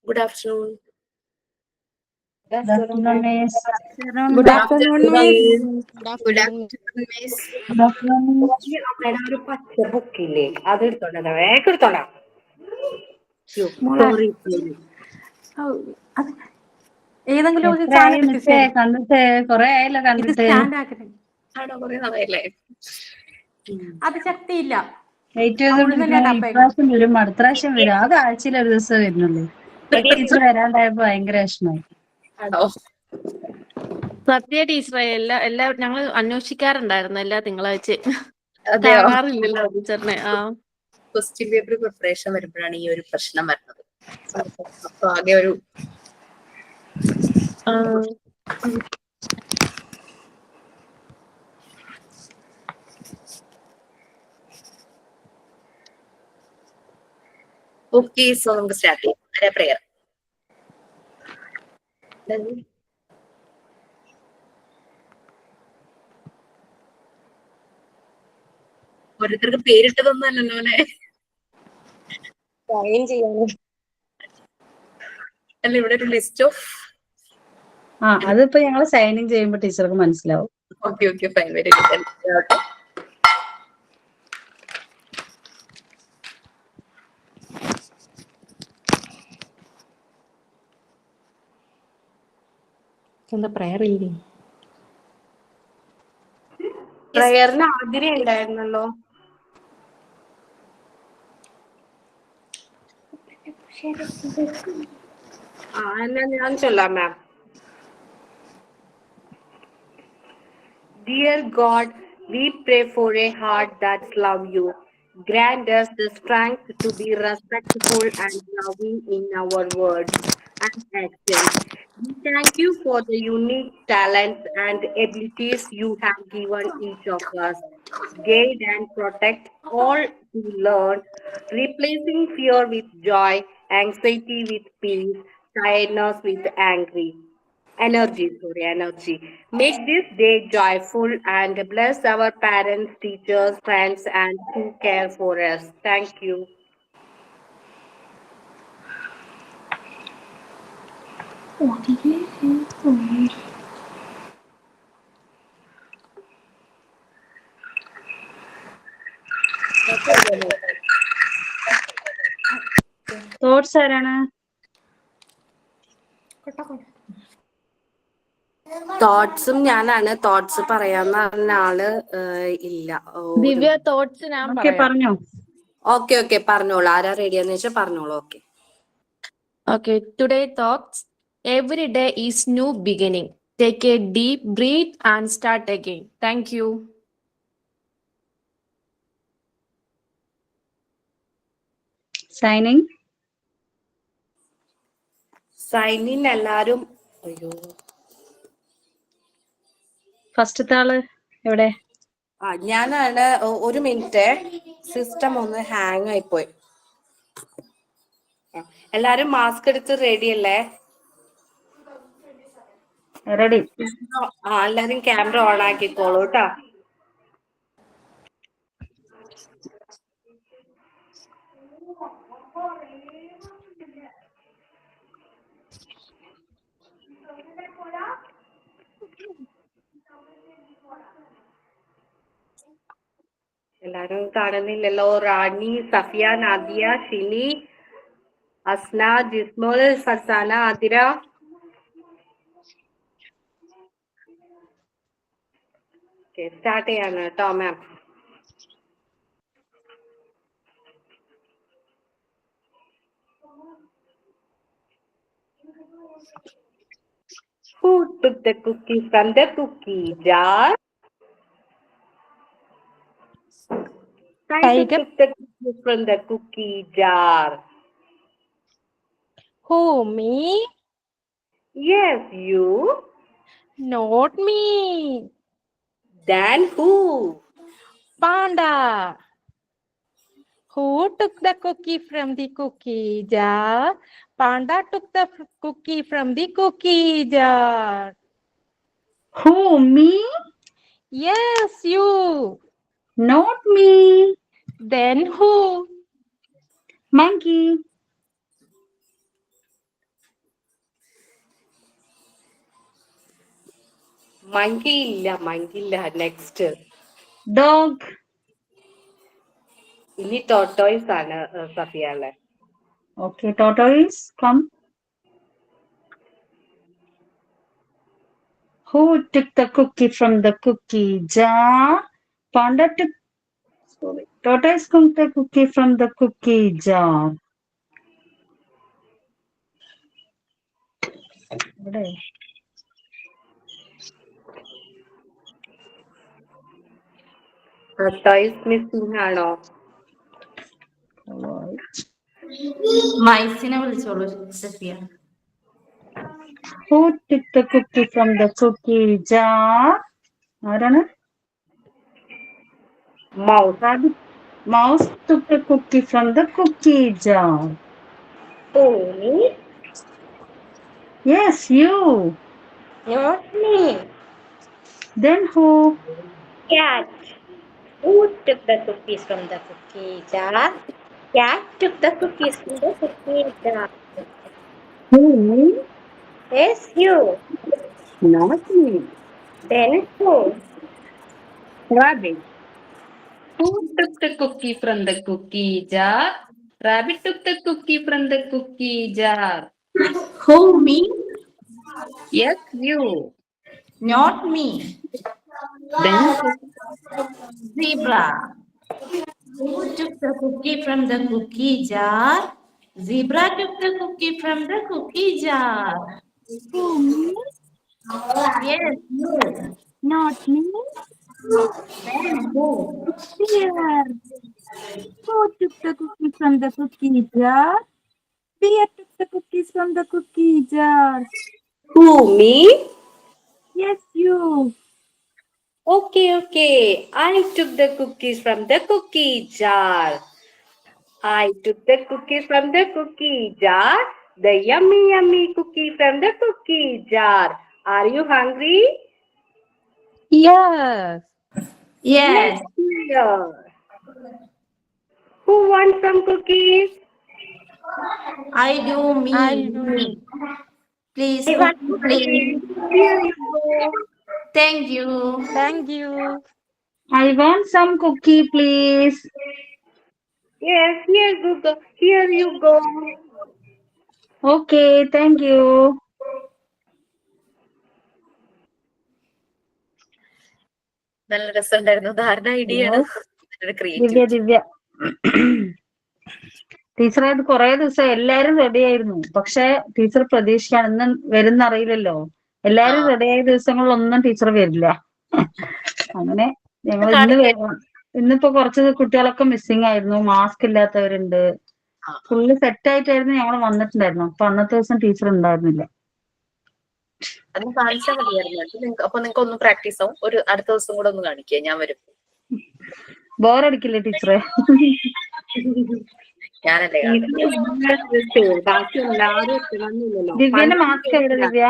Good afternoon. Good afternoon, miss. Good afternoon, miss. Good afternoon, miss. Good afternoon. ഈ അമ്മയുടെ ഒരു പച്ച ബുക്കില്ലേ അത് എടുത്തോണ്ടാ വേഗം എടുത്തോണ്ടാ. സോറി. ഏതെങ്കിലും ഒരു എത്രയായി മിസ്സേ കണ്ടിട്ട്? കൊറേ ആയല്ലോ കണ്ടിട്ട്. സ്റ്റാൻഡ് ആക്കട്ടെ. ആണോ കുറെ നാളായില്ലേ? അത് ശക്തിയില്ല. വെയിറ്റ് ചെയ്തോണ്ടിരിക്കുന്ന ഇപ്രാവശ്യം വരും, അടുത്ത പ്രാവശ്യം വരും. അത് ആഴ്ചയിൽ ഒരു ദിവസം വരുന്നുള്ളൂ. ടീച്ചർ വരാണ്ടായപ്പോ ഭയങ്കര വിഷമായി. ആണോ? സത്യ ടീച്ചറെ എല്ലാ ഞങ്ങൾ അന്വേഷിക്കാറുണ്ടായിരുന്നു എല്ലാ തിങ്കളാഴ്ച. അതെയോ? കാണാറില്ലല്ലോ ടീച്ചറിനെ. ക്വസ്റ്റ്യൻ പേപ്പർ പ്രിപ്പറേഷൻ വരുമ്പോഴാണ് ഈ ഒരു പ്രശ്നം വരുന്നത്. അപ്പൊ ആകെ ഒരു ഓക്കെ. സോ നമുക്ക് സ്റ്റാർട്ട് ചെയ്യാം. പ്രെയർ. ഓരോരുത്തർക്ക് പേരിട്ടതൊന്നും അല്ലല്ലോ അല്ലെ? അല്ല, ഇവിടെ ഒരു ലിസ്റ്റ് ഓഫ്. അതിപ്പോ ഞങ്ങള് സൈനിങ് ചെയ്യുമ്പോ ടീച്ചർക്ക് മനസ്സിലാവും. Okay fine. Very good. എന്താ പ്രയർ ഇല്ലേ? പ്രയറിന് ആതിര ഉണ്ടായിരുന്നല്ലോ. എന്നാ ഞാൻ ചൊല്ലാം മാം. Dear God, we pray for a heart that loves you. Grant us the strength to be respectful and loving in our words and actions. We thank you for the unique talents and abilities you have given each of us. Guide and protect all who learn, replacing fear with joy, anxiety with peace, tiredness with energy. Make this day joyful and bless our parents, teachers, friends, and who care for us. Thank you. Thoughts ആരാണ്? തോട്ട്സും ഞാനാണ്. Thoughts പറയാന്ന് പറഞ്ഞ ആള് ഇല്ല. ദിവ്യ thoughts ഞാൻ പറഞ്ഞോ. Okay പറഞ്ഞോളൂ. ആരാ റെഡിയാന്ന് വെച്ചാൽ പറഞ്ഞോളൂ. Okay. Today thoughts. Every day is new beginning. Take a deep breath and start again. Thank you. Signing എല്ലാരും. അയ്യോ, ഫസ്റ്റത്തെ ആള് എവിടെ? ഞാനാണ്. ഒരു മിനിറ്റ്, സിസ്റ്റം ഒന്ന് ഹാങ് ആയിപ്പോയി. എല്ലാരും മാസ്ക് എടുത്ത് റെഡി അല്ലേ? റെഡി. എല്ലാരും ക്യാമറ ഓൺ ആക്കിക്കോളൂ കേട്ടോ. എല്ലാരും കാണുന്നില്ലല്ലോ. റാണി, സഫിയ, നാദിയ, ഷിനി, അസ്ന, ജിസ്മോൾ, ഫർസാന, ആതിര. സ്റ്റാർട്ട് ചെയ്യാണ് കേട്ടോ മാം. Who took the cookie from the cookie jar? Tiger took the cookie from the cookie jar. Who, me? Yes, you. Not me. Then who? Panda. Who took the cookie from the cookie jar? Panda took the cookie from the cookie jar. Who, me? Yes, you. Not me. Then who? Monkey. monkey ഇല്ല. Next Dog. ഇനി tortoise ആണ് സഫിയാളെ. Okay, tortoise, come. Who took the cookie from the cookie jar? Panda took. Sorry. Tortoise took the cookie from the cookie jar. ഇവിടെ. Tortoise missing ആണോ? മൈസിനെ വിളിച്ചോളൂ Safiya. Who took the cookie from the cookie jar? ആരാണ്? Mouse. Mouse took the cookie from the cookie jar. Me? Yes, you. Not me. Then who? Cat. Who took the cookies from the cookie jar? Cat took the cookies from the cookie jar. Who? Yes, you. Not me. Then who? Rabbit. Who took the cookie from the cookie jar? Rabbit took the cookie from the cookie jar. Who, me? Yes, you. Not me. Then Zebra. Who took the cookie from the cookie jar? Zebra took the cookie from the cookie jar. Who, me? Yes, you. Not me. Then who? Bear. Who took the cookies from the cookie jar? Bear took the cookies from the cookie jar. Who, me? Yes, you. Okay. I took the cookies from the cookie jar. I took the cookies from the cookie jar. The yummy cookie from the cookie jar. Are you hungry? Yes. Yes. Yeah. Who wants some cookies? I do, me. I do. Please, I want to please. Here you go. Thank you. Thank you. I want some cookie, please. Yes, here you go. Okay, thank you. നല്ല രസമുണ്ടായിരുന്നു. ധാരണ ഐഡിയാണ്. ദിവ്യ ടീച്ചറെ അത് കുറെ ദിവസം എല്ലാരും ready ആയിരുന്നു. പക്ഷെ ടീച്ചർ പ്രതീക്ഷിക്കാണ് ഇന്ന് വരുന്നറിയില്ലല്ലോ. എല്ലാരും റെഡി ആയ ദിവസങ്ങളിലൊന്നും ടീച്ചർ വരില്ല. അങ്ങനെ ഞങ്ങൾ ഇന്നിപ്പോ കുറച്ച് കുട്ടികളൊക്കെ മിസ്സിംഗ് ആയിരുന്നു. മാസ്ക് ഇല്ലാത്തവരുണ്ട്. ഫുള്ള് സെറ്റ് ആയിട്ടായിരുന്നു ഞങ്ങൾ വന്നിട്ടുണ്ടായിരുന്നു. അപ്പൊ അന്നത്തെ ദിവസം ടീച്ചർ ഉണ്ടായിരുന്നില്ല. അത് കാണിച്ചാൽ മതിയായിരുന്നു. അപ്പൊ നിങ്ങൾക്ക് ഒന്ന് പ്രാക്ടീസ് ആവും. ഒരു അടുത്ത ദിവസം കൂടെ ഒന്ന് കാണിക്കുക. ഞാൻ വരും. ബോറടിക്കില്ലേ ടീച്ചറെ? ഞാനല്ലേ ബാക്കി എല്ലാവരും എത്തണമെന്നില്ലല്ലോ. ദിവ്യന്റെ മാസ്ക് എവിടെ ദിവ്യ?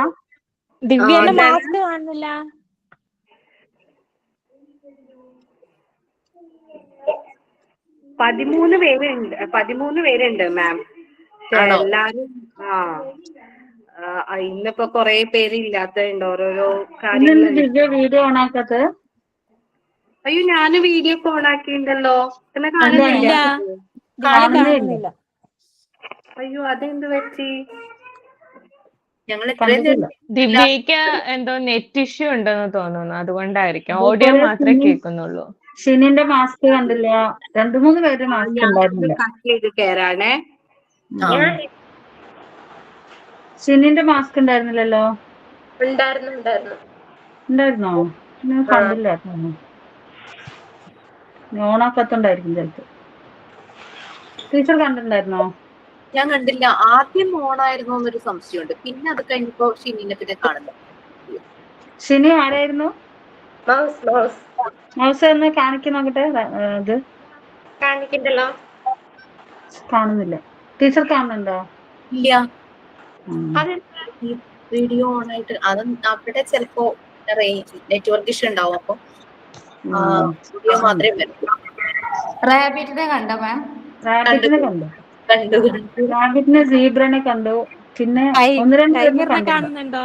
ദിവ്യന്റെ മാസ്ക് കാണുന്നില്ല. 13 പേരുണ്ട് മാം. എല്ലാരും ഇന്നിപ്പോ കൊറേ പേര് ഇല്ലാത്തതുണ്ട്. ഓരോരോ കാര്യങ്ങൾ. ദിവ്യ വീഡിയോ ഓൺ ആക്കാത്തത്? അയ്യോ, ഞാന് വീഡിയോ ഒക്കെ ഓൺ ആക്കിയിട്ടുണ്ടല്ലോ. പിന്നെ ഇല്ല. കാണുന്നില്ല. അയ്യോ, അതെന്ത് പറ്റി? ഞങ്ങൾ ഇത്രയും ദിവ്യക്ക് എന്തോ നെറ്റ് ഇഷ്യൂ ഉണ്ടെന്ന് തോന്നുന്നു. അതുകൊണ്ടായിരിക്കും ഓഡിയോ മാത്രമേ കേൾക്കുന്നുള്ളൂ. ഷിനിന്റെ മാസ്ക് കണ്ടില്ല. 2-3 പേരുടെ മാസ്ക് ഉണ്ടായിരുന്നില്ല. കട്ട് ചെയ്ത് കേറാണേ. ഷിനിന്റെ മാസ്ക് ഉണ്ടായിരുന്നില്ലല്ലോ. ഉണ്ടായിരുന്നോ? ഞാൻ കണ്ടില്ല. ഓണാക്കത്തുണ്ടായിരിക്കും ചിലപ്പോ. ടീച്ചർ കണ്ടിട്ടുണ്ടായിരുന്നോ? ഞാൻ കണ്ടില്ല. ആദ്യം ഓണായിരുന്നു എന്നൊരു സംശയമുണ്ട്. പിന്നെ അത് കഴിഞ്ഞപ്പോ ഷിനിനെ പിന്നെ കാണുന്നു. ഷിനി ആരായിരുന്നു? മൗസ് ഒന്ന് കാണിക്കാൻ നോക്കട്ടെ. ഇത് കാണിക്കണ്ടല്ലോ. കാണുന്നില്ല. ടീച്ചർ കാണുന്നുണ്ടോ? ഇല്ല. വീഡിയോ ഓൺ ആയിട്ട് അത് അവിടെ ചിലപ്പോ നെറ്റ്വർക്ക് ഇഷ്യൂ ഉണ്ടാവും. അപ്പൊ വീഡിയോ മാത്രമേ വരൂ. റാബിറ്റിനെ കണ്ടോ മാം? റാബിറ്റിനെ കണ്ടു. റാബിറ്റിനെ, സീബ്രനെ കണ്ടു. പിന്നെ 1-2 പേര് കാണുന്നുണ്ടോ?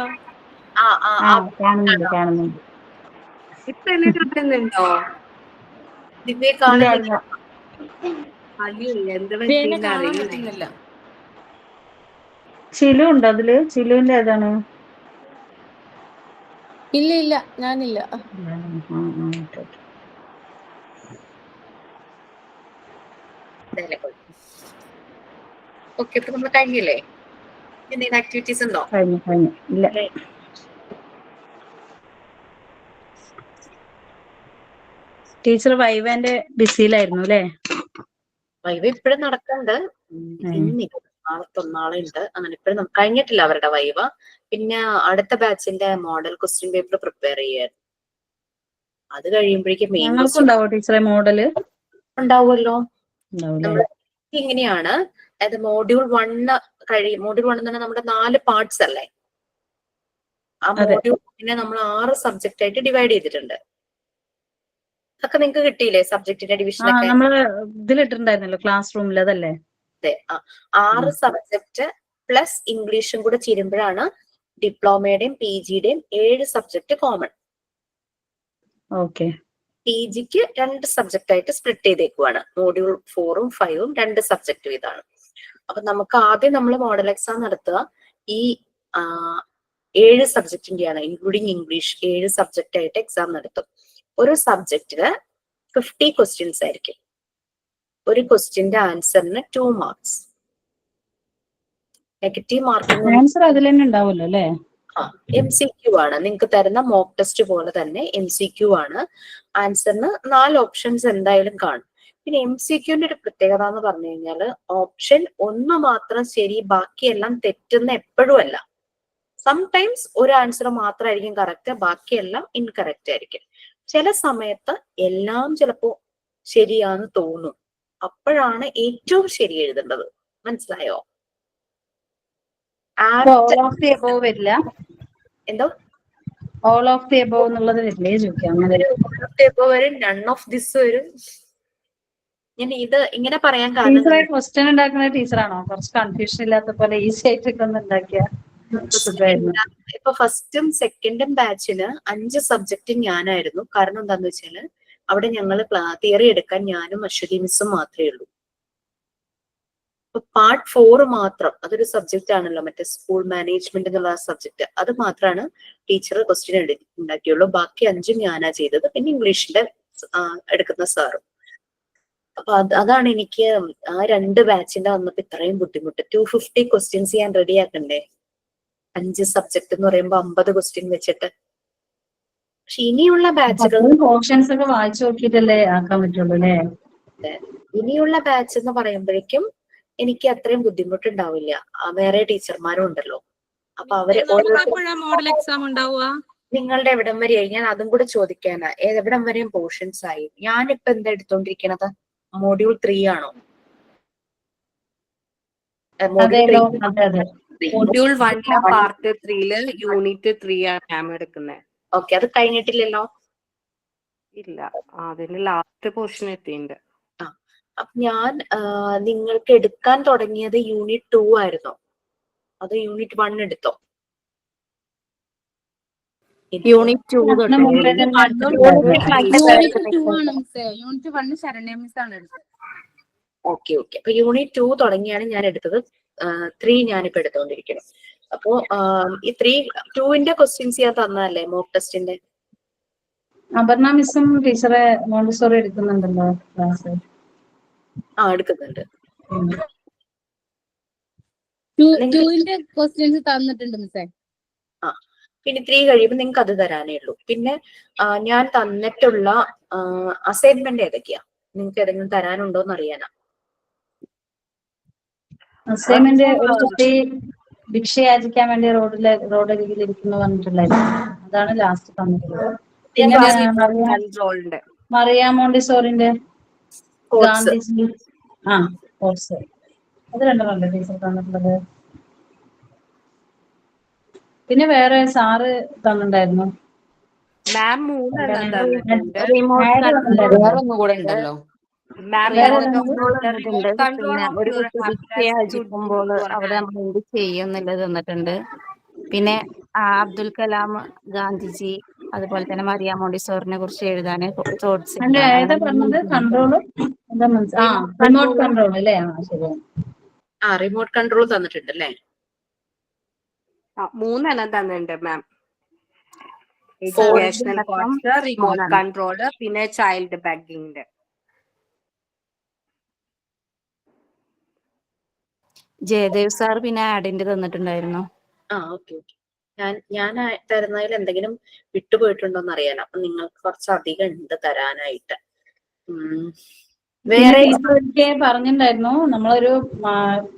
കാണുന്നുണ്ട്. ഇപ്പൊ എന്നെ കാണുന്നുണ്ടോ? ദിവ്യ ഇല്ല കാണുന്നില്ല. ഇല്ല. അയ്യോ എന്താ ദിവ്യേനെ പറ്റിയെന്ന് കാണാൻ അറിയില്ല. പറ്റുന്നില്ല. ചിലു ഉണ്ട് അതില്. ചിലുവിന്റെ ഏതാണ്? ഇല്ല ഇല്ല, ഞാനില്ല. ഓക്കെ, ഇപ്പൊ നമ്മൾ കഴിഞ്ഞില്ലേ? എന്തെങ്കിലും ആക്ടിവിറ്റീസ് ഉണ്ടോ? കഴിഞ്ഞു. ഇല്ല. ടീച്ചർ വൈവാന്റെ ബിസിയിലായിരുന്നു അല്ലേ? വൈവ ഇപ്പോഴും നടക്കുന്നുണ്ട്. ഇന്നില്ല, നാളെ ഉണ്ട്. അങ്ങനെ ഇപ്പോഴും കഴിഞ്ഞിട്ടില്ല അവരുടെ വൈവ. പിന്നെ അടുത്ത ബാച്ചിന്റെ മോഡൽ ക്വസ്റ്റ്യൻ പേപ്പർ പ്രിപ്പയർ ചെയ്യായിരുന്നു. അത് കഴിയുമ്പോഴേക്കും മെയിൻ ഞങ്ങൾക്കും ക്വസ്റ്റ്യൻ ഉണ്ടാവോ ടീച്ചറെ മോഡല്? ഉണ്ടാവുമല്ലോ. ഉണ്ടാവും നമ്മൾ ഇങ്ങനെയാണ്, അതായത് മോഡ്യൂൾ 1 മോഡ്യൂൾ 1 എന്ന് പറഞ്ഞാൽ നമ്മുടെ 4 പാർട്സ് അല്ലേ? ആ മോഡ്യൂളിനെ നമ്മൾ 6 സബ്ജക്റ്റ് ആയിട്ട് ഡിവൈഡ് ചെയ്തിട്ടുണ്ട്. അതൊക്കെ നിങ്ങൾക്ക് കിട്ടിയില്ലേ സബ്ജക്റ്റിന്റെ ഡിവിഷൻ ഒക്കെ? നമ്മള് ഇതിലിട്ടുണ്ടായിരുന്നല്ലോ ക്ലാസ് റൂമിൽ, അതല്ലേ? അതെ. 6 സബ്ജക്റ്റ് പ്ലസ് ഇംഗ്ലീഷും കൂടെ ചേരുമ്പോഴാണ് ഡിപ്ലോമയുടെയും PGയുടെയും 7 സബ്ജക്റ്റ് കോമൺ. ഓക്കെ. PGക്ക് 2 സബ്ജക്റ്റ് ആയിട്ട് സ്പ്ലിറ്റ് ചെയ്തേക്കുവാണ്. മോഡ്യൂൾ 4ഉം 5ഉം 2 സബ്ജക്റ്റ് ഇതാണ്. അപ്പൊ നമുക്ക് ആദ്യം നമ്മൾ മോഡൽ എക്സാം നടത്തുക ഈ 7 സബ്ജക്റ്റിന്റെയാണ്, ഇൻക്ലൂഡിങ് ഇംഗ്ലീഷ് 7 സബ്ജക്റ്റ് ആയിട്ട് എക്സാം നടത്തും. ഒരു സബ്ജക്റ്റില് 50 ക്വസ്റ്റ്യൻസ് ആയിരിക്കും. ഒരു ക്വസ്റ്റ്യന്റെ ആൻസറിന് 2 മാർക്സ്. നെഗറ്റീവ് മാർക്കിംഗ് ആൻസർ അതിൽ തന്നെ ഉണ്ടാവുമല്ലോ അല്ലേ? MCQ ആണ്. നിങ്ങൾക്ക് തരുന്ന മോക്ക് ടെസ്റ്റ് പോലെ തന്നെ MCQ ആണ്. ആൻസറിന് 4 ഓപ്ഷൻസ് എന്തായാലും കാണും. പിന്നെ MCQന്റെ ഒരു പ്രത്യേകത എന്ന് പറഞ്ഞു കഴിഞ്ഞാൽ ഓപ്ഷൻ 1 മാത്രം ശരി, ബാക്കിയെല്ലാം തെറ്റുന്ന എപ്പോഴും അല്ല. സംടൈംസ് ഒരു ആൻസർ മാത്രമായിരിക്കും കറക്റ്റ്, ബാക്കിയെല്ലാം ഇൻകറക്റ്റ് ആയിരിക്കും. ചില സമയത്ത് എല്ലാം ചിലപ്പോ ശരിയാന്ന് തോന്നും. അപ്പോഴാണ് ഏറ്റവും ശരി എഴുതേണ്ടത്. മനസ്സിലായോ? ഓൾ ഓഫ് ദി എബോവ് വരില്ല? എന്തോ ഓൾ ഓഫ് ദി എബോവ് എന്നുള്ളത് വരില്ലേ ചോദിക്കാം. വരും, നൺ ഓഫ് ദിസ് വരും. ഞാൻ ഇത് ഇങ്ങനെ പറയാൻ കാരണം ടീച്ചറെ ക്വസ്റ്റ്യൻ ഉണ്ടാക്കുന്ന ടീച്ചറാണോ? കുറച്ച് കൺഫ്യൂഷൻ ഇല്ലാത്ത പോലെ ഈസി ആയിട്ടൊക്കെ ഒന്ന് ഉണ്ടാക്കിയ സുഖമായിരുന്നു. ഇപ്പൊ ഫസ്റ്റും സെക്കൻഡും ബാച്ചിന് 5 സബ്ജക്റ്റ് ഞാനായിരുന്നു. കാരണം എന്താന്ന് വെച്ചാല് അവിടെ ഞങ്ങൾ തിയറി എടുക്കാൻ ഞാനും അശ്വതി മിസ്സും മാത്രമേ ഉള്ളൂ. ഇപ്പൊ പാർട്ട് 4 മാത്രം, അതൊരു സബ്ജക്റ്റ് ആണല്ലോ, മറ്റേ സ്കൂൾ മാനേജ്മെന്റ് എന്നുള്ള സബ്ജക്ട്, അത് മാത്രമാണ് ടീച്ചർ ക്വസ്റ്റ്യൻ ഉണ്ടാക്കിയുള്ളൂ. ബാക്കി 5ഉം ഞാനാ ചെയ്തത്. പിന്നെ ഇംഗ്ലീഷിന്റെ എടുക്കുന്ന സാറും. അപ്പൊ അതാണ് എനിക്ക് ആ 2 ബാച്ചിന്റെ വന്നപ്പോ ഇത്രയും ബുദ്ധിമുട്ട്. 250 ക്വസ്റ്റ്യൻസ് ഞാൻ റെഡി ആക്കണ്ടേ? 5 സബ്ജക്ട് എന്ന് പറയുമ്പോൾ 50 ക്വസ്റ്റ്യൻ വെച്ചിട്ട്. പക്ഷെ ഇനിയുള്ള ബാച്ചുകൾ, ഓപ്ഷൻസ് ഒക്കെ വായിച്ചു നോക്കിയിട്ടല്ലേ ആക്കാൻ പറ്റുള്ളൂ അല്ലേ? ഇനിയുള്ള ബാച്ച് എന്ന് പറയുമ്പോഴേക്കും എനിക്ക് അത്രയും ബുദ്ധിമുട്ടുണ്ടാവില്ല. വേറെ ടീച്ചർമാരും ഉണ്ടല്ലോ. അപ്പൊ അവര് മോഡൽ എക്സാം ഉണ്ടാവുക? നിങ്ങളുടെ എവിടം വരെയായി? ഞാൻ അതും കൂടെ ചോദിക്കാനാ. എവിടം വരെയും പോർഷൻസ് ആയി? ഞാനിപ്പോ എന്താ എടുത്തോണ്ടിരിക്കണത്? മോഡ്യൂൾ 3 ആണോ? മോഡ്യൂൾ 1 പാർട്ട് 3 യൂണിറ്റ് 3 ആണ് മാം എടുക്കുന്നത്. ഓക്കെ, അത് കഴിഞ്ഞിട്ടില്ലല്ലോ? ഇല്ല, അതിന് ലാസ്റ്റ് പോർഷൻ എത്തിയിട്ടുണ്ട്. അപ്പൊ ഞാൻ നിങ്ങൾക്ക് എടുക്കാൻ തുടങ്ങിയത് യൂണിറ്റ് 2 ആയിരുന്നോ അതോ യൂണിറ്റ് 1 എടുത്തോ? Unit 2 okay. അപ്പൊ യൂണിറ്റ് 2 തുടങ്ങിയാണ് ഞാൻ എടുത്തത്. 3 ഞാനിപ്പോ എടുത്തോണ്ടിരിക്കണം. അപ്പോ ഈ 2ന്റെ ക്വസ്റ്റ്യൻസ് ഞാൻ തന്നതല്ലേ മോക്ക് ടെസ്റ്റിന്റെ? അപർണ മിസ്സും ടീച്ചറെ മോണ്ടിസോറി എടുക്കുന്നുണ്ടല്ലോ ക്ലാസ്? എടുക്കുന്നുണ്ട്. ക്വസ്റ്റ്യൻസ് തന്നിട്ടുണ്ട് മിസ്സേ. പിന്നെ 3 കഴിയുമ്പോൾ നിങ്ങൾക്ക് അത് തരാനേ ഉള്ളൂ. പിന്നെ ഞാൻ തന്നിട്ടുള്ള അസൈൻമെന്റ് ഏതൊക്കെയാ? നിങ്ങൾക്ക് ഏതെങ്കിലും തരാനുണ്ടോന്ന് അറിയാനാ. അസൈൻമെന്റ് ഒരു കുട്ടി ഭിക്ഷ യാചിക്കാൻ വേണ്ടി റോഡരികിൽ ഇരിക്കുന്നു പറഞ്ഞിട്ടുണ്ടായിരുന്നു. അതാണ് ലാസ്റ്റ് തന്നിട്ടുള്ളത്. പിന്നെ മറിയ മോണ്ടിസോറിന്റെ ഗാന്ധിജി കോഴ്സ്, അത് രണ്ടെണ്ണമല്ലേ ടീച്ചർ തന്നിട്ടുള്ളത്? പിന്നെ വേറെ സാറ് തന്നിട്ടുണ്ടായിരുന്നു മാം 3 തന്നിട്ടുണ്ട്. വേറൊന്നും കൂടെ ഉണ്ടല്ലോ. പിന്നെ ഒരു കുട്ടി ഭിക്ഷയാചിക്കുമ്പോൾ അവിടെ നമ്മൾ എന്ത് ചെയ്യും എന്നുള്ളത് തന്നിട്ടുണ്ട്. പിന്നെ അബ്ദുൽ കലാം, ഗാന്ധിജി, അതുപോലെ തന്നെ മരിയ മോണ്ടിസോറിനെ കുറിച്ച് എഴുതാൻ തോട്ട്സ് അല്ല എഴുതാൻ ഏതാ പറഞ്ഞത്? കൺട്രോള് എന്താ റിമോട്ട് കൺട്രോൾ അല്ലേ? ശരിയാണ്. റിമോട്ട് കൺട്രോൾ തന്നിട്ടുണ്ട് അല്ലേ? 3 തന്നിട്ടുണ്ട് മാം. Four educational cost, remote control, പിന്നെ ചൈൽഡ് ബഗ്ഗിന്റെ. ജയദേവ് സാർ പിന്നെ ആഡിന്റെ തന്നിട്ടുണ്ടായിരുന്നു. ഓക്കെ. ഞാൻ തരുന്നതിൽ എന്തെങ്കിലും വിട്ടുപോയിട്ടുണ്ടോന്ന് അറിയാലോ. അപ്പൊ നിങ്ങൾക്ക് കുറച്ചധികം ഉണ്ട് തരാനായിട്ട്. വേറെ പറഞ്ഞിട്ടുണ്ടായിരുന്നു നമ്മളൊരു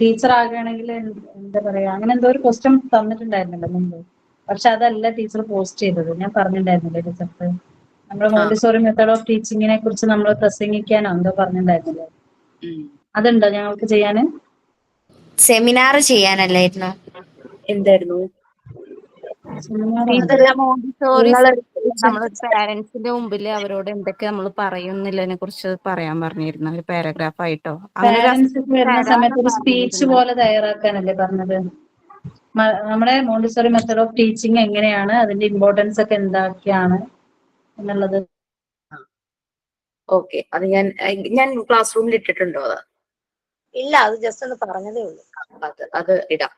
ടീച്ചർ ആകുകയാണെങ്കിൽ എന്താ പറയാ, അങ്ങനെ എന്തോ ഒരു ക്വസ്റ്റ്യൻ തന്നിട്ടുണ്ടായിരുന്നല്ലോ മുമ്പ്. പക്ഷെ അതല്ല ടീച്ചർ പോസ്റ്റ് ചെയ്തത്. ഞാൻ പറഞ്ഞിട്ടുണ്ടായിരുന്നില്ലേ ടീച്ചർക്ക്? നമ്മുടെ മോണ്ടിസോറി മെത്തേഡ് ഓഫ് ടീച്ചിങ്ങിനെ കുറിച്ച് നമ്മൾ പ്രസംഗിക്കാനോ എന്തോ പറഞ്ഞിട്ടുണ്ടായിരുന്നില്ലേ? അതുണ്ടോ ഞങ്ങൾക്ക് ചെയ്യാന്? സെമിനാർ ചെയ്യാനല്ലായിരുന്നു? എന്തായിരുന്നു? മോണ്ടിസോറി നമ്മളൊരു പാരന്റ്സിന്റെ മുമ്പിൽ അവരോട് എന്തൊക്കെ നമ്മൾ പറയുന്നില്ലതിനെ കുറിച്ച് പറയാൻ പറഞ്ഞിരുന്നു, ഒരു പാരഗ്രാഫ് ആയിട്ടോ. പാരന്റ്സ് വരുന്ന സമയത്ത് ഒരു സ്പീച്ച് പോലെ തയ്യാറാക്കാനല്ലേ പറഞ്ഞത്? നമ്മുടെ മോണ്ടിസോറി മെത്തേഡ് ഓഫ് ടീച്ചിങ് എങ്ങനെയാണ്, അതിന്റെ ഇമ്പോർട്ടൻസ് ഒക്കെ എന്തൊക്കെയാണ് എന്നുള്ളത്. ഓക്കെ, അത് ഞാൻ ക്ലാസ് റൂമിൽ ഇട്ടിട്ടുണ്ടോ? അത് ഇല്ല, അത് ജസ്റ്റ് ഒന്ന് പറഞ്ഞതേ ഉള്ളൂ. അത് ഇടാം.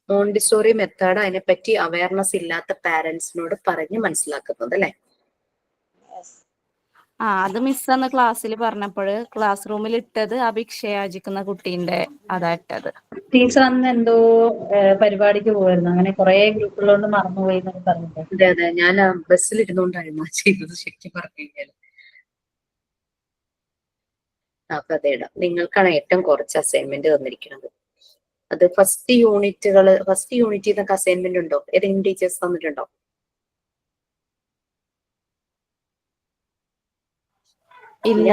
മോണ്ടിസോറി മെത്തേഡ്, അതിനെപ്പറ്റി അവയർനെസ് ഇല്ലാത്ത പാരന്റ്സിനോട് പറഞ്ഞ് മനസ്സിലാക്കുന്നത് അല്ലെ? അത് മിസ് അന്ന് ക്ലാസ്സിൽ പറഞ്ഞപ്പോൾ ക്ലാസ് റൂമിൽ ഇട്ടത് അഭിക്ഷയാചിക്കുന്ന കുട്ടീന്റെ അതാ ഇട്ടത്. ടീച്ചർ അന്ന് എന്തോ പരിപാടിക്ക് പോയിരുന്നു, അങ്ങനെ കുറെ ഗ്രൂപ്പുകളോട് മറന്നുപോയി എന്നൊക്കെ പറഞ്ഞിട്ട്. അതെ, ഞാൻ ബസ്സിൽ ഇരുന്നുകൊണ്ടായിരുന്നു ചെയ്തത് ശരിക്കും പറഞ്ഞു കഴിഞ്ഞാൽ. അപ്പൊ അതേടാ, നിങ്ങൾക്കാണ് ഏറ്റവും കുറച്ച് അസൈൻമെന്റ് തന്നിരിക്കുന്നത്. അത് ഫസ്റ്റ് യൂണിറ്റിൽ നിന്നൊക്കെ അസൈൻമെന്റ് ഉണ്ടോ? ഏതെങ്കിലും ടീച്ചേഴ്സ് തന്നിട്ടുണ്ടോ? ഇല്ല.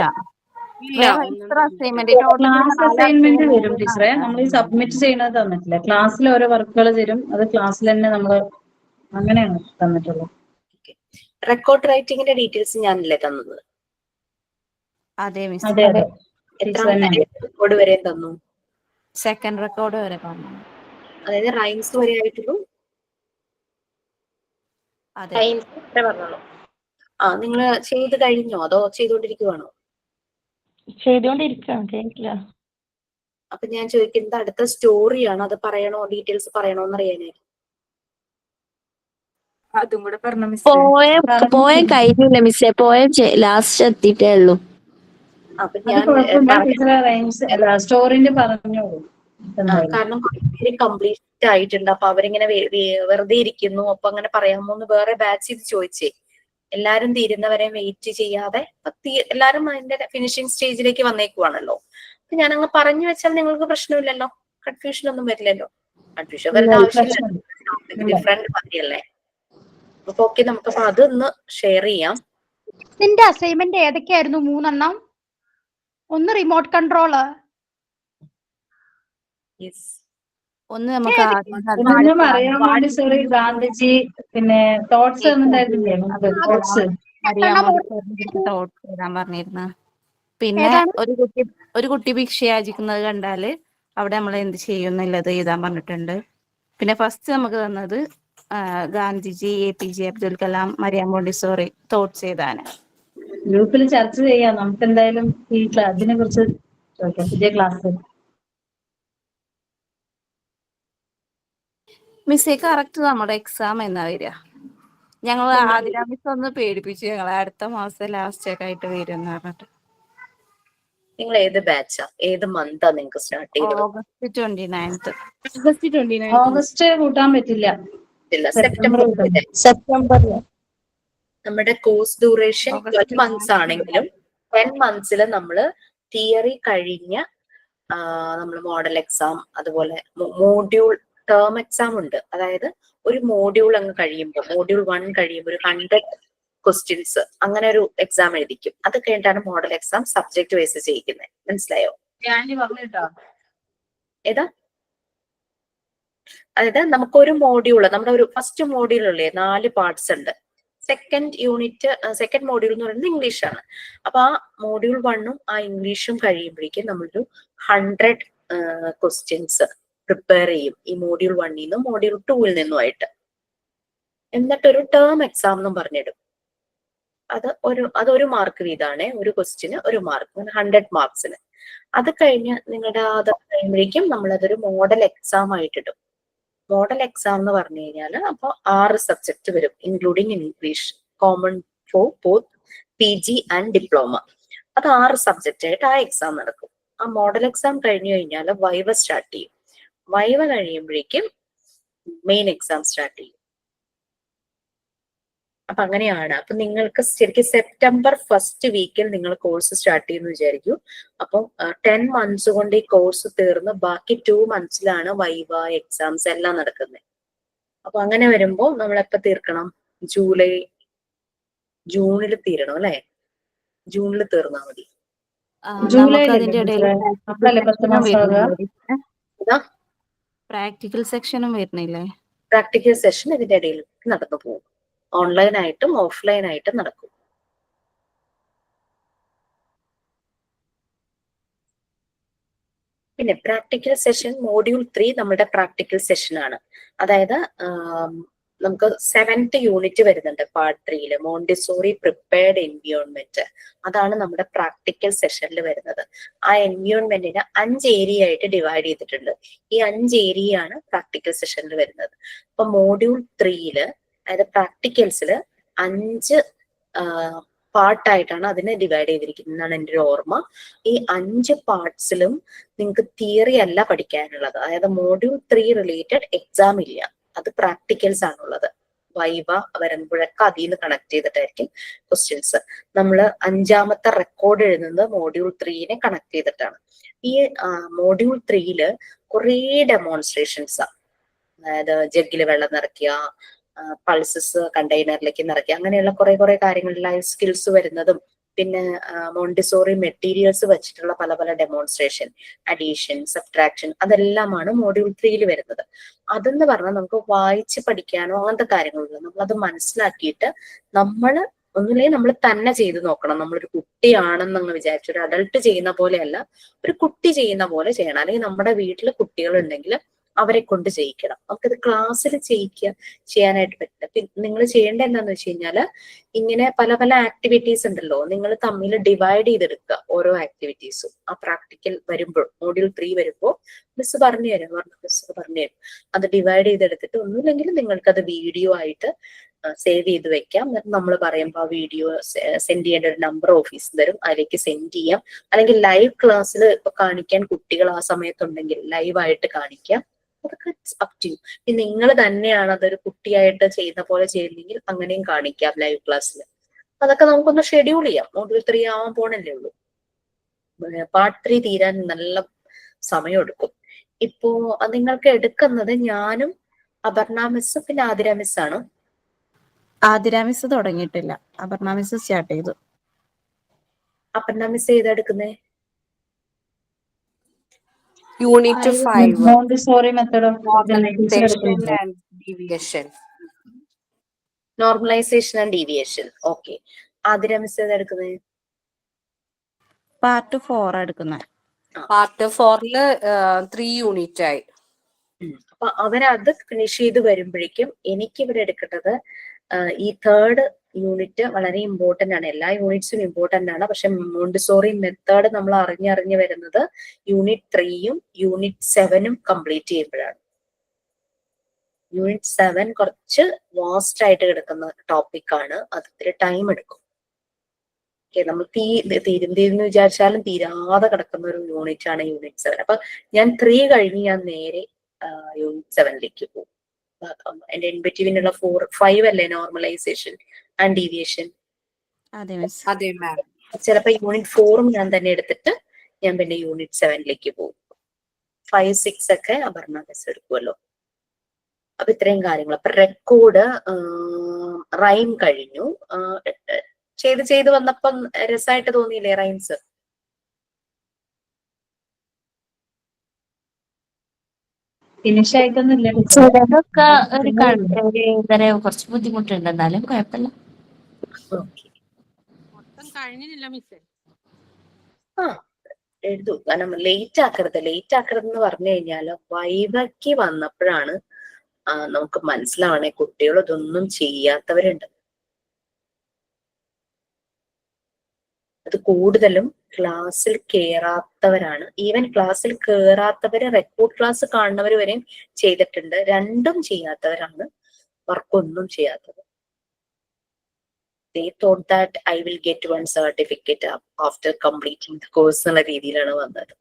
ക്ലാസ് അസൈൻമെന്റ് വരും ടീച്ചറെ, നമ്മൾ ഈ സബ്മിറ്റ് ചെയ്യുന്നത് തന്നിട്ടില്ല. ക്ലാസ്സിൽ ഓരോ വർക്കുകൾ തരും, അത് ക്ലാസ്സിൽ തന്നെ നമ്മൾ അങ്ങനെയാണ് തന്നിട്ടുള്ളത്. റെക്കോർഡ് റൈറ്റിംഗിന്റെ ഡീറ്റെയിൽസ് ഞാനല്ലേ തന്നത്? അതെ മിസ്. അതെ അതെ, എത്ര റെക്കോർഡ് വരെ തന്നു? സെക്കൻഡ് റെക്കോർഡ് വരെ പറഞ്ഞു. അതായത് റൈംസ് വരെ ആയിട്ടുള്ളൂ? അതെ. നിങ്ങൾ ചെയ്ത് കഴിഞ്ഞോ അതോ ചെയ്തുകൊണ്ടിരിക്കുവാണോ? ചെയ്തുകൊണ്ടിരിക്കുകയാണ്, കഴിഞ്ഞിട്ടില്ല. അപ്പൊ ഞാൻ ചോദിക്കുന്നത് അടുത്ത സ്റ്റോറിയാണോ, അത് പറയണോ, ഡീറ്റെയിൽസ് പറയണോന്ന് അറിയാനായി. അതും കൂടെ പറഞ്ഞ മിസ്. പോയം കഴിഞ്ഞില്ല മിസ്സേ, പോയം ലാസ്റ്റ് എത്തിയിട്ടേ ഉള്ളൂ. അപ്പൊ ഞാൻ സ്റ്റോറിന്റെ പറഞ്ഞോളൂ. കാരണം കുറെ കംപ്ലീറ്റ് ആയിട്ടുണ്ട്. അപ്പൊ അവരിങ്ങനെ വെറുതെ ഇരിക്കുന്നു, അപ്പൊ അങ്ങനെ പറയാമോന്ന് വേറെ ബാച്ച് ഇത് ചോദിച്ചേ. എല്ലാരും തീരുന്നവരെ വെയിറ്റ് ചെയ്യാതെ എല്ലാരും അതിന്റെ ഫിനിഷിംഗ് സ്റ്റേജിലേക്ക് വന്നേക്കുവാണല്ലോ. അപ്പൊ ഞാൻ അങ്ങ് പറഞ്ഞു വെച്ചാൽ നിങ്ങൾക്ക് പ്രശ്നമില്ലല്ലോ, കൺഫ്യൂഷൻ ഒന്നും വരില്ലല്ലോ. കൺഫ്യൂഷൻ വരേണ്ട ആവശ്യമില്ല, ഡിഫറെന്റ് മതിയല്ലേ. അപ്പൊ ഓക്കെ, നമുക്കപ്പോ അതൊന്ന് ഷെയർ ചെയ്യാം. നിന്റെ അസൈൻമെന്റ് ഏതൊക്കെയായിരുന്നു? 3 ഒന്ന് റിമോട്ട് കൺട്രോള്, ഒന്ന് നമുക്ക് അറിയാൻ വേണ്ടി സോറി, ഗാന്ധിജി, പിന്നെ തോട്ട്സ് ഉണ്ടായിരുന്നില്ലേ? തോട്ട്സ് എഴുതാൻ പറഞ്ഞിരുന്നു. പിന്നെ ഒരു കുട്ടി ഭിക്ഷയാചിക്കുന്നത് കണ്ടാല് അവിടെ നമ്മൾ എന്ത് ചെയ്യുന്നുള്ളത് എഴുതാൻ പറഞ്ഞിട്ടുണ്ട്. പിന്നെ ഫസ്റ്റ് നമുക്ക് തന്നത് Gandhiji, APJ Abdul Kalam, Maria Montessori thoughts എഴുതാന്. ഗ്രൂപ്പിൽ ചർച്ച ചെയ്യാം നമുക്ക് എന്തായാലും ഈ അതിനെ കുറിച്ച് ചോദിക്കാം പുതിയ ക്ലാസ്. മിസ്സേ കറക്റ്റ് നമ്മുടെ എക്സാം എന്നാ വരിക? ഞങ്ങൾ ആതിര മിസ് ഒന്ന് പേടിപ്പിച്ചു ഞങ്ങളെ, അടുത്ത മാസം ലാസ്റ്റ് ഒക്കെ ആയിട്ട് വരും എന്ന് പറഞ്ഞിട്ട്. നിങ്ങൾ ഏത് ബാച്ചാ, ഏത് മന്താ നിങ്ങൾക്ക് സ്റ്റാർട്ട് ചെയ്തത്? August 29th. ഓഗസ്റ്റ് കൂട്ടാൻ പറ്റില്ല, സെപ്റ്റംബർ. നമ്മുടെ കോഴ്സ് ഡ്യൂറേഷൻ 12 months ആണെങ്കിലും 10 months നമ്മള് തിയറി കഴിഞ്ഞ നമ്മൾ മോഡൽ എക്സാം, അതുപോലെ മോഡ്യൂൾ ടേം എക്സാം ഉണ്ട്. അതായത് ഒരു മോഡ്യൂൾ അങ്ങ് കഴിയുമ്പോൾ, മോഡ്യൂൾ 1 കഴിയുമ്പോൾ ഒരു 100 questions അങ്ങനെ ഒരു എക്സാം എഴുതിക്കും. അത് കഴിഞ്ഞിട്ടാണ് മോഡൽ എക്സാം സബ്ജക്ട് വൈസ് ചെയ്യിക്കുന്നത്. മനസ്സിലായോ? ഏതാ? അതായത് നമുക്കൊരു മോഡ്യൂള്, നമ്മുടെ ഒരു ഫസ്റ്റ് മോഡ്യൂളല്ലേ 4 പാർട്സ് ഉണ്ട്. സെക്കൻഡ് മോഡ്യൂൾ എന്ന് പറയുന്നത് ഇംഗ്ലീഷാണ്. അപ്പൊ ആ മോഡ്യൂൾ 1ഉം ആ ഇംഗ്ലീഷും കഴിയുമ്പോഴേക്കും നമ്മളൊരു 100 questions പ്രിപ്പയർ ചെയ്യും, ഈ മോഡ്യൂൾ 1ൽ നിന്നും മോഡ്യൂൾ 2ൽ നിന്നുമായിട്ട്. എന്നിട്ടൊരു ടേം എക്സാം എന്നും പറഞ്ഞിടും. അതൊരു മാർക്ക് വീതമാണ്, ഒരു ക്വസ്റ്റിന് ഒരു മാർക്ക്, 100 മാർക്സിന്. അത് കഴിഞ്ഞ് നിങ്ങളുടെ അത് കഴിയുമ്പോഴേക്കും നമ്മളതൊരു മോഡൽ എക്സാം ആയിട്ടിടും. മോഡൽ എക്സാം എന്ന് പറഞ്ഞു കഴിഞ്ഞാൽ അപ്പൊ 6 സബ്ജക്ട് വരും, including English, common for both PG and diploma. അത് 6 സബ്ജക്റ്റ് ആയിട്ട് ആ എക്സാം നടക്കും. ആ മോഡൽ എക്സാം കഴിഞ്ഞു കഴിഞ്ഞാൽ വൈവ സ്റ്റാർട്ട് ചെയ്യും. വൈവ കഴിയുമ്പോഴേക്കും മെയിൻ എക്സാം സ്റ്റാർട്ട് ചെയ്യും. അപ്പൊ അങ്ങനെയാണ്. അപ്പൊ നിങ്ങൾക്ക് ശരിക്കും സെപ്റ്റംബർ 1st വീക്കിൽ നിങ്ങൾ കോഴ്സ് സ്റ്റാർട്ട് ചെയ്യുന്നു വിചാരിക്കൂ. അപ്പം 10 months കൊണ്ട് ഈ കോഴ്സ് തീർന്ന് ബാക്കി 2 monthsലാണ് വൈവ എക്സാംസ് എല്ലാം നടക്കുന്നത്. അപ്പൊ അങ്ങനെ വരുമ്പോ നമ്മൾ എപ്പോ തീർക്കണം? ജൂണിൽ തീരണം അല്ലെ? ജൂണിൽ തീർന്നാ മതി. നമുക്ക് അതിന്റെ ഇടയിൽ പ്രാക്ടിക്കൽ സെക്ഷനും വരുന്നില്ലേ? പ്രാക്ടിക്കൽ സെഷൻ ഇതിന്റെ ഇടയിൽ നടന്നു പോകും. ഓൺലൈനായിട്ടും ഓഫ്ലൈനായിട്ടും നടക്കും. പിന്നെ പ്രാക്ടിക്കൽ സെഷൻ മോഡ്യൂൾ 3 നമ്മുടെ പ്രാക്ടിക്കൽ സെഷൻ ആണ്. അതായത് നമുക്ക് 7th യൂണിറ്റ് വരുന്നുണ്ട് പാർട്ട് 3 മോണ്ടിസോറി പ്രിപ്പയർഡ് എൻവിയോൺമെന്റ്. അതാണ് നമ്മുടെ പ്രാക്ടിക്കൽ സെഷനിൽ വരുന്നത്. ആ എൻവിയോൺമെന്റിനെ 5 ഏരിയ ആയിട്ട് ഡിവൈഡ് ചെയ്തിട്ടുണ്ട്. ഈ 5 ഏരിയ ആണ് പ്രാക്ടിക്കൽ സെഷനിൽ വരുന്നത്. അപ്പൊ മോഡ്യൂൾ 3 അതായത് പ്രാക്ടിക്കൽസില് 5 പാർട്ടായിട്ടാണ് അതിനെ ഡിവൈഡ് ചെയ്തിരിക്കുന്നത് എന്നാണ് എൻ്റെ ഒരു ഓർമ്മ. ഈ 5 പാർട്സിലും നിങ്ങൾക്ക് തിയറി അല്ല പഠിക്കാനുള്ളത്. അതായത് മോഡ്യൂൾ 3 റിലേറ്റഡ് എക്സാം ഇല്ല, അത് പ്രാക്ടിക്കൽസ് ആണുള്ളത്. വൈവ വരുമ്പോഴൊക്കെ അതിൽ നിന്ന് കണക്ട് ചെയ്തിട്ടായിരിക്കും ക്വസ്റ്റ്യൻസ്. നമ്മൾ 5ാമത്തെ റെക്കോർഡ് എഴുതുന്നത് മോഡ്യൂൾ 3 കണക്ട് ചെയ്തിട്ടാണ്. ഈ മോഡ്യൂൾ 3 കുറേ ഡെമോൺസ്ട്രേഷൻസാണ്. അതായത് ജഗ്ഗില് വെള്ളം നിറയ്ക്കുക, പൾസസ് കണ്ടെയ്നറിലേക്ക് നിറയ്ക്കുക, അങ്ങനെയുള്ള കുറെ കാര്യങ്ങൾ, ലൈഫ് സ്കിൽസ് വരുന്നതും, പിന്നെ മോണ്ടിസോറി മെറ്റീരിയൽസ് വെച്ചിട്ടുള്ള പല ഡെമോൺസ്ട്രേഷൻ, അഡീഷൻ, സബ്ട്രാക്ഷൻ, അതെല്ലാമാണ് മോഡ്യൂൾ 3 വരുന്നത്. അതെന്ന് പറഞ്ഞാൽ നമുക്ക് വായിച്ച് പഠിക്കാനോ അങ്ങനത്തെ കാര്യങ്ങളില്ല. നമ്മളത് മനസ്സിലാക്കിയിട്ട് ഒന്നുമില്ലെങ്കിൽ നമ്മൾ തന്നെ ചെയ്ത് നോക്കണം. നമ്മളൊരു കുട്ടിയാണെന്നങ്ങ് വിചാരിച്ചു ഒരു അഡൾട്ട് ചെയ്യുന്ന പോലെയല്ല, ഒരു കുട്ടി ചെയ്യുന്ന പോലെ ചെയ്യണം. അല്ലെങ്കിൽ നമ്മുടെ വീട്ടിൽ കുട്ടികൾ ഉണ്ടെങ്കിൽ അവരെ കൊണ്ട് ചെയ്യിക്കണം. നമുക്കത് ക്ലാസ്സിൽ ചെയ്യാനായിട്ട് പറ്റില്ല. നിങ്ങൾ ചെയ്യേണ്ട എന്താന്ന് വെച്ച് കഴിഞ്ഞാല് ഇങ്ങനെ പല ആക്ടിവിറ്റീസ് ഉണ്ടല്ലോ, നിങ്ങൾ തമ്മിൽ ഡിവൈഡ് ചെയ്തെടുക്കുക ഓരോ ആക്ടിവിറ്റീസും. ആ പ്രാക്ടിക്കൽ വരുമ്പോൾ മോഡ്യൂൾ 3 വരുമ്പോൾ മിസ് പറഞ്ഞു തരും. അത് ഡിവൈഡ് ചെയ്തെടുത്തിട്ട് ഒന്നുമില്ലെങ്കിൽ നിങ്ങൾക്കത് വീഡിയോ ആയിട്ട് സേവ് ചെയ്ത് വെക്കാം. നമ്മൾ പറയുമ്പോൾ ആ വീഡിയോ സെൻഡ് ചെയ്യേണ്ട ഒരു നമ്പർ ഓഫീസിൽ തരും, അതിലേക്ക് സെൻഡ് ചെയ്യാം. അല്ലെങ്കിൽ ലൈവ് ക്ലാസ്സിൽ ഇപ്പൊ കാണിക്കാൻ കുട്ടികൾ ആ സമയത്തുണ്ടെങ്കിൽ ലൈവായിട്ട് കാണിക്കാം. അതൊക്കെ അപ് ടു യു. നിങ്ങൾ തന്നെയാണ് അതൊരു കുട്ടിയായിട്ട് ചെയ്യുന്ന പോലെ ചെയ്യുന്നെങ്കിൽ അങ്ങനെയും കാണിക്കാം ലൈവ് ക്ലാസ്സിൽ. അതൊക്കെ നമുക്കൊന്ന് ഷെഡ്യൂൾ ചെയ്യാം. മോഡ്യൂൾ 3 ആവാൻ പോണല്ലേ ഉള്ളൂ. പാർട്ട് 3 തീരാൻ നല്ല സമയം എടുക്കും. ഇപ്പോ നിങ്ങൾക്ക് എടുക്കുന്നത് ഞാനും അപർണ മിസ് പിന്നെ ആതിര മിസ് ആണ്. ആതിര മിസ് തുടങ്ങിയിട്ടില്ല, അപർണ മിസ് സ്റ്റാർട്ട് ചെയ്തു. അപർണ മിസ് ഏതാ എടുക്കുന്നേ? Unit 5 Montessori method of normalization and deviation. Normalisation and deviation. Okay. Athira miss ഏതാ എടുക്കുന്നത്? പാർട്ട് 4 എടുക്കുന്നത്. പാർട്ട് 4 3 യൂണിറ്റ് ആയി. അപ്പൊ അവരത് ഫിനിഷ് ചെയ്ത് വരുമ്പോഴേക്കും എനിക്ക് ഇവിടെ എടുക്കേണ്ടത് ഈ 3rd യൂണിറ്റ് വളരെ ഇമ്പോർട്ടന്റ് ആണ്. എല്ലാ യൂണിറ്റ്സും ഇമ്പോർട്ടന്റ് ആണ്. പക്ഷെ മോണ്ടിസോറി മെത്തേഡ് നമ്മൾ അറിഞ്ഞ് വരുന്നത് യൂണിറ്റ് 3ഉം യൂണിറ്റ് 7ഉം കംപ്ലീറ്റ് ചെയ്യുമ്പോഴാണ്. യൂണിറ്റ് 7 കുറച്ച് വാസ്റ്റ് ആയിട്ട് കിടക്കുന്ന ടോപ്പിക് ആണ്. അത് ഇത്തിരി ടൈം എടുക്കും. നമ്മൾ തീരുന്ന് വിചാരിച്ചാലും തീരാതെ കിടക്കുന്ന ഒരു യൂണിറ്റ് ആണ് യൂണിറ്റ് 7. അപ്പൊ ഞാൻ 3 കഴിഞ്ഞ് ഞാൻ നേരെ യൂണിറ്റ് 7ലേക്ക് പോകും. എന്റെ ഇൻബിറ്റ്വീനുള്ള 4-5 അല്ലേ നോർമലൈസേഷൻ ആൻഡ് ഡീവിയേഷൻ. അതെ മാം. ചിലപ്പോ യൂണിറ്റ് 4ഉം ഞാൻ തന്നെ എടുത്തിട്ട് ഞാൻ പിന്നെ യൂണിറ്റ് 7ലേക്ക് പോകും. 5-6 ഒക്കെ അപർണ മിസ് എടുക്കുമല്ലോ. അപ്പൊ ഇത്രയും കാര്യങ്ങൾ. അപ്പൊ റെക്കോർഡ്, റൈം കഴിഞ്ഞു. ചെയ്ത് വന്നപ്പം രസമായിട്ട് തോന്നിയില്ലേ റൈംസ്? ഫിനിഷ് ആയിട്ടൊന്നുമില്ല. ചിലതൊക്കെ കുറച്ച് ബുദ്ധിമുട്ടുണ്ട്, എന്നാലും കുഴപ്പമില്ല. മൊത്തം കഴിഞ്ഞില്ല മിസ്സേ. എഴുതൂ. കാരണം ലേറ്റ് ആക്കരുത് എന്ന് പറഞ്ഞു കഴിഞ്ഞാല് വൈവയ്ക്ക് വന്നപ്പോഴാണ് നമുക്ക് മനസ്സിലാവണേ കുട്ടികൾ ഇതൊന്നും ചെയ്യാത്തവരുണ്ട്. അത് കൂടുതലും ക്ലാസ്സിൽ കേറാത്തവരാണ്. ഈവൻ ക്ലാസ്സിൽ കേറാത്തവര് റെക്കോർഡ് ക്ലാസ് കാണുന്നവർ വരെയും ചെയ്തിട്ടുണ്ട്. രണ്ടും ചെയ്യാത്തവരാണ്, വർക്കൊന്നും ചെയ്യാത്തത്. They thought that I will get one certificate after completing the course എന്നുള്ള രീതിയിലാണ് വന്നത്.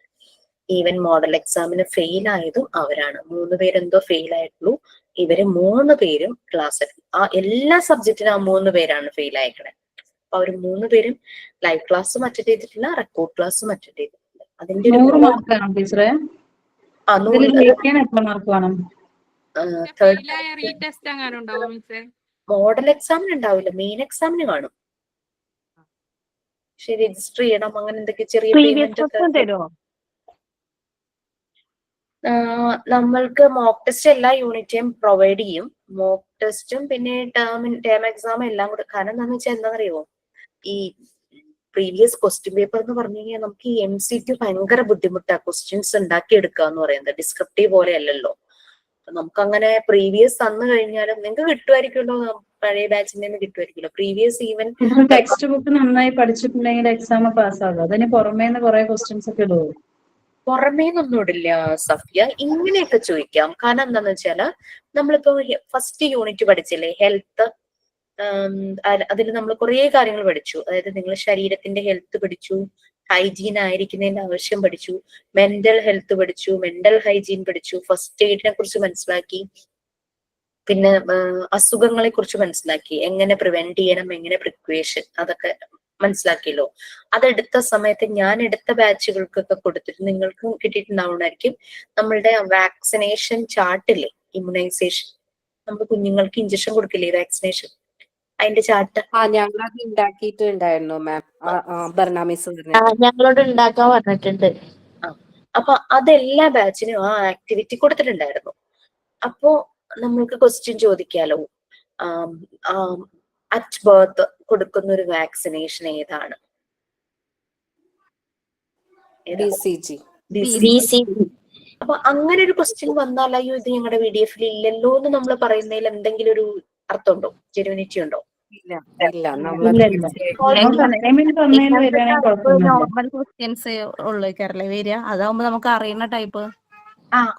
ഈവൻ മോഡൽ എക്സാമിന് ഫെയിൽ ആയതും അവരാണ്. 3 പേരെന്തോ ഫെയിൽ ആയിട്ടുള്ളൂ. ഇവര് 3 പേരും ക്ലാസ്സിൽ എല്ലാ സബ്ജക്റ്റിനും 3 പേരാണ് ഫെയിൽ ആയിക്കണേ. അപ്പൊ അവര് 3 പേരും ലൈവ് ക്ലാസ്സും അറ്റൻഡ് ചെയ്തിട്ടില്ല, റെക്കോർഡ് ക്ലാസ്സും അറ്റൻഡ് ചെയ്തിട്ടില്ല. അതിന്റെ ഒരു മോഡൽ എക്സാമിന് ഉണ്ടാവില്ല, മെയിൻ എക്സാമിന് കാണും. പക്ഷെ രജിസ്റ്റർ ചെയ്യണം, അങ്ങനെ എന്തൊക്കെ ചെറിയ പേയ്മെന്റ് ഒക്കെ. നമ്മൾക്ക് മോക്ക് ടെസ്റ്റ് എല്ലാ യൂണിറ്റും പ്രൊവൈഡ് ചെയ്യും. മോക്ക് ടെസ്റ്റും പിന്നെ ടേം എക്സാം എല്ലാം കൂടെ. കാരണം എന്താണെന്ന് വെച്ചാൽ എന്താണെന്നറിയോ, ഈ പ്രീവിയസ് ക്വസ്റ്റ്യൻ പേപ്പർ എന്ന് പറഞ്ഞു കഴിഞ്ഞാൽ നമുക്ക് ഈ MCQ ഭയങ്കര ബുദ്ധിമുട്ടാണ് ക്വസ്റ്റ്യൻസ് ഉണ്ടാക്കി എടുക്കുക എന്ന് പറയുന്നത്. ഡിസ്ക്രിപ്റ്റീവ് പോലെ അല്ലല്ലോ. നമുക്കങ്ങനെ പ്രീവിയസ് തന്നു കഴിഞ്ഞാലും നിങ്ങൾക്ക് കിട്ടുമായിരിക്കുമല്ലോ, പഴയ ബാച്ചിൽ നിന്ന് കിട്ടുമായിരിക്കുമല്ലോ പ്രീവിയസ്. ഈവൻ ടെക്സ്റ്റ് ബുക്ക് നന്നായി പഠിച്ചിട്ടുണ്ടെങ്കിൽ എക്സാം പാസ്സാകും. അതിന് പുറമേന്ന് കുറെ ക്വസ്റ്റ്യൻസ് ഒക്കെ ഇടുവോ? പുറമേന്നൊന്നും ഇടില്ല സഫിയ, ഇങ്ങനെയൊക്കെ ചോദിക്കാം. കാരണം എന്താന്ന് വെച്ചാല് നമ്മളിപ്പോ ഫസ്റ്റ് യൂണിറ്റ് പഠിച്ചില്ലേ, ഹെൽത്ത്. അതിൽ നമ്മൾ കുറെ കാര്യങ്ങൾ പഠിച്ചു. അതായത് നിങ്ങൾ ശരീരത്തിന്റെ ഹെൽത്ത് പഠിച്ചു, ഹൈജീൻ ആയിരിക്കുന്നതിന്റെ ആവശ്യം പഠിച്ചു, മെന്റൽ ഹെൽത്ത് പഠിച്ചു, മെന്റൽ ഹൈജീൻ പഠിച്ചു, ഫസ്റ്റ് എയ്ഡിനെ കുറിച്ച് മനസ്സിലാക്കി, പിന്നെ അസുഖങ്ങളെ കുറിച്ച് മനസ്സിലാക്കി, എങ്ങനെ പ്രിവെന്റ് ചെയ്യണം, എങ്ങനെ പ്രിക്വേഷൻ, അതൊക്കെ മനസ്സിലാക്കിയല്ലോ. അതെടുത്ത സമയത്ത് ഞാൻ എടുത്ത ബാച്ചുകൾക്കൊക്കെ കൊടുത്തിട്ട് നിങ്ങൾക്കും കിട്ടിയിട്ടുണ്ടാവുമായിരിക്കും. നമ്മളുടെ വാക്സിനേഷൻ ചാർട്ടില്ലേ, ഇമ്മ്യൂണൈസേഷൻ, നമ്മൾ കുഞ്ഞുങ്ങൾക്ക് ഇഞ്ചക്ഷൻ കൊടുക്കില്ലേ വാക്സിനേഷൻ, അതിന്റെ ചാർട്ട് ഞങ്ങളത് ഉണ്ടാക്കിയിട്ടുണ്ടായിരുന്നു മാം. ഞങ്ങളോട് ഉണ്ടാക്കാൻ പറഞ്ഞിട്ടുണ്ട്. അപ്പൊ അതെല്ലാ ബാച്ചിനും ആ ആക്ടിവിറ്റി കൊടുത്തിട്ടുണ്ടായിരുന്നു. അപ്പോ നമ്മൾക്ക് ക്വസ്റ്റ്യൻ ചോദിക്കാലോ, അറ്റ് ബർത്ത് കൊടുക്കുന്ന ഒരു വാക്സിനേഷൻ ഏതാണ്? അപ്പൊ അങ്ങനെ ഒരു ക്വസ്റ്റ്യൻ വന്നാൽ അയ്യോ ഇത് ഞങ്ങളുടെ VDF ഇല്ലല്ലോ എന്ന് നമ്മൾ പറയുന്നതിൽ എന്തെങ്കിലും ഒരു അർത്ഥമുണ്ടോ, ജെനുവിനിറ്റി ഉണ്ടോ? നോർമൽ ക്വസ്റ്റ്യൻസ് ഉള്ളു കേരള വരിക. അതാവുമ്പോ നമുക്ക് അറിയുന്ന ടൈപ്പ്.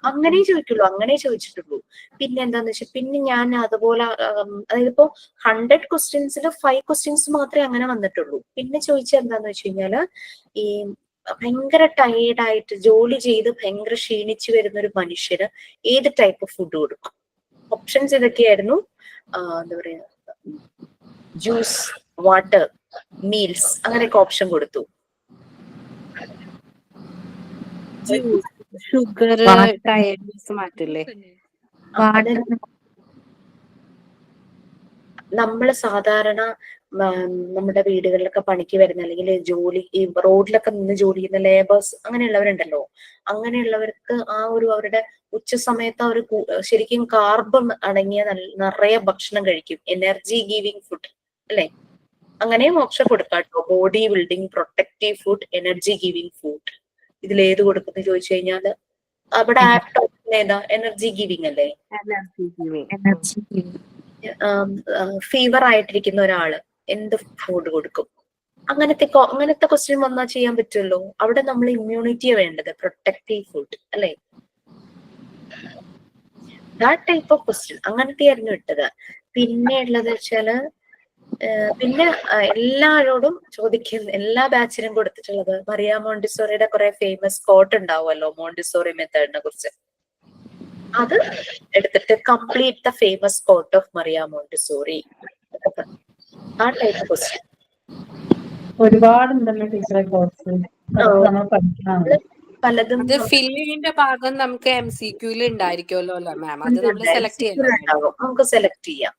അങ്ങനെ ചോദിക്കുള്ളൂ, അങ്ങനെ ചോദിച്ചിട്ടുള്ളൂ. പിന്നെ എന്താന്ന് വെച്ചാൽ പിന്നെ ഞാൻ അതുപോലെ അതായത് ഇപ്പോ 100 ക്വസ്റ്റ്യൻസിൽ 5 ക്വസ്റ്റ്യൻസ് മാത്രമേ അങ്ങനെ വന്നിട്ടുള്ളൂ. പിന്നെ ചോദിച്ചത് എന്താന്ന് വെച്ച് കഴിഞ്ഞാല്, ഈ ഭയങ്കര ടയേർഡായിട്ട് ജോലി ചെയ്ത് ഭയങ്കര ക്ഷീണിച്ചു വരുന്ന ഒരു മനുഷ്യന് ഏത് ടൈപ്പ് ഫുഡ് കൊടുക്കും? ഓപ്ഷൻസ് ഇതൊക്കെയായിരുന്നു. എന്താ പറയാ, ജ്യൂസ്, വാട്ടർ, മീൽസ്, അങ്ങനെയൊക്കെ ഓപ്ഷൻ കൊടുത്തു. ഷുഗർ, ടയർഡ്നെസ് മാറ്റില്ലേ? നമ്മള് സാധാരണ നമ്മുടെ വീടുകളിലൊക്കെ പണിക്ക് വരുന്ന അല്ലെങ്കിൽ ജോലി ഈ റോഡിലൊക്കെ നിന്ന് ജോലി ചെയ്യുന്ന ലേബേഴ്സ് അങ്ങനെയുള്ളവരുണ്ടല്ലോ, അങ്ങനെയുള്ളവർക്ക് ആ ഒരു അവരുടെ ഉച്ച സമയത്ത് അവർ ശരിക്കും കാർബൺ അടങ്ങിയ നിറയെ ഭക്ഷണം കഴിക്കും, എനർജി ഗീവിങ് ഫുഡ് അല്ലെ? അങ്ങനെയും ഓപ്ഷൻ കൊടുക്കാട്ടോ, body building, protective food, energy giving food. ഇതിലേത് കൊടുക്കുന്നു ചോദിച്ചു കഴിഞ്ഞാല് അവിടെ ആപ്റ്റ് ഓപ്ഷൻ ഏതാ? എനർജി ഗീവിങ് അല്ലേ? ഫീവർ ആയിട്ടിരിക്കുന്ന ഒരാള് എന്ത് ഫുഡ് കൊടുക്കും? അങ്ങനത്തെ ക്വസ്റ്റ്യൻ വന്നാൽ ചെയ്യാൻ പറ്റുമല്ലോ. അവിടെ നമ്മൾ ഇമ്മ്യൂണിറ്റിയാണ് വേണ്ടത്, പ്രൊട്ടക്റ്റീവ് ഫുഡ് അല്ലെ? ദാറ്റ് ടൈപ്പ് ഓഫ് ക്വസ്റ്റ്യൻ അങ്ങനത്തെ ആയിരുന്നു ഇട്ടത്. പിന്നെ ഉള്ളത് വെച്ചാല് പിന്നെ എല്ലാവരോടും ചോദിക്കുന്ന, എല്ലാ ബാച്ചിനും കൊടുത്തിട്ടുള്ളത് മറിയ മോണ്ടിസോറിയുടെ കുറെ ഫേമസ് കോട്ട് ഉണ്ടാവുമല്ലോ മോണ്ടിസോറി മെത്തേഡിനെ കുറിച്ച്. അത് എടുത്തിട്ട് complete the famous quote of Maria Montessori, ആ ടൈപ്പ് ക്വസ്റ്റ്യൻ ഒരുപാടുണ്ടല്ലോ ടീച്ചറെ കോഴ്സ് പലതും. ഫില്ലിങ്ങിന്റെ ഭാഗം നമുക്ക് MCQയിൽ ഉണ്ടായിരിക്കുമല്ലോ അല്ലേ മാം? അത് നമ്മൾ സെലക്ട് ചെയ്യണം. നമുക്ക് സെലക്ട് ചെയ്യാം.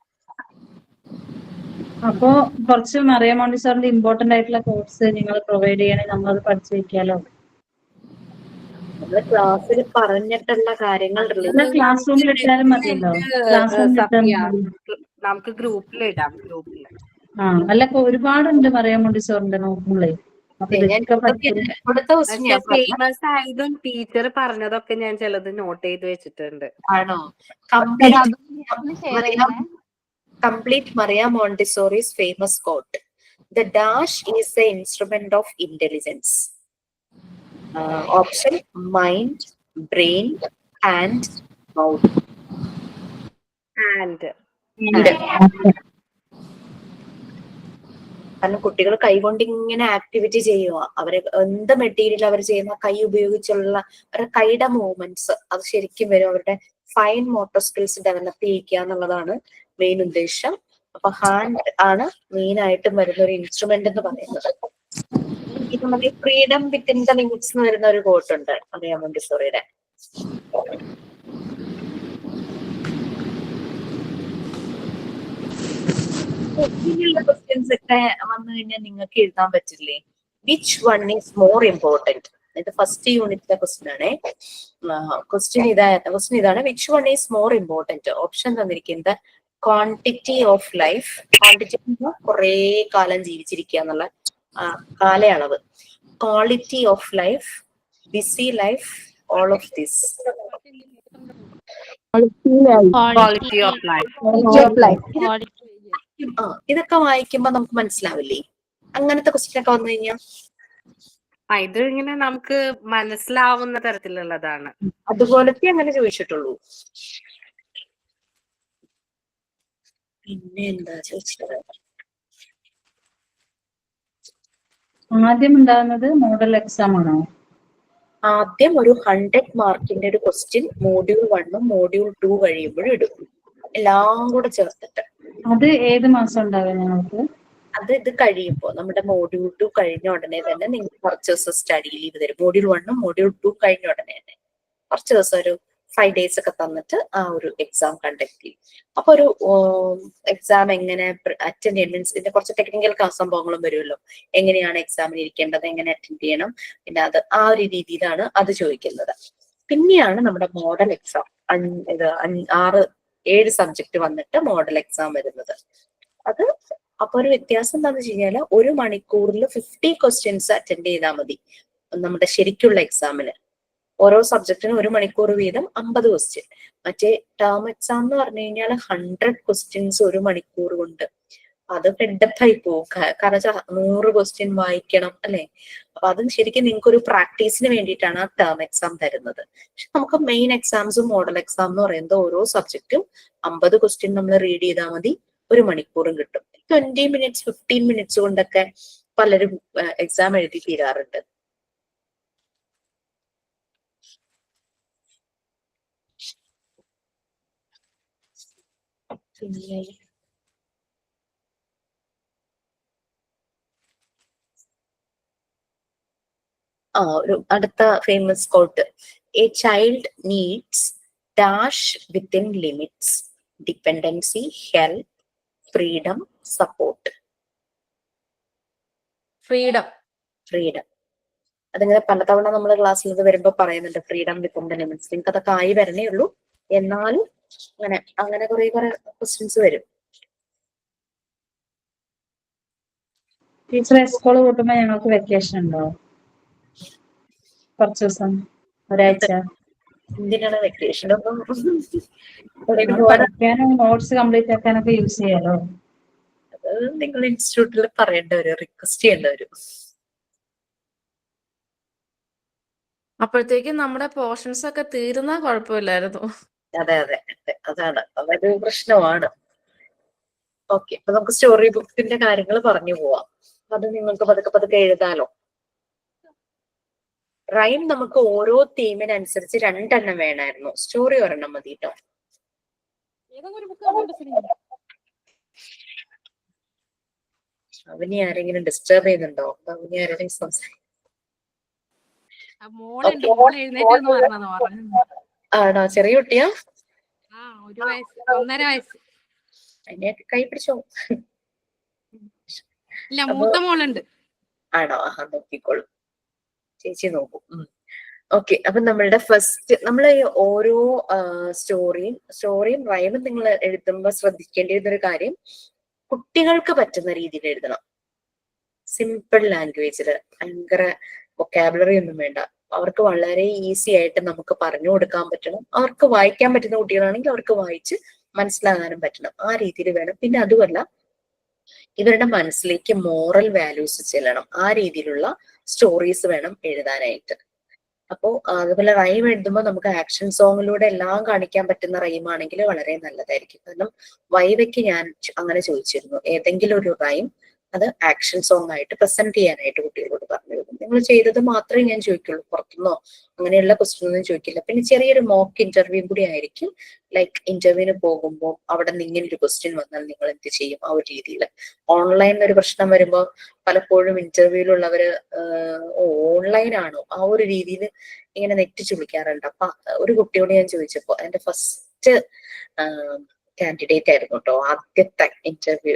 അപ്പോ കുറച്ച് മറിയ മോണ്ടിസോറിന്റെ ഇമ്പോർട്ടന്റ് ആയിട്ടുള്ള കോഴ്സ് നിങ്ങൾ പ്രൊവൈഡ് ചെയ്യണമെങ്കിൽ നമ്മളത് പഠിച്ചു വെക്കാലോ. നമ്മള് ക്ലാസ്സിൽ പറഞ്ഞിട്ടുള്ള കാര്യങ്ങൾ ക്ലാസ് റൂമിൽ ഇട്ടാലും മതിയല്ലോ. ക്ലാസ് റൂമിൽ നമുക്ക് ഗ്രൂപ്പിൽ ഇടാം. അല്ല ഒരുപാടുണ്ട് മറിയ മോണ്ടിസോറിന്റെ നോക്കുമ്പോളേ. അപ്പൊ ഞാൻ ഇതൊക്കെ പഠിക്കും. കൊടുത്ത ക്വസ്റ്റ്യൻ പക്ഷെ ഞാൻ പറഞ്ഞ ഫേമസ് ആയതും ടീച്ചർ പറഞ്ഞതൊക്കെ ഞാൻ ചിലത് നോട്ട് ചെയ്ത് വെച്ചിട്ടുണ്ട്. ആണോ? എടാ, അതൊന്ന് ഷെയർ ചെയ്യണേ. Complete Maria Montessori's famous quote. The dash is the instrument of intelligence. Option: mind, brain, hand, mouth. And കാരണം കുട്ടികൾ കൈകൊണ്ട് ഇങ്ങനെ ആക്ടിവിറ്റി ചെയ്യുക, അവരെ എന്ത് മെറ്റീരിയൽ അവർ ചെയ്യുന്ന കൈ ഉപയോഗിച്ചുള്ള അവരുടെ കൈയുടെ മൂവ്മെന്റ്സ് അത് ശരിക്കും വരും. അവരുടെ ഫൈൻ മോട്ടോർ സ്കിൽസ് ഡെവലപ്പ് ചെയ്യിക്കുക എന്നുള്ളതാണ് മെയിൻ ഉദ്ദേശം. അപ്പൊ ഹാൻഡ് ആണ് മെയിൻ ആയിട്ടും വരുന്ന ഒരു ഇൻസ്ട്രുമെന്റ് എന്ന് പറയുന്നത്. ഇത് നമ്മുടെ ഫ്രീഡം വിത്തിൻ ദ ലിമിറ്റ്സ് എന്ന് വരുന്ന ഒരു കോട്ട് ഉണ്ട് മറിയ മോണ്ടിസോറിയുടെ. ഇങ്ങനെയുള്ള ക്വസ്റ്റ്യൻസ് ഒക്കെ വന്നു കഴിഞ്ഞാൽ നിങ്ങൾക്ക് എഴുതാൻ പറ്റില്ലേ? Which one is more important? ഇത് ഫസ്റ്റ് യൂണിറ്റിലെ ക്വസ്റ്റ്യൻ ആണേ. ക്വസ്റ്റ്യൻ ഇതാണ്, which one is more important? Option തന്നിരിക്കുന്നത് ക്വാണ്ടിറ്റി ഓഫ് ലൈഫ്. ക്വാണ്ടിറ്റി കുറെ കാലം ജീവിച്ചിരിക്കുക എന്നുള്ള കാലയളവ്. Quality of life, BC life, all of this. Quality of life. ഇതൊക്കെ വായിക്കുമ്പോ നമുക്ക് മനസ്സിലാവില്ലേ അങ്ങനത്തെ ക്വസ്റ്റ്യൻ ഒക്കെ വന്നു കഴിഞ്ഞാൽ? ഇത് ഇങ്ങനെ നമുക്ക് മനസ്സിലാവുന്ന തരത്തിലുള്ളതാണ്. അതുപോലത്തെ അങ്ങനെ ചോദിച്ചിട്ടുള്ളൂ. പിന്നെ എന്താ ചോദിച്ചത്? ആദ്യം ഉണ്ടാകുന്നത് മോഡൽ എക്സാം ആണോ? ആദ്യം ഒരു 100 മാർക്കിന്റെ ഒരു ക്വസ്റ്റ്യൻ മോഡ്യൂൾ 1 മോഡ്യൂൾ 2 കഴിയുമ്പോഴും ഇടും, എല്ലാം കൂടെ ചേർത്തിട്ട്. അത് ഏത് മാസം ഉണ്ടാവുക ഞങ്ങൾക്ക്? ഇത് കഴിയുമ്പോൾ നമ്മുടെ മോഡ്യൂൾ 2 കഴിഞ്ഞ ഉടനെ തന്നെ നിങ്ങൾക്ക് കുറച്ച് ദിവസം സ്റ്റഡി ലീവ് തരും. മോഡ്യൂൾ 1 മോഡ്യൂൾ 2 കഴിഞ്ഞ ഉടനെ തന്നെ കുറച്ച് ദിവസം ഒരു 5 days ഒക്കെ തന്നിട്ട് ആ ഒരു എക്സാം കണ്ടക്ട് ചെയ്യും. അപ്പൊ ഒരു എക്സാം എങ്ങനെ അറ്റൻഡ് ചെയ്യണം, മീൻസ് ഇതിന്റെ കുറച്ച് ടെക്നിക്കൽ സംഭവങ്ങളും വരുമല്ലോ. എങ്ങനെയാണ് എക്സാമിന് ഇരിക്കേണ്ടത്, എങ്ങനെ അറ്റൻഡ് ചെയ്യണം, പിന്നെ അത് ആ ഒരു രീതിയിലാണ് അത് ചോദിക്കുന്നത്. പിന്നെയാണ് നമ്മുടെ മോഡൽ എക്സാം. 6-7 സബ്ജക്ട് വന്നിട്ട് മോഡൽ എക്സാം വരുന്നത്. അത് അപ്പൊ ഒരു വ്യത്യാസം എന്താണെന്ന് വെച്ച് കഴിഞ്ഞാൽ 1 മണിക്കൂറിൽ 50 ക്വസ്റ്റ്യൻസ് അറ്റൻഡ് ചെയ്താൽ മതി നമ്മുടെ ശരിക്കുള്ള എക്സാമിന്. ഓരോ സബ്ജക്റ്റിനും 1 മണിക്കൂർ വീതം 50 ക്വസ്റ്റ്യൻ. മറ്റേ ടേം എക്സാം എന്ന് പറഞ്ഞു കഴിഞ്ഞാൽ 100 ക്വസ്റ്റ്യൻസ് 1 മണിക്കൂർ കൊണ്ട്. അത് ഫെഡപ്പായി പോകും. കാരണം വെച്ചാൽ 100 ക്വസ്റ്റ്യൻ വായിക്കണം അല്ലെ. അപ്പൊ അതും ശരിക്കും നിങ്ങൾക്ക് ഒരു പ്രാക്ടീസിന് വേണ്ടിയിട്ടാണ് ആ ടേം എക്സാം തരുന്നത്. പക്ഷെ നമുക്ക് മെയിൻ എക്സാംസും മോഡൽ എക്സാം എന്ന് പറയുന്നത് ഓരോ സബ്ജക്റ്റും 50 ക്വസ്റ്റ്യൻ നമ്മൾ റീഡ് ചെയ്താൽ മതി, 1 മണിക്കൂറും കിട്ടും. 20 minutes 15 minutes കൊണ്ടൊക്കെ പലരും എക്സാം എഴുതി തീരാറുണ്ട്. പിന്നെ ഒരു അടുത്ത famous quote. A child needs dash within limits, dependency, help, freedom, support. Freedom. അതിങ്ങനെ പലതവണ നമ്മൾ ക്ലാസ്സിൽ ഇത് വരുമ്പോ പറയുന്നുണ്ട്, ഫ്രീഡം വിത്തിൻ ദ ലിമിറ്റ്സ്. നിങ്ങൾക്ക് അതൊക്കെ ആയി വരണേ ഉള്ളൂ. എന്നാലും അങ്ങനെ കുറെ ക്വസ്റ്റ്യൻസ് വരും. ടീച്ചറെ സ്കൂൾ കൂട്ടുമ്പോ ഞങ്ങൾക്ക് വെക്കേഷൻ ഉണ്ടോ? കുറച്ച് ദിവസം, ഒരാഴ്ച. എന്തിനാണ് വെക്കേഷൻ? പഠിക്കാനും നോട്ട്സ് കംപ്ലീറ്റ് ആക്കാനൊക്കെ യൂസ് ചെയ്യാലോ. അത് നിങ്ങൾ ഇൻസ്റ്റിറ്റ്യൂട്ടിൽ പറയേണ്ട വരും, റിക്വസ്റ്റ് ചെയ്യേണ്ട വരും. അപ്പോഴത്തേക്കും നമ്മുടെ പോർഷൻസ് ഒക്കെ തീരുന്നാ കുഴപ്പമില്ലായിരുന്നു. അതെ അതാണ് അതൊരു പ്രശ്നമാണ്. ഓക്കെ, അപ്പൊ നമുക്ക് സ്റ്റോറി ബുക്കിന്റെ കാര്യങ്ങൾ പറഞ്ഞു പോവാം. അത് നിങ്ങൾക്ക് പതുക്കെ എഴുതാലോ. റൈം നമുക്ക് ഓരോ തീമിനനുസരിച്ച് 2 എണ്ണം വേണമായിരുന്നു. സ്റ്റോറി 1 എണ്ണം മതി കേട്ടോ. അവനെ ആരെങ്കിലും ഡിസ്റ്റർബ് ചെയ്യുന്നുണ്ടോ? അവനെ ആരെങ്കിലും സംസാരിക്കും? ആണോ? ചെറിയ കുട്ടിയാ? അതിനെ കൈ പിടിച്ചോ? ആണോ? നോക്കിക്കോളൂ, ചേച്ചി നോക്കൂ. ഓക്കെ, അപ്പൊ നമ്മളുടെ ഫസ്റ്റ് നമ്മൾ ഓരോ സ്റ്റോറിയും റൈമും നിങ്ങൾ എഴുതുമ്പോൾ ശ്രദ്ധിക്കേണ്ടിയിരുന്ന ഒരു കാര്യം, കുട്ടികൾക്ക് പറ്റുന്ന രീതിയിൽ എഴുതണം. സിമ്പിൾ ലാംഗ്വേജിൽ, ഭയങ്കര വൊക്കാബുലറി ഒന്നും വേണ്ട. അവർക്ക് വളരെ ഈസി ആയിട്ട് നമുക്ക് പറഞ്ഞു കൊടുക്കാൻ പറ്റണം. അവർക്ക് വായിക്കാൻ പറ്റുന്ന കുട്ടികളാണെങ്കിൽ അവർക്ക് വായിച്ച് മനസ്സിലാകാനും പറ്റണം. ആ രീതിയിൽ വേണം. പിന്നെ അതുമല്ല, ഇവരുടെ മനസ്സിലേക്ക് മോറൽ വാല്യൂസ് ചെല്ലണം. ആ രീതിയിലുള്ള സ്റ്റോറീസ് വേണം എഴുതാനായിട്ട്. അപ്പോ അതുപോലെ റൈം എഴുതുമ്പോൾ നമുക്ക് ആക്ഷൻ സോങ്ങിലൂടെ എല്ലാം കാണിക്കാൻ പറ്റുന്ന റൈം ആണെങ്കിൽ വളരെ നല്ലതായിരിക്കും. കാരണം വൈവയ്ക്ക് ഞാൻ അങ്ങനെ ചോദിച്ചിരുന്നു, ഏതെങ്കിലും ഒരു റൈം അത് ആക്ഷൻ സോങ് ആയിട്ട് പ്രസന്റ് ചെയ്യാനായിട്ട് കുട്ടികളോട് പറഞ്ഞു തരും. നിങ്ങൾ ചെയ്തത് മാത്രമേ ഞാൻ ചോദിക്കുള്ളൂ, പുറത്തുനിന്നോ അങ്ങനെയുള്ള ക്വസ്റ്റ്യൻ ഒന്നും ചോദിക്കില്ല. പിന്നെ ചെറിയൊരു മോക്ക് ഇന്റർവ്യൂ കൂടി ആയിരിക്കും. ലൈക്ക് ഇന്റർവ്യൂവിന് പോകുമ്പോൾ അവിടെ നിന്ന് ഇങ്ങനെ ഒരു ക്വസ്റ്റ്യൻ വന്നാൽ നിങ്ങൾ എന്ത് ചെയ്യും, ആ ഒരു രീതിയിൽ. ഓൺലൈനിൽ ഒരു പ്രശ്നം വരുമ്പോൾ പലപ്പോഴും ഇന്റർവ്യൂവിലുള്ളവര് ഓൺലൈൻ ആണോ ആ ഒരു രീതിയിൽ ഇങ്ങനെ നെറ്റിച്ചു വിളിക്കാറുണ്ട്. അപ്പൊ ഒരു കുട്ടിയോട് ഞാൻ ചോദിച്ചപ്പോ, എന്റെ ഫസ്റ്റ് കാൻഡിഡേറ്റ് ആയിരുന്നു കേട്ടോ, ആദ്യത്തെ ഇന്റർവ്യൂ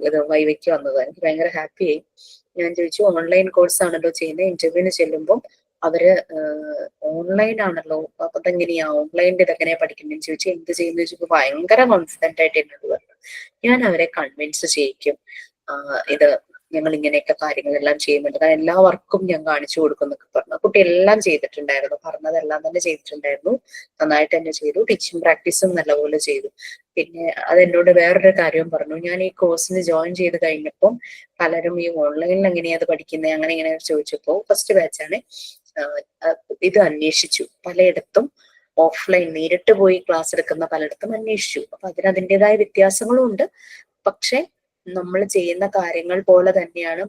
ഇത് വൈവയ്ക്ക് വന്നത്. എനിക്ക് ഭയങ്കര ഹാപ്പിയായി. ഞാൻ ചോദിച്ചു, ഓൺലൈൻ കോഴ്സ് ആണല്ലോ ചെയ്യുന്നത്, ഇന്റർവ്യൂവിന് ചെല്ലുമ്പോൾ അവര് ഓൺലൈൻ ആണല്ലോ, അപ്പൊ അതെങ്ങനെയാ ഓൺലൈനിൽ ഇതെങ്ങനെയാ പഠിക്കുന്നതെന്ന് ചോദിച്ചു. എന്ത് ചെയ്യുന്ന ചോദിച്ചപ്പോ ഭയങ്കര കോൺഫിഡന്റ് ആയിട്ട് എന്നോട് പറഞ്ഞു, ഞാൻ അവരെ കൺവിൻസ് ചെയ്യിക്കും, ഇത് ഞങ്ങൾ ഇങ്ങനെയൊക്കെ കാര്യങ്ങളെല്ലാം ചെയ്യുന്നുണ്ട്, കാരണം എല്ലാ വർക്കും ഞാൻ കാണിച്ചു കൊടുക്കും എന്നൊക്കെ പറഞ്ഞു. കുട്ടി എല്ലാം ചെയ്തിട്ടുണ്ടായിരുന്നു, പറഞ്ഞതെല്ലാം തന്നെ ചെയ്തിട്ടുണ്ടായിരുന്നു, നന്നായിട്ട് തന്നെ ചെയ്തു. ടീച്ചിങ് പ്രാക്ടീസും നല്ലപോലെ ചെയ്തു. പിന്നെ അതെന്നോട് വേറൊരു കാര്യവും പറഞ്ഞു, ഞാൻ ഈ കോഴ്സിന് ജോയിൻ ചെയ്ത് കഴിഞ്ഞപ്പോൾ പലരും ഈ ഓൺലൈനിൽ എങ്ങനെയാ അത് പഠിക്കുന്നത് അങ്ങനെ ഇങ്ങനെ ചോദിച്ചപ്പോൾ ഫസ്റ്റ് ബാച്ചാണ് ഇത് അന്വേഷിച്ചു. പലയിടത്തും ഓഫ്ലൈൻ നേരിട്ട് പോയി ക്ലാസ് എടുക്കുന്ന പലയിടത്തും അന്വേഷിച്ചു. അപ്പൊ അതിൻ്റെതായ വ്യത്യാസങ്ങളും ഉണ്ട്. പക്ഷെ നമ്മൾ ചെയ്യുന്ന കാര്യങ്ങൾ പോലെ തന്നെയാണ്.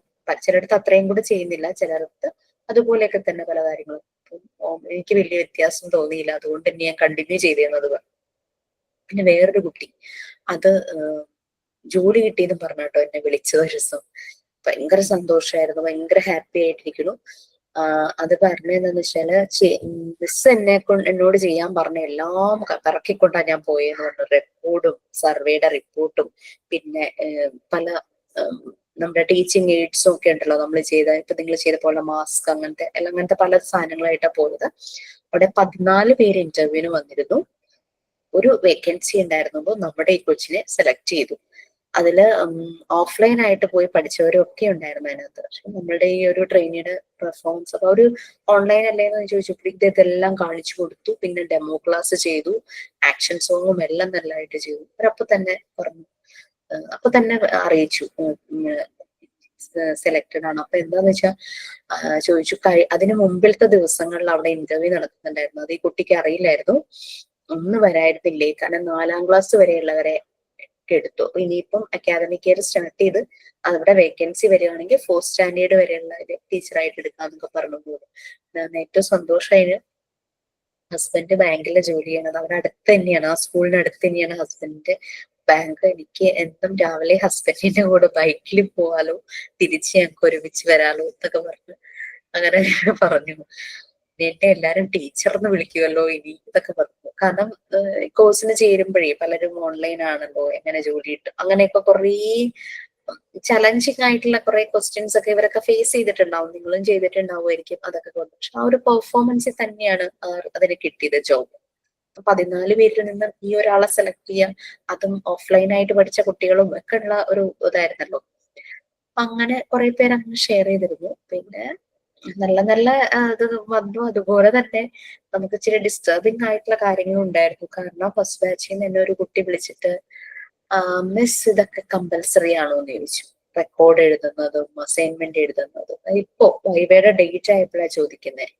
ചിലയിടത്ത് അത്രയും കൂടെ ചെയ്യുന്നില്ല, ചിലയിടത്ത് അതുപോലെയൊക്കെ തന്നെ പല കാര്യങ്ങളും. എനിക്ക് വലിയ വ്യത്യാസം തോന്നിയില്ല, അതുകൊണ്ട് തന്നെ ഞാൻ കണ്ടിന്യൂ ചെയ്തേന്നത്. പിന്നെ വേറൊരു കുട്ടി അത് ജോലി കിട്ടിയെന്ന് പറഞ്ഞിട്ടോ എന്നെ വിളിച്ചത് ദിവസം. ഭയങ്കര സന്തോഷമായിരുന്നു, ഭയങ്കര ഹാപ്പി ആയിട്ടിരിക്കുന്നു. അത് പറഞ്ഞതെന്ന് വെച്ചാല് മിസ് എന്നോട് ചെയ്യാൻ പറഞ്ഞ എല്ലാം പിറക്കിക്കൊണ്ടാണ് ഞാൻ പോയെന്ന് പറഞ്ഞു. റെക്കോർഡും സർവേയുടെ റിപ്പോർട്ടും പിന്നെ പല നമ്മുടെ ടീച്ചിങ് എയ്ഡ്സും ഒക്കെ ഉണ്ടല്ലോ നമ്മൾ ഇപ്പൊ നിങ്ങൾ ചെയ്ത പോലെ മാസ്ക് അങ്ങനത്തെ പല സാധനങ്ങളായിട്ടാണ് പോയത്. അവിടെ 14 പേര് ഇന്റർവ്യൂവിന് വന്നിരുന്നു. ഒരു വേക്കൻസി ഉണ്ടായിരുന്നപ്പോൾ നമ്മുടെ ഈ കൊച്ചിനെ സെലക്ട് ചെയ്തു. അതില് ഓഫ്ലൈൻ ആയിട്ട് പോയി പഠിച്ചവരൊക്കെ ഉണ്ടായിരുന്നു അതിനകത്ത്. പക്ഷെ നമ്മളുടെ ഈ ഒരു ട്രെയിനിയുടെ പെർഫോമൻസ്, അപ്പൊ ഒരു ഓൺലൈൻ അല്ലേന്ന് ചോദിച്ചപ്പോൾ ഇതെല്ലാം കാണിച്ചു കൊടുത്തു. പിന്നെ ഡെമോ ക്ലാസ് ചെയ്തു, ആക്ഷൻ സോങ്ങും എല്ലാം നല്ലതായിട്ട് ചെയ്തു. അവരപ്പൊ തന്നെ പറഞ്ഞു, അപ്പൊ തന്നെ അറിയിച്ചു സെലക്റ്റഡ് ആണ്. അപ്പൊ എന്താന്ന് വെച്ചാൽ ചോദിച്ചു, അതിന് മുമ്പിലത്തെ ദിവസങ്ങളിൽ അവിടെ ഇന്റർവ്യൂ നടക്കുന്നുണ്ടായിരുന്നു. അത് ഈ കുട്ടിക്ക് അറിയില്ലായിരുന്നു, ഒന്നും വരായിരുന്നില്ലേ, കാരണം 4ാം ക്ലാസ് വരെയുള്ളവരെ എടുത്തു. ഇനിയിപ്പം അക്കാദമിക് ഇയർ സ്റ്റാർട്ട് ചെയ്ത് അവിടെ വേക്കൻസി വരികയാണെങ്കിൽ 4th സ്റ്റാൻഡേർഡ് വരെയുള്ള ടീച്ചറായിട്ട് എടുക്കാന്നൊക്കെ പറഞ്ഞു പോകും. ഏറ്റവും സന്തോഷമായത് ഹസ്ബൻഡ് ബാങ്കിലെ ജോലി ചെയ്യണത്. അവിടെ അടുത്ത് തന്നെയാണ്, ആ സ്കൂളിന് അടുത്ത് തന്നെയാണ് ഹസ്ബൻഡിന്റെ ബാങ്ക്. എനിക്ക് എന്നും രാവിലെ ഹസ്ബൻഡിന്റെ കൂടെ ബൈക്കിൽ പോവാലോ, തിരിച്ച് ഞങ്ങൾക്ക് ഒരുമിച്ച് വരാലോ എന്നൊക്കെ പറഞ്ഞു. അങ്ങനെ പറഞ്ഞു. എന്നെ എല്ലാരും ടീച്ചർന്ന് വിളിക്കുമല്ലോ ഇനി ഇതൊക്കെ പറഞ്ഞു. കാരണം കോഴ്സിന് ചേരുമ്പോഴേ പലരും ഓൺലൈൻ ആണല്ലോ, എങ്ങനെ ജോലി കിട്ടും, അങ്ങനെയൊക്കെ കുറേ ചലഞ്ചിങ് ആയിട്ടുള്ള കുറെ ക്വസ്റ്റ്യൻസ് ഒക്കെ ഇവരൊക്കെ ഫേസ് ചെയ്തിട്ടുണ്ടാവും, നിങ്ങളും ചെയ്തിട്ടുണ്ടാവുമായിരിക്കും. അതൊക്കെ കൊണ്ട് പക്ഷെ ആ ഒരു പെർഫോമൻസിൽ തന്നെയാണ് അതിന് കിട്ടിയത് ജോബ്. 14 പേരിൽ നിന്ന് ഈ ഒരാളെ സെലക്ട് ചെയ്യാൻ, അതും ഓഫ്ലൈൻ ആയിട്ട് പഠിച്ച കുട്ടികളും ഒക്കെ ഉള്ള ഒരു ഇതായിരുന്നല്ലോ. അങ്ങനെ കുറെ പേര് അങ്ങനെ ഷെയർ ചെയ്തിരുന്നു. പിന്നെ നല്ല നല്ല ഇത് വന്നു. അതുപോലെ തന്നെ നമുക്ക് ഇച്ചിരി ഡിസ്റ്റർബിങ് ആയിട്ടുള്ള കാര്യങ്ങളും ഉണ്ടായിരുന്നു. കാരണം ഫസ്റ്റ് ബാച്ചിൽ നിന്ന് എന്നെ ഒരു കുട്ടി വിളിച്ചിട്ട്, മിസ് ഇതൊക്കെ കമ്പൽസറി ആണോ എന്ന് ചോദിച്ചു. റെക്കോർഡ് എഴുതുന്നതും അസൈൻമെന്റ് എഴുതുന്നതും. ഇപ്പോ വൈവയുടെ ഡേറ്റ് ആയപ്പോഴാണ് ചോദിക്കുന്നത്.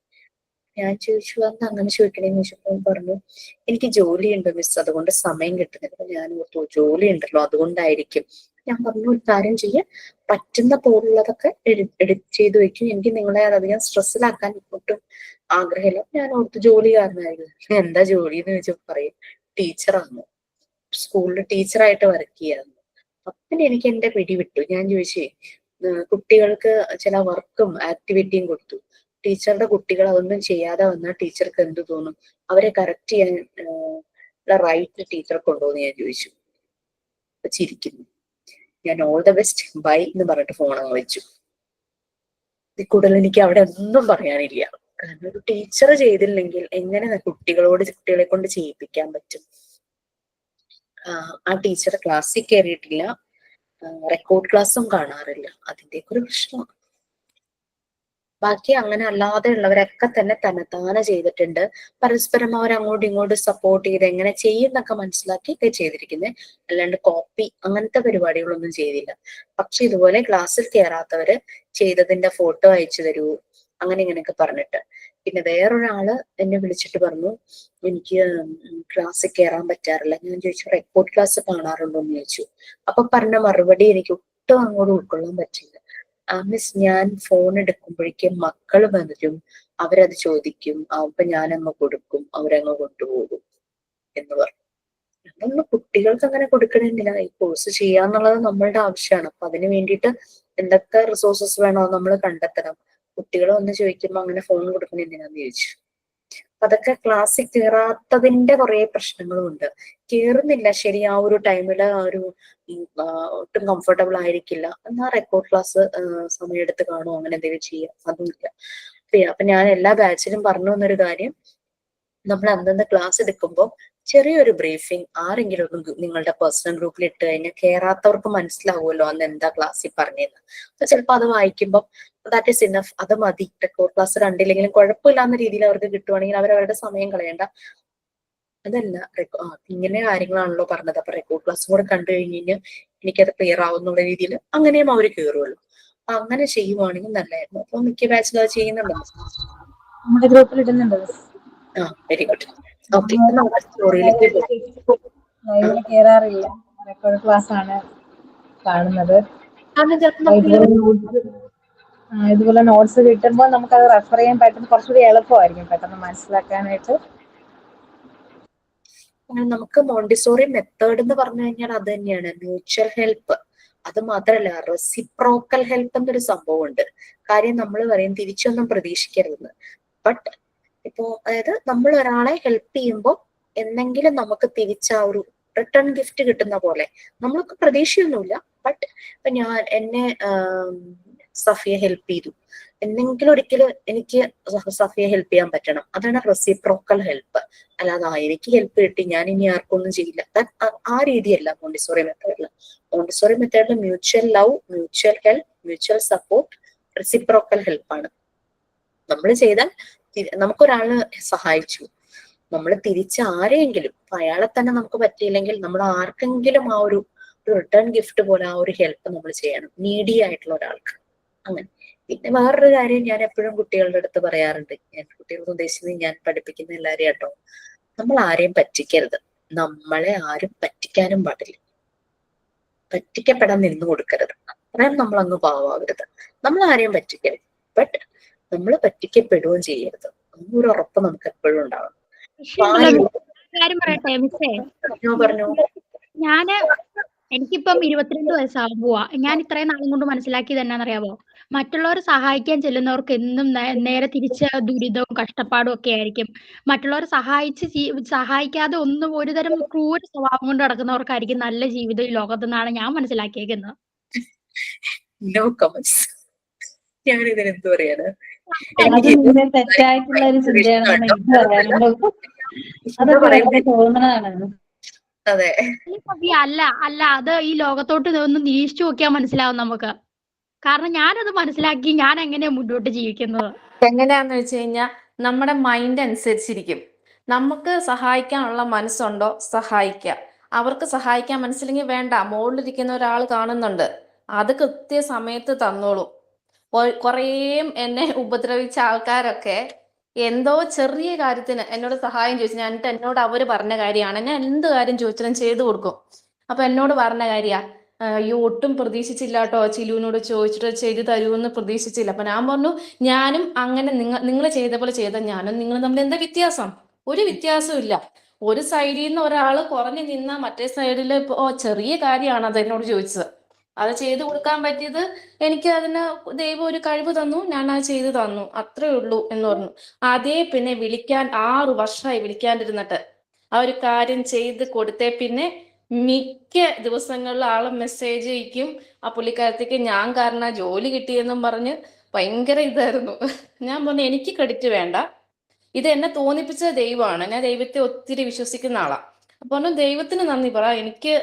ഞാൻ ചോദിച്ചു, അന്ന് അങ്ങനെ ചോദിക്കണേന്ന് ചോദിച്ചപ്പോൾ പറഞ്ഞു, എനിക്ക് ജോലിയുണ്ട് മിസ്, അതുകൊണ്ട് സമയം കിട്ടുന്നില്ല. ഞാൻ ഓർത്തു ജോലി ഉണ്ടല്ലോ അതുകൊണ്ടായിരിക്കും. ഞാൻ പറഞ്ഞു, ഒരു കാര്യം ചെയ്യാൻ പറ്റുന്ന പോലുള്ളതൊക്കെ എഡിറ്റ് ചെയ്ത് വെക്കും, എനിക്ക് നിങ്ങളെ അധികം സ്ട്രെസ്സിലാക്കാൻ ഒട്ടും ആഗ്രഹമില്ല. ഞാൻ ഓർത്ത് ജോലി കാരണമായിരുന്നു. എന്താ ജോലി എന്ന് ചോദിച്ചപ്പോൾ പറയും, ടീച്ചറാണ്, സ്കൂളിൽ ടീച്ചറായിട്ട് വർക്ക് ചെയ്യാന്ന്. അപ്പം എനിക്ക് എന്റെ പിടി വിട്ടു. ഞാൻ ചോദിച്ചേ, കുട്ടികൾക്ക് ചില വർക്കും ആക്ടിവിറ്റിയും കൊടുത്തു, ടീച്ചറുടെ കുട്ടികൾ അതൊന്നും ചെയ്യാതെ വന്നാൽ ടീച്ചർക്ക് എന്ത് തോന്നും, അവരെ കറക്റ്റ് ചെയ്യാൻ റൈറ്റ് ടീച്ചർക്കുണ്ടോ എന്ന് ഞാൻ ചോദിച്ചു. ചിരിക്കുന്നു. ഞാൻ ഓൾ ദ ബെസ്റ്റ് ബൈ എന്ന് പറഞ്ഞിട്ട് ഫോൺ അങ്ങ് വെച്ചു. ഇതിൽ കൂടുതൽ എനിക്ക് അവിടെ ഒന്നും പറയാനില്ല. കാരണം ഒരു ടീച്ചർ ചെയ്തില്ലെങ്കിൽ എങ്ങനെ കുട്ടികളെ കൊണ്ട് ചെയ്യിപ്പിക്കാൻ പറ്റും? ആ ടീച്ചർ ക്ലാസ്സിൽ കയറിയിട്ടില്ല, റെക്കോർഡ് ക്ലാസ്സും കാണാറില്ല. അതിന്റെയൊക്കെ ഒരു പ്രശ്നമാണ്. ബാക്കി അങ്ങനെ അല്ലാതെ ഉള്ളവരൊക്കെ തന്നെ തന്നെത്താനെ ചെയ്തിട്ടുണ്ട്. പരസ്പരം അവർ അങ്ങോട്ടും ഇങ്ങോട്ടും സപ്പോർട്ട് ചെയ്ത് എങ്ങനെ ചെയ്യുന്നൊക്കെ മനസ്സിലാക്കി ചെയ്തിരിക്കുന്നത്. അല്ലാണ്ട് കോപ്പി അങ്ങനത്തെ പരിപാടികളൊന്നും ചെയ്തില്ല. പക്ഷെ ഇതുപോലെ ക്ലാസ്സിൽ കയറാത്തവര് ചെയ്തതിന്റെ ഫോട്ടോ അയച്ചു തരൂ അങ്ങനെ ഇങ്ങനെയൊക്കെ പറഞ്ഞിട്ട്. പിന്നെ വേറൊരാള് എന്നെ വിളിച്ചിട്ട് പറഞ്ഞു എനിക്ക് ക്ലാസ്സിൽ കയറാൻ പറ്റാറില്ല. ഞാൻ ചോദിച്ചു റെക്കോർഡ് ക്ലാസ് കാണാറുണ്ടോ എന്ന് ചോദിച്ചു. അപ്പൊ പറഞ്ഞ മറുപടി എനിക്ക് ഒട്ടും അങ്ങോട്ട് ഉൾക്കൊള്ളാൻ പറ്റില്ല. മിസ് ഞാൻ ഫോൺ എടുക്കുമ്പോഴേക്കും മക്കള് വരും, അവരത് ചോദിക്കും, അപ്പൊ ഞാനങ്ങ് കൊടുക്കും, അവരങ്ങ് കൊണ്ടുപോകും എന്ന് പറഞ്ഞു. നമ്മൾ കുട്ടികൾക്ക് അങ്ങനെ കൊടുക്കണമെന്നില്ല. ഈ കോഴ്സ് ചെയ്യാന്നുള്ളത് നമ്മളുടെ ആവശ്യമാണ്. അപ്പൊ അതിന് വേണ്ടിയിട്ട് എന്തൊക്കെ റിസോഴ്സസ് വേണോ നമ്മൾ കണ്ടെത്തണം. കുട്ടികൾ വന്ന് ചോദിക്കുമ്പോ അങ്ങനെ ഫോൺ കൊടുക്കണ എന്തിനാന്ന് ചോദിച്ചു. അപ്പൊ അതൊക്കെ ക്ലാസ്സിൽ കയറാത്തതിന്റെ കുറെ പ്രശ്നങ്ങളും ഉണ്ട്. കേറുന്നില്ല ശരി, ആ ഒരു ടൈമില് ഒട്ടും കംഫർട്ടബിൾ ആയിരിക്കില്ല എന്നാ റെക്കോർഡ് ക്ലാസ് സമയമെടുത്ത് കാണുമോ അങ്ങനെ എന്തെങ്കിലും ചെയ്യാം, അതുമില്ല. അപ്പൊ ഞാൻ എല്ലാ ബാച്ചിലും പറഞ്ഞു വന്നൊരു കാര്യം, നമ്മൾ അന്നന്ന് ക്ലാസ് എടുക്കുമ്പോൾ ചെറിയൊരു ബ്രീഫിംഗ് ആരെങ്കിലും ഒന്ന് നിങ്ങളുടെ പേഴ്സണൽ ഗ്രൂപ്പിൽ ഇട്ട് കഴിഞ്ഞാൽ കേറാത്തവർക്ക് മനസ്സിലാവുമല്ലോ അന്ന് എന്താ ക്ലാസ്സിൽ പറഞ്ഞതെന്ന്. അപ്പൊ ചിലപ്പോൾ അത് വായിക്കുമ്പോൾ ദാറ്റ് ഈസ് ഇനഫ്, അത് മതി. റെക്കോർഡ് ക്ലാസ് കണ്ടില്ലെങ്കിലും കുഴപ്പമില്ലാന്ന രീതിയിൽ അവർക്ക് കിട്ടുവാണെങ്കിൽ അവരവരുടെ സമയം കളയണ്ട. അതല്ല ഇങ്ങനെ കാര്യങ്ങളാണല്ലോ പറഞ്ഞത്, അപ്പൊ റെക്കോർഡ് ക്ലാസ് കൂടെ കണ്ടു കഴിഞ്ഞ് എനിക്കത് ക്ലിയർ ആവുന്നുള്ള രീതിയിൽ അങ്ങനെയും അവർ കയറുമല്ലോ. അപ്പൊ അങ്ങനെ ചെയ്യുവാണെങ്കിൽ നല്ലതായിരുന്നു. അപ്പൊ മിക്ക ബാച്ചിലും അത് ചെയ്യുന്നുണ്ടോ? നമ്മുടെ ഗ്രൂപ്പിൽ ഇടുന്നുണ്ട്. Very good. ഓക്കെ, നമ്മുടെ സ്റ്റോറിയിലേക്ക് ലൈവില് കേറാറില്ല, റെക്കോർഡ് ക്ലാസ് ആണ് കാണുന്നത്. ഇതുപോലെ നോട്ട്സ് കിട്ടുമ്പോൾ നമുക്കത് റെഫർ ചെയ്യാൻ പറ്റുന്ന കുറച്ചുകൂടി എളുപ്പമായിരിക്കും, പെട്ടെന്ന് മനസ്സിലാക്കാനായിട്ട്. നമുക്ക് മോണ്ടിസോറി മെത്തേഡ് എന്ന് പറഞ്ഞു കഴിഞ്ഞാൽ അത് തന്നെയാണ്, മ്യൂച്വൽ ഹെൽപ്പ്. അത് മാത്രല്ല റെസിപ്രോക്കൽ ഹെൽപ്പ് എന്നൊരു സംഭവം ഉണ്ട്. കാര്യം നമ്മൾ പറയും തിരിച്ചൊന്നും പ്രതീക്ഷിക്കരുതെന്ന്. ബട്ട് ഇപ്പോ അതായത് നമ്മൾ ഒരാളെ ഹെൽപ്പ് ചെയ്യുമ്പോൾ എന്തെങ്കിലും നമുക്ക് തിരിച്ച ഒരു റിട്ടേൺ ഗിഫ്റ്റ് കിട്ടുന്ന പോലെ നമ്മൾക്ക് പ്രതീക്ഷയൊന്നുമില്ല. ബട്ട് ഇപ്പൊ എന്നെ സഫിയെ ഹെൽപ്പ് ചെയ്തു, എന്തെങ്കിലും ഒരിക്കലും എനിക്ക് സഫിയെ ഹെൽപ്പ് ചെയ്യാൻ പറ്റണം. അതാണ് റെസിപ്രോക്കൽ ഹെൽപ്പ്. അല്ലാതെ എനിക്ക് ഹെൽപ്പ് കിട്ടി ഞാൻ ഇനി ആർക്കൊന്നും ചെയ്യില്ല, ആ രീതിയല്ല മോണ്ടിസോറി മെത്തേഡില്. മോണ്ടിസോറി മെത്തേഡിൽ mutual love, mutual help, mutual support, reciprocal ഹെൽപ്പാണ്. നമ്മൾ ചെയ്താൽ നമുക്കൊരാള് സഹായിച്ചു, നമ്മൾ തിരിച്ച് ആരെയെങ്കിലും, അയാളെ തന്നെ നമുക്ക് പറ്റിയില്ലെങ്കിൽ നമ്മൾ ആർക്കെങ്കിലും ആ ഒരു റിട്ടേൺ ഗിഫ്റ്റ് പോലെ ആ ഒരു ഹെൽപ്പ് നമ്മൾ ചെയ്യണം, നീഡി ആയിട്ടുള്ള ഒരാൾക്ക്. അങ്ങനെ. പിന്നെ വേറൊരു കാര്യം ഞാൻ എപ്പോഴും കുട്ടികളുടെ അടുത്ത് പറയാറുണ്ട്, ഞാൻ കുട്ടികൾക്ക് ഉദ്ദേശിച്ചത് ഞാൻ പഠിപ്പിക്കുന്ന എല്ലാവരെയും കേട്ടോ, നമ്മൾ ആരെയും പറ്റിക്കരുത്. നമ്മളെ ആരും പറ്റിക്കാനും പാടില്ല, പറ്റിക്കപ്പെടാൻ നിന്ന് കൊടുക്കരുത്. അത്രയും നമ്മൾ അങ്ങ് പാവാകരുത്. നമ്മൾ ആരെയും പറ്റിക്കരുത്, ബട്ട് നമ്മൾ പറ്റിക്കപ്പെടുകയും ചെയ്യരുത്. ഒരു ഉറപ്പ് നമുക്ക് എപ്പോഴും ഉണ്ടാവണം. പറഞ്ഞു എനിക്കിപ്പം 22 വയസ്സാവാൻ പോവാ. ഞാൻ ഇത്രയും നാളും കൊണ്ട് മനസ്സിലാക്കിയത് എന്നാന്നറിയാമോ? മറ്റുള്ളവരെ സഹായിക്കാൻ ചെല്ലുന്നവർക്ക് എന്നും നേരെ തിരിച്ച് ദുരിതവും കഷ്ടപ്പാടും ഒക്കെ ആയിരിക്കും. മറ്റുള്ളവരെ സഹായിക്കാതെ ഒന്നും ഒരുതരം ക്രൂര സ്വഭാവം കൊണ്ട് നടക്കുന്നവർക്കായിരിക്കും നല്ല ജീവിതം ഈ ലോകത്തെന്നാണ് ഞാൻ മനസ്സിലാക്കിയേക്കുന്നത്. No comments. ഞാനിതിനെന്ത് പറയാന്? തെറ്റായിട്ടുള്ള ഒരു ചിന്തയാണെന്ന് എനിക്ക് പറയാനുള്ളൂ. അതൊക്കെ വെറുതെ തോന്നണതാണ്. അതെ, അല്ല അത് ഈ ലോകത്തോട്ട് ഒന്ന് നിരീക്ഷിച്ചു നോക്കിയാൽ മനസ്സിലാവും നമുക്ക്. കാരണം ഞാനത് മനസ്സിലാക്കി ഞാൻ എങ്ങനെയാ മുന്നോട്ട് ജീവിക്കുന്നത്. എങ്ങനെയാന്ന് വെച്ച് കഴിഞ്ഞാൽ നമ്മുടെ മൈൻഡ് അനുസരിച്ചിരിക്കും. നമുക്ക് സഹായിക്കാനുള്ള മനസ്സുണ്ടോ സഹായിക്കാം, അവർക്ക് സഹായിക്കാൻ മനസ്സില്ലെങ്കിൽ വേണ്ട, മുകളിലിരിക്കുന്ന ഒരാൾ കാണുന്നുണ്ട്, അത് കൃത്യസമയത്ത് തന്നോളൂ. കുറേ എന്നെ ഉപദ്രവിച്ച ആൾക്കാരൊക്കെ എന്തോ ചെറിയ കാര്യത്തിന് എന്നോട് സഹായം ചോദിച്ചു, എന്നിട്ട് എന്നോട് അവര് പറഞ്ഞ കാര്യമാണ്, ഞാൻ എന്ത് കാര്യം ചോദിച്ചാലും ചെയ്തു കൊടുക്കും. അപ്പൊ എന്നോട് പറഞ്ഞ കാര്യ, അയ്യോ ഒട്ടും പ്രതീക്ഷിച്ചില്ല കേട്ടോ, ചിലുവിനോട് ചോദിച്ചിട്ട് ചെയ്തു തരുമെന്ന് പ്രതീക്ഷിച്ചില്ല. അപ്പൊ ഞാൻ പറഞ്ഞു, ഞാനും അങ്ങനെ നിങ്ങൾ ചെയ്ത പോലെ ചെയ്ത ഞാനും നിങ്ങൾ തമ്മിൽ എന്താ വ്യത്യാസം? ഒരു വ്യത്യാസവും ഇല്ല. ഒരു സൈഡിൽ നിന്ന് ഒരാൾ കുറഞ്ഞു നിന്ന മറ്റേ സൈഡിൽ ഇപ്പോ ചെറിയ കാര്യമാണ് അത് എന്നോട് ചോദിച്ചത്, അത് ചെയ്തു കൊടുക്കാൻ പറ്റിയത് എനിക്ക് അതിന് ദൈവം ഒരു കഴിവ് തന്നു, ഞാൻ അത് ചെയ്തു തന്നു, അത്രേ ഉള്ളൂ എന്ന് പറഞ്ഞു. അതേ പിന്നെ 6 വർഷമായി വിളിക്കാണ്ടിരുന്നിട്ട് ആ ഒരു കാര്യം ചെയ്ത് കൊടുത്തേ പിന്നെ മിക്ക ദിവസങ്ങളിൽ ആള് മെസ്സേജ് അയക്കും, ആ പുള്ളിക്കാരത്തേക്ക് ഞാൻ കാരണം ജോലി കിട്ടിയെന്നും പറഞ്ഞ് ഭയങ്കര ഇതായിരുന്നു. ഞാൻ പറഞ്ഞു എനിക്ക് ക്രെഡിറ്റ് വേണ്ട, ഇത് എന്നെ തോന്നിപ്പിച്ച ദൈവമാണ്, ഞാൻ ദൈവത്തെ ഒത്തിരി വിശ്വസിക്കുന്ന ആളാ. അപ്പൊ പറഞ്ഞു ദൈവത്തിന് നന്ദി പറ, എനിക്ക്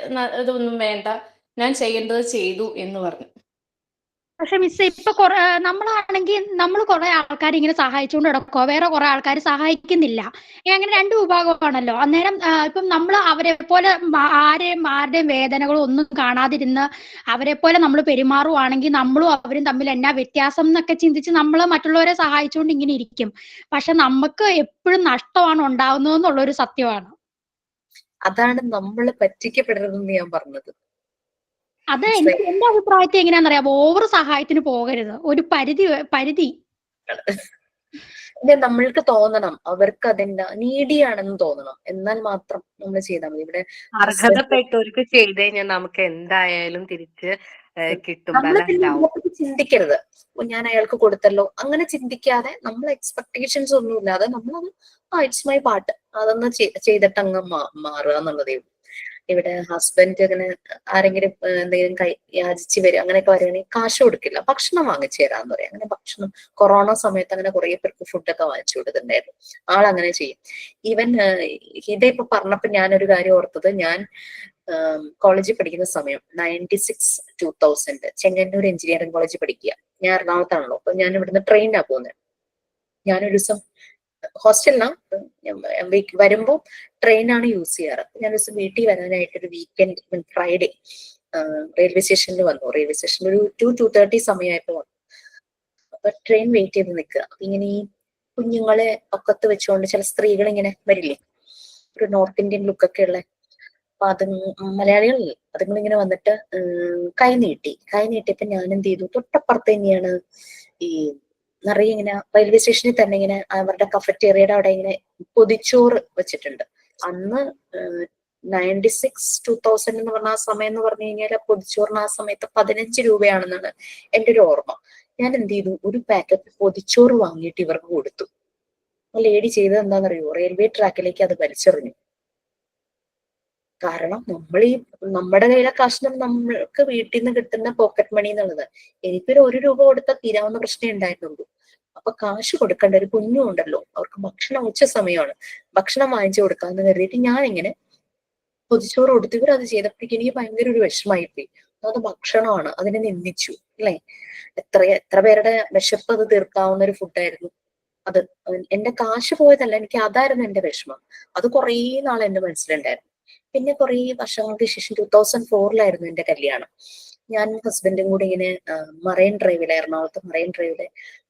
ഇതൊന്നും വേണ്ട, ഞാൻ ചെയ്യേണ്ടത് ചെയ്തു എന്ന് പറഞ്ഞു. പക്ഷെ മിസ് ഇപ്പൊ നമ്മളാണെങ്കിൽ നമ്മൾ കുറെ ആൾക്കാർ ഇങ്ങനെ സഹായിച്ചുകൊണ്ട് കിടക്കുക, വേറെ കുറെ ആൾക്കാർ സഹായിക്കുന്നില്ല. അങ്ങനെ രണ്ട് വിഭാഗമാണല്ലോ. അന്നേരം ഇപ്പം നമ്മൾ അവരെ പോലെ ആരുടെയും വേദനകളും ഒന്നും കാണാതിരുന്ന് അവരെ പോലെ നമ്മൾ പെരുമാറുവാണെങ്കിൽ നമ്മളും അവരും തമ്മിൽ എന്നാ വ്യത്യാസം എന്നൊക്കെ ചിന്തിച്ച് നമ്മൾ മറ്റുള്ളവരെ സഹായിച്ചുകൊണ്ട് ഇങ്ങനെ ഇരിക്കും. പക്ഷെ നമുക്ക് എപ്പോഴും നഷ്ടമാണ് ഉണ്ടാവുന്നതെന്നുള്ളൊരു സത്യമാണ്. അതാണ് നമ്മൾ പറ്റിക്കപ്പെടരുതെന്ന് ഞാൻ പറഞ്ഞത്. അത് എന്റെ അഭിപ്രായത്തിൽ എങ്ങനെയാണെന്നറിയാമോ, ഓവർ സഹായത്തിന് പോകരുത്, ഒരു പരിധി. പിന്നെ നമ്മൾക്ക് തോന്നണം അവർക്ക് അതിന്റെ നീഡിയാണെന്ന് തോന്നണം, എന്നാൽ മാത്രം നമ്മൾ ചെയ്താൽ മതി. ഇവിടെ അർഹതപ്പെട്ടവർക്ക് ചെയ്ത് കഴിഞ്ഞാൽ നമുക്ക് എന്തായാലും തിരിച്ച് കിട്ടും. നമ്മൾ ചിന്തിക്കരുത് ഞാൻ അയാൾക്ക് കൊടുത്തല്ലോ, അങ്ങനെ ചിന്തിക്കാതെ നമ്മൾ എക്സ്പെക്ടേഷൻസ് ഒന്നും ഇല്ലാതെ നമ്മളത് ഇറ്റ്സ് മൈ പാർട്ട് അതൊന്ന് ചെയ്തിട്ട് അങ്ങ് മാറുക എന്നുള്ളതേ ഉള്ളൂ. ഇവിടെ ഹസ്ബൻഡ് അങ്ങനെ ആരെങ്കിലും എന്തെങ്കിലും യാചിച്ച് വരും, അങ്ങനെയൊക്കെ വരികയാണെങ്കിൽ കാശ് കൊടുക്കില്ല, ഭക്ഷണം വാങ്ങിച്ചു തരാന്ന് പറയാം. അങ്ങനെ ഭക്ഷണം കൊറോണ സമയത്ത് അങ്ങനെ കുറെ പേർക്ക് ഫുഡൊക്കെ വാങ്ങിച്ചു കൊടുത്തിട്ടുണ്ടായിരുന്നു. ആളങ്ങനെ ചെയ്യും. ഈവൻ ഇതേപ്പൊ പറഞ്ഞപ്പോ ഞാനൊരു കാര്യം ഓർത്തത്, ഞാൻ കോളേജിൽ പഠിക്കുന്ന സമയം 96-2000 ചെങ്ങന്നൂർ എഞ്ചിനീയറിംഗ് കോളേജിൽ പഠിക്കുക. ഞാൻ എറണാകുളത്താണല്ലോ, അപ്പൊ ഞാൻ ഇവിടുന്ന് ട്രെയിനിനാ പോകുന്നത്. ഞാനൊരു ദിവസം ഹോസ്റ്റലിനാ വരുമ്പോ ട്രെയിനാണ് യൂസ് ചെയ്യാറ്. ഞാൻ ദിവസം വീട്ടിൽ വരാനായിട്ട് ഒരു വീക്കെൻഡ് ഫ്രൈഡേ റെയിൽവേ സ്റ്റേഷനിൽ വന്നു. റെയിൽവേ സ്റ്റേഷനിൽ ഒരു 2-2:30 സമയമായപ്പോ വന്നു. അപ്പൊ ട്രെയിൻ വെയിറ്റ് ചെയ്ത് നിൽക്കുക. ഇങ്ങനെ ഈ കുഞ്ഞുങ്ങളെ ഒക്കത്ത് വെച്ചുകൊണ്ട് ചില സ്ത്രീകൾ ഇങ്ങനെ വരില്ലേ, ഒരു നോർത്ത് ഇന്ത്യൻ ലുക്കൊക്കെ ഉള്ള. അപ്പൊ അത് മലയാളികളില്ലേ, അതുങ്ങളിങ്ങനെ വന്നിട്ട് കൈ നീട്ടിയപ്പോ ഞാൻ എന്ത് ചെയ്തു, തൊട്ടപ്പുറത്ത് തന്നെയാണ് ഈ നിറയെ ഇങ്ങനെ റെയിൽവേ സ്റ്റേഷനിൽ തന്നെ ഇങ്ങനെ അവരുടെ കഫറ്റേറിയയുടെ അവിടെ ഇങ്ങനെ പൊതിച്ചോറ് വെച്ചിട്ടുണ്ട്. അന്ന് 96-2000 എന്ന് പറഞ്ഞ ആ സമയം എന്ന് പറഞ്ഞു കഴിഞ്ഞാൽ പൊതിച്ചോറിന് ആ സമയത്ത് 15 രൂപയാണെന്നാണ് എൻ്റെ ഒരു ഓർമ്മ. ഞാൻ എന്ത് ചെയ്തു, ഒരു പാക്കറ്റ് പൊതിച്ചോറ് വാങ്ങിയിട്ട് ഇവർക്ക് കൊടുത്തു. ലേഡി ചെയ്തത് എന്താണെന്നറിയോ, റെയിൽവേ ട്രാക്കിലേക്ക് അത് വലിച്ചെറിഞ്ഞു. കാരണം നമ്മുടെ കയ്യിലെ കാശിനും നമ്മൾക്ക് വീട്ടിൽ നിന്ന് കിട്ടുന്ന പോക്കറ്റ് മണി എന്നുള്ളത്, എനിക്കൊരു 1 രൂപ കൊടുത്താൽ തീരാവുന്ന പ്രശ്നമേ ഉണ്ടായിരുന്നുള്ളൂ. അപ്പൊ കാശ് കൊടുക്കേണ്ട ഒരു കുഞ്ഞും ഉണ്ടല്ലോ, അവർക്ക് ഭക്ഷണം ഉച്ച സമയമാണ്, ഭക്ഷണം വാങ്ങിച്ചു കൊടുക്കാന്ന് കരുതിയിട്ട് ഞാൻ ഇങ്ങനെ പൊതിച്ചോറ് കൊടുത്തു. ഇവരത് ചെയ്തപ്പോഴേക്കും എനിക്ക് ഭയങ്കര ഒരു വിഷമായിപ്പോയി. അത് ഭക്ഷണമാണ്, അതിനെ നിന്ദിച്ചു അല്ലെ. എത്ര പേരുടെ വിശപ്പ് അത് തീർക്കാവുന്ന ഒരു ഫുഡായിരുന്നു അത്. എന്റെ കാശ് പോയതല്ല, എനിക്ക് അതായിരുന്നു എന്റെ വിഷമം. അത് കുറേ നാൾ എന്റെ മനസ്സിലുണ്ടായിരുന്നു. പിന്നെ കുറെ വർഷങ്ങൾക്ക് ശേഷം 2004 എന്റെ കല്യാണം. ഞാൻ ഹസ്ബൻഡും കൂടി ഇങ്ങനെ മറൈൻ ഡ്രൈവിലെ, എറണാകുളത്ത് മറൈൻ ഡ്രൈവിലെ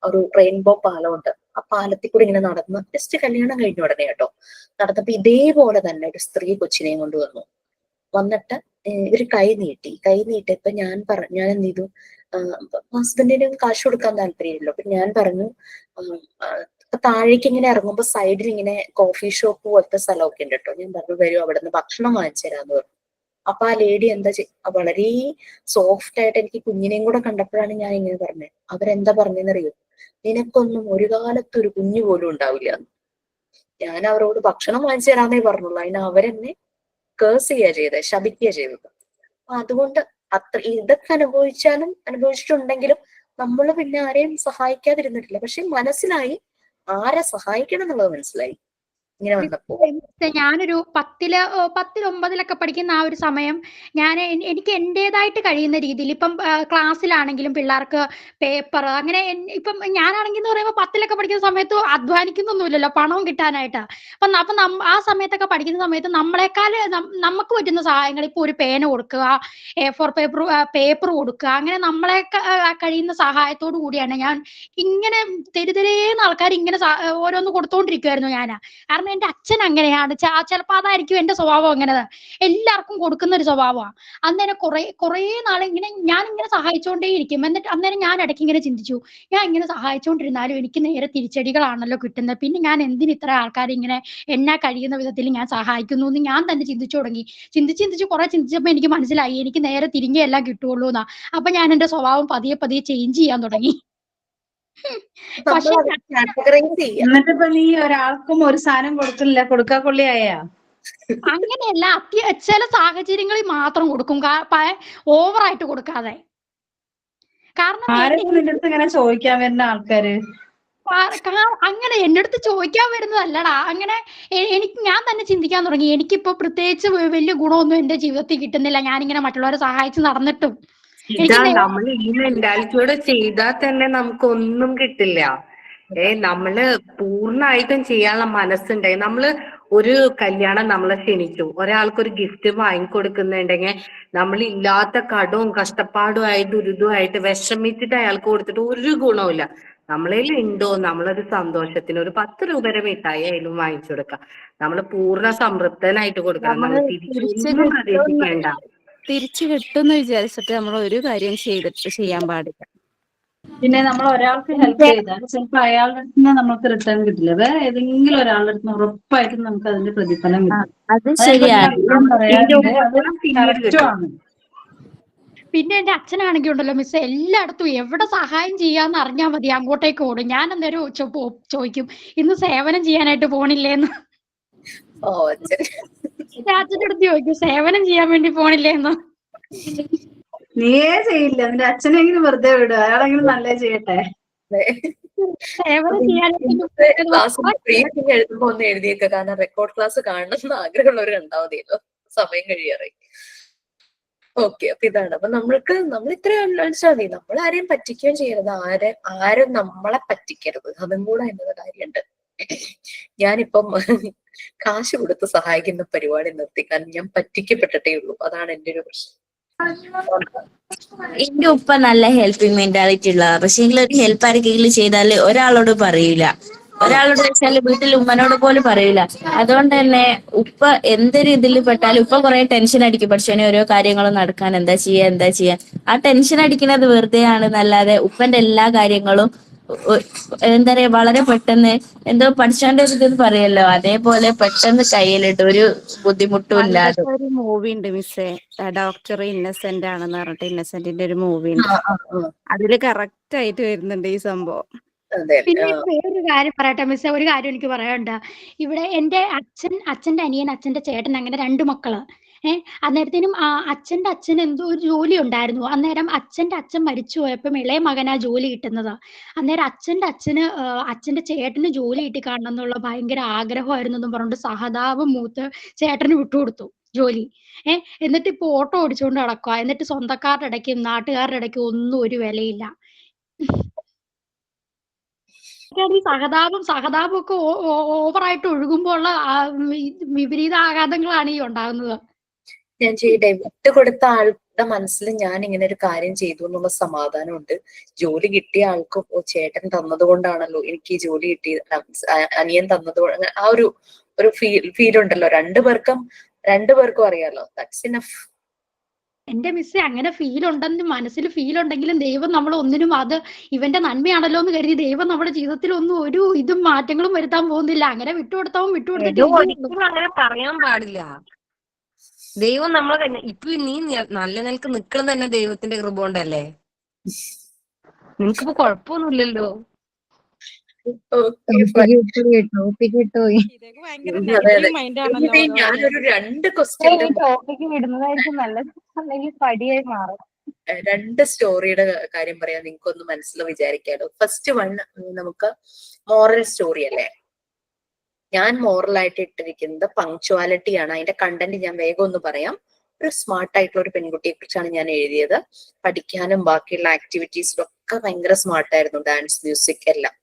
ഒരു റെയിൻബോ പാലമുണ്ട്, ആ പാലത്തിൽ കൂടി ഇങ്ങനെ നടന്ന് ജസ്റ്റ് കല്യാണം കഴിഞ്ഞ ഉടനെ കേട്ടോ നടന്നപ്പോ ഇതേപോലെ തന്നെ ഒരു സ്ത്രീ കൊച്ചിനെയും കൊണ്ടുവന്നു. വന്നിട്ട് ഇവര് കൈ നീട്ടിയപ്പോ ഞാൻ എന്ത് ചെയ്തു, ഹസ്ബൻഡിന് കാശ് കൊടുക്കാൻ താല്പര്യമില്ലല്ലോ. അപ്പൊ ഞാൻ പറഞ്ഞു, താഴേക്ക് ഇങ്ങനെ ഇറങ്ങുമ്പോ സൈഡിൽ ഇങ്ങനെ കോഫി ഷോപ്പ് പോലത്തെ സ്ഥലമൊക്കെ ഉണ്ട് കേട്ടോ. ഞാൻ പറഞ്ഞു വരും, അവിടെ നിന്ന് ഭക്ഷണം വാങ്ങിച്ചു തരാന്ന് പറഞ്ഞു. അപ്പൊ ആ ലേഡി എന്താ വളരെ സോഫ്റ്റ് ആയിട്ട്, എനിക്ക് കുഞ്ഞിനെയും കൂടെ കണ്ടപ്പോഴാണ് ഞാൻ ഇങ്ങനെ പറഞ്ഞത്. അവരെന്താ പറഞ്ഞെന്നറിയോ, നിനക്കൊന്നും ഒരു കാലത്ത് ഒരു കുഞ്ഞു പോലും ഉണ്ടാവില്ല. ഞാൻ അവരോട് ഭക്ഷണം വാങ്ങിച്ചു തരാന്നേ പറഞ്ഞുള്ളൂ, അതിന് അവരെന്നെ കേഴ്സ് ചെയ്യുക ചെയ്തത്, ശപിക്കുക ചെയ്തത്. അപ്പൊ അതുകൊണ്ട് ഇതൊക്കെ അനുഭവിച്ചിട്ടുണ്ടെങ്കിലും നമ്മൾ പിന്നെ ആരെയും സഹായിക്കാതിരുന്നിട്ടില്ല. പക്ഷെ മനസ്സിലായി ആരെ സഹായിക്കണം എന്നുള്ളത് മനസ്സിലായി ഇങ്ങനെ വന്നപ്പോ. ഞാനൊരു 10-9 പഠിക്കുന്ന ആ ഒരു സമയം എനിക്ക് എന്റേതായിട്ട് കഴിയുന്ന രീതിയിൽ ഇപ്പം ക്ലാസ്സിലാണെങ്കിലും പിള്ളേർക്ക് പേപ്പർ അങ്ങനെ ഇപ്പം ഞാനാണെങ്കിൽ എന്ന് പറയുമ്പോൾ 10 പഠിക്കുന്ന സമയത്ത് അധ്വാനിക്കുന്നൊന്നുമില്ലല്ലോ പണവും കിട്ടാനായിട്ട്. അപ്പൊ ആ സമയത്തൊക്കെ പഠിക്കുന്ന സമയത്ത് നമ്മളെക്കാൾ നമുക്ക് പറ്റുന്ന സഹായങ്ങൾ, ഇപ്പൊ ഒരു പേന കൊടുക്കുക, A4 പേപ്പർ കൊടുക്കുക, അങ്ങനെ നമ്മളെ കഴിയുന്ന സഹായത്തോടു കൂടിയാണ് ഞാൻ ഇങ്ങനെ തെരുതെരേന്ന് ആൾക്കാർ ഇങ്ങനെ ഓരോന്ന് കൊടുത്തോണ്ടിരിക്കുവായിരുന്നു ഞാൻ. കാരണം എന്റെ അച്ഛൻ അങ്ങനെയാണ്, ചിലപ്പോ അതായിരിക്കും എന്റെ സ്വഭാവം, അങ്ങനെ എല്ലാവർക്കും കൊടുക്കുന്ന ഒരു സ്വഭാവമാണ്. അന്നേരം കുറെ നാളെ ഞാൻ ഇങ്ങനെ സഹായിച്ചുകൊണ്ടേയിരിക്കും. എന്നിട്ട് അന്നേരം ഞാൻ ഇടയ്ക്ക് ഇങ്ങനെ ചിന്തിച്ചു, ഞാൻ ഇങ്ങനെ സഹായിച്ചുകൊണ്ടിരുന്നാലും എനിക്ക് നേരെ തിരിച്ചടികളാണല്ലോ കിട്ടുന്നത്, പിന്നെ ഞാൻ എന്തിന് ഇത്ര ആൾക്കാർ ഇങ്ങനെ എന്നാ കഴിയുന്ന വിധത്തിൽ ഞാൻ സഹായിക്കുന്നു എന്ന് ഞാൻ തന്നെ ചിന്തിച്ചു തുടങ്ങി. ചിന്തിച്ച് കുറെ ചിന്തിച്ചപ്പോ എനിക്ക് മനസ്സിലായി എനിക്ക് നേരെ തിരിഞ്ഞേ എല്ലാം കിട്ടുള്ളൂ എന്നാ. അപ്പൊ ഞാൻ എന്റെ സ്വഭാവം പതിയെ ചേഞ്ച് ചെയ്യാൻ തുടങ്ങി. പക്ഷെ എന്നിട്ടിപ്പോ നീ ഒരാൾക്കും ഒരു സാധനം കൊടുക്കില്ല, കൊടുക്കാക്കൊള്ളിയായ? അങ്ങനെയല്ല, ചില സാഹചര്യങ്ങളിൽ മാത്രം കൊടുക്കും, ഓവറായിട്ട് കൊടുക്കാതെ. കാരണം ആരെങ്കിലും നിന്റെ അടുത്ത് ഇങ്ങനെ ചോദിക്കാൻ വരുന്ന ആൾക്കാര്? അങ്ങനെ എന്റെ അടുത്ത് ചോദിക്കാൻ വരുന്നതല്ലടാ. അങ്ങനെ എനിക്ക് ഞാൻ തന്നെ ചിന്തിക്കാൻ തുടങ്ങി. എനിക്കിപ്പോ പ്രത്യേകിച്ച് വലിയ ഗുണമൊന്നും എന്റെ ജീവിതത്തിൽ കിട്ടുന്നില്ല. ഞാനിങ്ങനെ മറ്റുള്ളവരെ സഹായിച്ച് നടന്നിട്ടും ഇതാ എനിക്ക് നമ്മൾ ഈ മെന്റാലിറ്റിയോടെ ചെയ്താൽ തന്നെ നമുക്കൊന്നും കിട്ടില്ല. നമ്മള് പൂർണ്ണമായിട്ടും ചെയ്യാനുള്ള മനസ്സുണ്ടായി. നമ്മള് ഒരു കല്യാണം നമ്മളെ ക്ഷണിച്ചു, ഒരാൾക്കൊരു ഗിഫ്റ്റ് വാങ്ങിക്കൊടുക്കുന്നുണ്ടെങ്കിൽ നമ്മൾ ഇല്ലാത്ത കടവും കഷ്ടപ്പാടുമായി ദുരിതമായിട്ട് വിഷമിച്ചിട്ട് അയാൾക്ക് കൊടുത്തിട്ട് ഒരു ഗുണവുമില്ല. നമ്മളേൽ ഉണ്ടോ നമ്മളൊരു സന്തോഷത്തിന് ഒരു 10 രൂപയുടെ മിഠായി ആയാലും വാങ്ങിച്ചു കൊടുക്കാം. നമ്മൾ പൂർണ്ണ സംതൃപ്തനായിട്ട് കൊടുക്കണം. നമ്മള് നമ്മൾ തിരിച്ച് തിരിച്ചൊന്നും പ്രതീക്ഷിക്കേണ്ട. കിട്ടുമെന്ന് വിചാരിച്ചിട്ട് നമ്മൾ ഒരു കാര്യം ചെയ്യാൻ പാടില്ല. പിന്നെ നമ്മൾ ഒരാൾക്ക് ഹെൽപ്പ് ചെയ്താൽ ചിലപ്പോൾ അയാളുടെ അടുത്ത് നിന്ന് നമുക്ക് റിട്ടേൺ കിട്ടില്ല. വേറെ ഏതെങ്കിലും ഒരാളുടെ അടുത്ത് ഉറപ്പായിട്ടും നമുക്ക് അതിന്റെ പ്രതിഫലം കിട്ടും. അത് അതായത് ശരിയാണ്. ഞാൻ പറയാറുണ്ട്, അത് കറക്റ്റുമാണ്. പിന്നെ എന്റെ അച്ഛനാണെങ്കിൽ ഉണ്ടല്ലോ മിസ്, എല്ലായിടത്തും എവിടെ സഹായം ചെയ്യാന്ന് അറിഞ്ഞാൽ മതി അങ്ങോട്ടേക്ക് ഓടും. ഞാൻ അന്നേരം ചോദിക്കും, ഇന്ന് സേവനം ചെയ്യാനായിട്ട് പോണില്ലേന്ന്. ഓ അച്ഛൻ. ഞാൻ അച്ഛൻ്റെ അടുത്ത് ചോദിക്കും, സേവനം ചെയ്യാൻ വേണ്ടി പോണില്ലേന്ന്. നീയേ ചെയ്യില്ല, നിന്റെ അച്ഛനെങ്കിലും വെറുതെ വിടുക, അയാളെങ്കിലും നല്ലത് ചെയ്യട്ടെ. സേവനം ചെയ്യാനായിട്ട് ഇന്നത്തെ ക്ലാസ്സിൽ ബ്രീഫിംഗ് എഴുതുമ്പോ ഒന്ന് എഴുതിയേക്ക, കാരണം റെക്കോർഡ് ക്ലാസ് കാണണമെന്ന് ആഗ്രഹമുള്ളവർ ഉണ്ടാവുന്നല്ലോ, സമയം കഴിയാറായി. ഓക്കെ, അപ്പൊ ഇതാണ്. അപ്പൊ നമ്മൾ ഇത്രയും മനസ്സിലാൽ മതി, നമ്മൾ ആരെയും പറ്റിക്കുകയും ചെയ്യരുത്, ആരും നമ്മളെ പറ്റിക്കരുത്. അതും കൂടെ എന്നൊരു കാര്യമുണ്ട്. ഞാനിപ്പം കാശ് കൊടുത്ത് സഹായിക്കുന്ന പരിപാടി നിർത്തി, കാരണം ഞാൻ പറ്റിക്കപ്പെട്ടിട്ടേ ഉള്ളൂ. അതാണ് എന്റെ ഒരു പ്രശ്നം. എന്റെ ഉപ്പ നല്ല ഹെൽപ്പിംഗ് മെന്റാലിറ്റി ഉള്ള, പക്ഷെ ഒരു ഹെൽപ്പ് ആരെങ്കിലും ചെയ്താല് ഒരാളോട് പറയൂല. ഒരാളോട് വെച്ചാല് വീട്ടിൽ ഉമ്മനോട് പോലും പറയൂല. അതുകൊണ്ട് തന്നെ ഉപ്പ എന്തൊരു ഇതിൽ പെട്ടാലും ഉപ്പ കുറെ ടെൻഷൻ അടിക്കും. പക്ഷേ ഓരോ കാര്യങ്ങളും നടക്കാൻ എന്താ ചെയ്യാ ആ ടെൻഷൻ അടിക്കുന്നത് വെറുതെ ആണെന്നല്ലാതെ ഉപ്പന്റെ എല്ലാ കാര്യങ്ങളും എന്താ പറയാ വളരെ പെട്ടെന്ന് എന്തോ പഠിച്ചോന്റെ ഒരു ഇത് പറയല്ലോ, അതേപോലെ പെട്ടെന്ന് കയ്യിലിട്ട് ഒരു ബുദ്ധിമുട്ടും ഇല്ലാതെ. പണ്ടത്തെ ഒരു മൂവി ഉണ്ട് മിസ്സേ, ഡോക്ടർ ഇന്നസെന്റ് ആണെന്ന് പറഞ്ഞിട്ട്, ഇന്നസെന്റിന്റെ ഒരു മൂവി ഉണ്ട്. അതില് കറക്റ്റ് ആയിട്ട് വരുന്നുണ്ട് ഈ സംഭവം. പിന്നെ വേറൊരു കാര്യം പറയട്ടെ മിസ്സേ, ഒരു കാര്യം എനിക്ക് പറയാനുണ്ട്. ഇവിടെ എന്റെ അച്ഛന്റെ അനിയൻ, അച്ഛന്റെ ചേട്ടൻ, അങ്ങനെ 2 മക്കള്. അന്നേരത്തേനും അച്ഛന്റെ അച്ഛന് എന്തോ ഒരു ജോലി ഉണ്ടായിരുന്നു. അന്നേരം അച്ഛന്റെ അച്ഛൻ മരിച്ചു പോയപ്പം ഇളയ മകനാ ജോലി കിട്ടുന്നത്. അന്നേരം അച്ഛന്റെ ചേട്ടന് ജോലി കിട്ടി കാണണം എന്നുള്ള ഭയങ്കര ആഗ്രഹമായിരുന്നു എന്നും പറഞ്ഞിട്ട് സഹതാപം മൂത്ത് ചേട്ടന് വിട്ടുകൊടുത്തു ജോലി. എന്നിട്ട് ഇപ്പൊ ഓട്ടോ ഓടിച്ചുകൊണ്ട് നടക്കുക. എന്നിട്ട് സ്വന്തക്കാരുടെ ഇടയ്ക്കും നാട്ടുകാരുടെ ഇടയ്ക്കും ഒന്നും ഒരു വിലയില്ല. ഈ സഹതാപം ഒക്കെ ഓവറായിട്ട് ഒഴുകുമ്പോൾ ഉള്ള വിപരീത ആഘാതങ്ങളാണ് ഈ ഉണ്ടാകുന്നത്. ഞാൻ ചെയ്യട്ടെ, വിട്ടുകൊടുത്ത ആളുടെ മനസ്സിൽ ഞാൻ ഇങ്ങനെ ഒരു കാര്യം ചെയ്തു എന്നുള്ള സമാധാനമുണ്ട്. ജോലി കിട്ടിയ ആൾക്കും ചേട്ടൻ തന്നത് കൊണ്ടാണല്ലോ എനിക്ക് ഈ ജോലി കിട്ടിയത്, അനിയൻ തന്നത് ആ ഒരു ഫീൽ ഉണ്ടല്ലോ, രണ്ടുപേർക്കും അറിയാലോ. That's enough. എന്റെ മിസ്സേ, അങ്ങനെ മനസ്സിൽ ഫീൽ ഉണ്ടെങ്കിലും ദൈവം നമ്മൾ ഒന്നിനും, അത് ഇവന്റെ നന്മയാണല്ലോ എന്ന് കരുതി ദൈവം നമ്മുടെ ജീവിതത്തിൽ ഒന്നും ഒരു ഇതും മാറ്റങ്ങളും വരുത്താൻ പോകുന്നില്ല. അങ്ങനെ വിട്ടുകൊടുത്തിട്ട് ഒരിക്കലും അങ്ങനെ പറയാൻ പാടില്ല. ദൈവം നമ്മളെ ഇപ്പൊ നീ നല്ല നിലക്ക് നിക്കണം തന്നെ ദൈവത്തിന്റെ കൃപ കൊണ്ടല്ലേ. നിനക്കിപ്പോ കുഴപ്പമൊന്നുമില്ലല്ലോ. ഞാനൊരു 2 ക്വസ്റ്റ്യൻ ടോപ്പിക്ക് വിടുന്നതായിരിക്കും നല്ലത്, അല്ലെങ്കിൽ പടിയായി മാറും. 2 സ്റ്റോറിയുടെ കാര്യം പറയാം, നിങ്ങൾക്കൊന്ന് മനസ്സിൽ വിചാരിക്കാലോ. ഫസ്റ്റ് വൺ നമുക്ക് മോറൽ സ്റ്റോറി അല്ലേ. ഞാൻ മോറലായിട്ട് ഇട്ടിരിക്കുന്നത് പങ്ക്ച്വാലിറ്റി ആണ്. അതിന്റെ കണ്ടന്റ് ഞാൻ വേഗം ഒന്ന് പറയാം. ഒരു സ്മാർട്ട് ആയിട്ടുള്ള ഒരു പെൺകുട്ടിയെ കുറിച്ചാണ് ഞാൻ എഴുതിയത്. പഠിക്കാനും ബാക്കിയുള്ള ആക്ടിവിറ്റീസിലും ഒക്കെ ഭയങ്കര സ്മാർട്ടായിരുന്നു, ഡാൻസ്, മ്യൂസിക് എല്ലാം.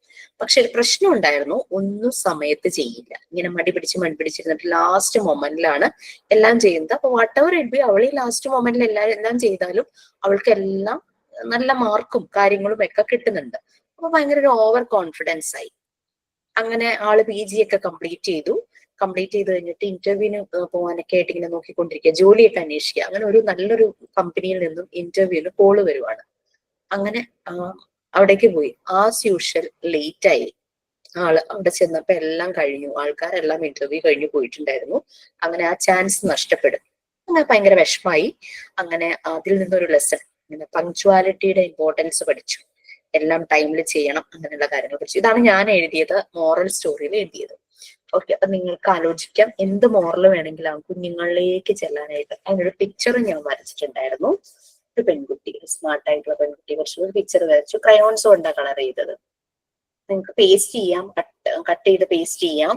പക്ഷെ ഒരു പ്രശ്നം ഉണ്ടായിരുന്നു, ഒന്നും സമയത്ത് ചെയ്യില്ല. ഇങ്ങനെ മടി പിടിച്ചിരുന്നിട്ട് ലാസ്റ്റ് മൊമെന്റിലാണ് എല്ലാം ചെയ്യുന്നത്. അപ്പൊ വാട്ട് എവർ ഇറ്റ് ബി, അവൾ ഈ ലാസ്റ്റ് മൊമെന്റിൽ എല്ലാം ചെയ്താലും അവൾക്ക് എല്ലാം നല്ല മാർക്കും കാര്യങ്ങളും ഒക്കെ കിട്ടുന്നുണ്ട്. അപ്പൊ ഭയങ്കര ഒരു ഓവർ കോൺഫിഡൻസ് ആയി. അങ്ങനെ ആള് PG ഒക്കെ കംപ്ലീറ്റ് ചെയ്ത് കഴിഞ്ഞിട്ട് ഇന്റർവ്യൂവിന് പോകാനൊക്കെ ആയിട്ട് ഇങ്ങനെ നോക്കിക്കൊണ്ടിരിക്കുക, ജോലിയൊക്കെ അന്വേഷിക്കുക. അങ്ങനെ ഒരു നല്ലൊരു കമ്പനിയിൽ നിന്നും ഇന്റർവ്യൂവിന് കോള് വരുവാണ്. അങ്ങനെ അവിടേക്ക് പോയി. ആസ് യൂഷ്വൽ ലേറ്റ് ആയി. ആള് അവിടെ ചെന്നപ്പോ എല്ലാം കഴിഞ്ഞു, ആൾക്കാരെല്ലാം ഇന്റർവ്യൂ കഴിഞ്ഞു പോയിട്ടുണ്ടായിരുന്നു. അങ്ങനെ ആ ചാൻസ് നഷ്ടപ്പെടും. അങ്ങനെ ഭയങ്കര വിഷമായി. അങ്ങനെ അതിൽ നിന്നൊരു ലെസൺ, ഇങ്ങനെ പങ്ക്ച്വാലിറ്റിയുടെ ഇമ്പോർട്ടൻസ് പഠിച്ചു. എല്ലാം ടൈമിൽ ചെയ്യണം, അങ്ങനെയുള്ള കാര്യങ്ങൾ പഠിച്ചു. ഇതാണ് ഞാൻ എഴുതിയത്, മോറൽ സ്റ്റോറിയിൽ എഴുതിയത്. ഓക്കെ, അപ്പൊ നിങ്ങൾക്ക് ആലോചിക്കാം എന്ത് മോറൽ വേണമെങ്കിലും കുഞ്ഞുങ്ങളിലേക്ക് ചെല്ലാനായിട്ട്. അതിനൊരു പിക്ചർ ഞാൻ വരച്ചിട്ടുണ്ടായിരുന്നു. ഒരു പെൺകുട്ടി, സ്മാർട്ട് ആയിട്ടുള്ള പെൺകുട്ടി, കുറച്ചൊരു പിക്ചർ വരച്ചു. ക്രയോൺസ് കൊണ്ടാണ് കളർ ചെയ്തത്. നിങ്ങൾക്ക് പേസ്റ്റ് ചെയ്യാം, കട്ട് ചെയ്ത് പേസ്റ്റ് ചെയ്യാം.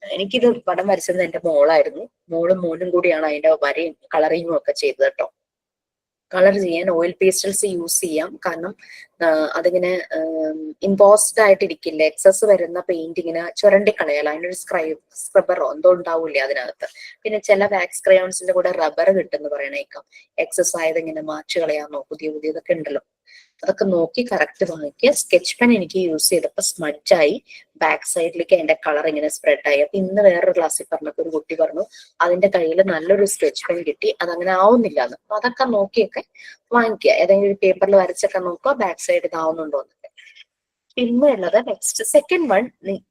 എനിക്കിത് പടം വരച്ചത് എന്റെ മോളായിരുന്നു. മോളും മോനും കൂടിയാണ് അതിന്റെ വരയും കളറിങ്ങും ഒക്കെ ചെയ്തത് കേട്ടോ. കളർ ചെയ്യാൻ ഓയിൽ പേസ്റ്റൽസ് യൂസ് ചെയ്യാം, കാരണം അതിങ്ങനെ ഇമ്പോസ്ഡ് ആയിട്ടിരിക്കില്ല. എക്സസ് വരുന്ന പെയിന്റ് ഇങ്ങനെ ചുരണ്ടി കളയാലോ, അതിനൊരു സ്ക്രബറോ എന്തോ ഉണ്ടാവില്ലേ അതിനകത്ത്. പിന്നെ ചില വാക്സ് ക്രയോൺസിന്റെ കൂടെ റബ്ബർ കിട്ടുമെന്ന് പറയണേക്കാം. എക്സസ് ആയത് ഇങ്ങനെ മാച്ച് കളയാന്നോ പുതിയതൊക്കെ ഉണ്ടല്ലോ, അതൊക്കെ നോക്കി കറക്റ്റ് വാങ്ങിക്കുക. സ്കെച്ച് പെൻ എനിക്ക് യൂസ് ചെയ്തപ്പോൾ സ്മഡ്ജായി, ബാക്ക് സൈഡിലേക്ക് അതിന്റെ കളർ ഇങ്ങനെ സ്പ്രെഡ് ആയി. അപ്പൊ ഇന്ന് വേറൊരു ക്ലാസ്സിൽ പറഞ്ഞപ്പോൾ ഒരു കുട്ടി പറഞ്ഞു അതിന്റെ കയ്യിൽ നല്ലൊരു സ്കെച്ച് പെൻ കിട്ടി, അതങ്ങനെ ആവുന്നില്ല എന്ന്. അപ്പൊ അതൊക്കെ നോക്കിയൊക്കെ വാങ്ങിക്കുക. ഏതെങ്കിലും ഒരു പേപ്പറിൽ വരച്ചൊക്കെ നോക്കുക ബാക്ക് സൈഡ് ഇതാവുന്നുണ്ടോ എന്നൊക്കെ. പിന്നെ ഉള്ളത് നെക്സ്റ്റ് സെക്കൻഡ് വൺ,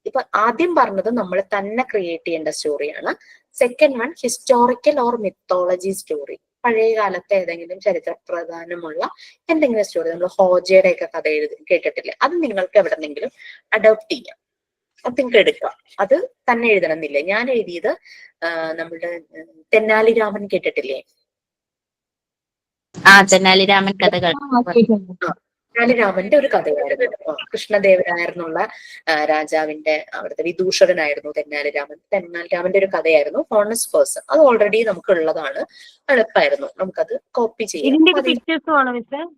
ഇപ്പൊ ആദ്യം പറഞ്ഞത് നമ്മൾ തന്നെ ക്രിയേറ്റ് ചെയ്യേണ്ട സ്റ്റോറിയാണ്. Second one historical or mythology story. പഴയ കാലത്തെ ഏതെങ്കിലും ചരിത്ര പ്രധാനമുള്ള എന്തെങ്കിലും സ്റ്റോറി, നമ്മൾ ഹോജയുടെ ഒക്കെ കഥ കേട്ടിട്ടില്ലേ, അത് നിങ്ങൾക്ക് എവിടെന്നെങ്കിലും അഡോപ്റ്റ് ചെയ്യാം. അത് നിങ്ങൾക്ക് എടുക്കാം. അത് തന്നെ എഴുതണമെന്നില്ല. ഞാൻ എഴുതിയത് നമ്മുടെ തെന്നാലി രാമൻ കേട്ടിട്ടില്ലേ? തെന്നാലി രാമൻ കഥകൾ. തെന്നാലി രാമന്റെ ഒരു കഥയായിരുന്നു. കൃഷ്ണദേവരായർന്നുള്ള രാജാവിന്റെ അവിടുത്തെ വിദൂഷകനായിരുന്നു തെന്നാലി രാമൻ. തെന്നാലി രാമന്റെ ഒരു കഥയായിരുന്നു. Honest person. അത് ഓൾറെഡി നമുക്ക് ഉള്ളതാണ്, എളുപ്പമായിരുന്നു, നമുക്കത് കോപ്പി ചെയ്യാം.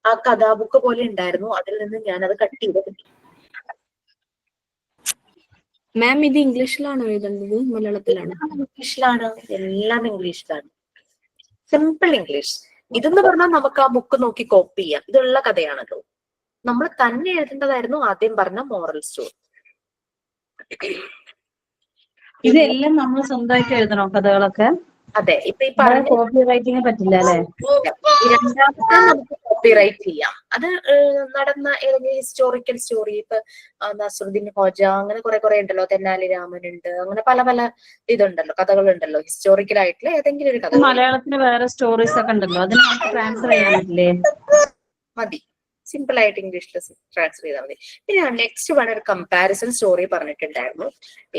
ആ കഥാബുക്ക് പോലെ ഉണ്ടായിരുന്നു, അതിൽ നിന്ന് ഞാനത് കട്ട് ചെയ്ത്. മാം ഇത് ഇംഗ്ലീഷിലാണോ എഴുതേണ്ടത് മലയാളത്തിലാണോ? ഇംഗ്ലീഷിലാണ്, എല്ലാം ഇംഗ്ലീഷിലാണ്. Simple English. ഇതെന്ന് പറഞ്ഞാൽ നമുക്ക് ആ ബുക്ക് നോക്കി കോപ്പി ചെയ്യാം. ഇതുള്ള കഥയാണല്ലോ. നമ്മൾ തന്നെ എഴുതേണ്ടതായിരുന്നു ആദ്യം പറഞ്ഞ മോറൽ സ്റ്റോറി. ഇതെല്ലാം നമ്മൾ സ്വന്തമായിട്ട് എഴുതണോ കഥകളൊക്കെ? അതെ, ഇപ്പൊ ഈ പറഞ്ഞ കോപ്പി റൈറ്റിംഗ് പറ്റില്ല അല്ലെ? രണ്ടാമത്തെ നമുക്ക് കോപ്പി റൈറ്റ് ചെയ്യാം. അത് നടന്ന ഏതെങ്കിലും ഹിസ്റ്റോറിക്കൽ സ്റ്റോറി, ഇപ്പൊ നസറുദ്ദീൻ ഹോജ, അങ്ങനെ കുറെ ഉണ്ടല്ലോ, തെന്നാലി രാമൻ ഉണ്ട്, അങ്ങനെ പല ഇതുണ്ടല്ലോ, കഥകളുണ്ടല്ലോ, ഹിസ്റ്റോറിക്കൽ ആയിട്ടുള്ള ഏതെങ്കിലും ഒരു കഥ. മലയാളത്തിന് വേറെ സ്റ്റോറീസ് ഒക്കെ ഉണ്ടല്ലോ, അതിന് നമുക്ക് ട്രാൻസ്ഫർ ചെയ്യാൻ പറ്റില്ലേ? മതി, സിമ്പിൾ ആയിട്ട് ഇംഗ്ലീഷിൽ ട്രാൻസ്ഫർ ചെയ്താൽ മതി. പിന്നെ നെക്സ്റ്റ് വൺ ഒരു കമ്പാരിസൺ സ്റ്റോറി പറഞ്ഞിട്ടുണ്ടായിരുന്നു.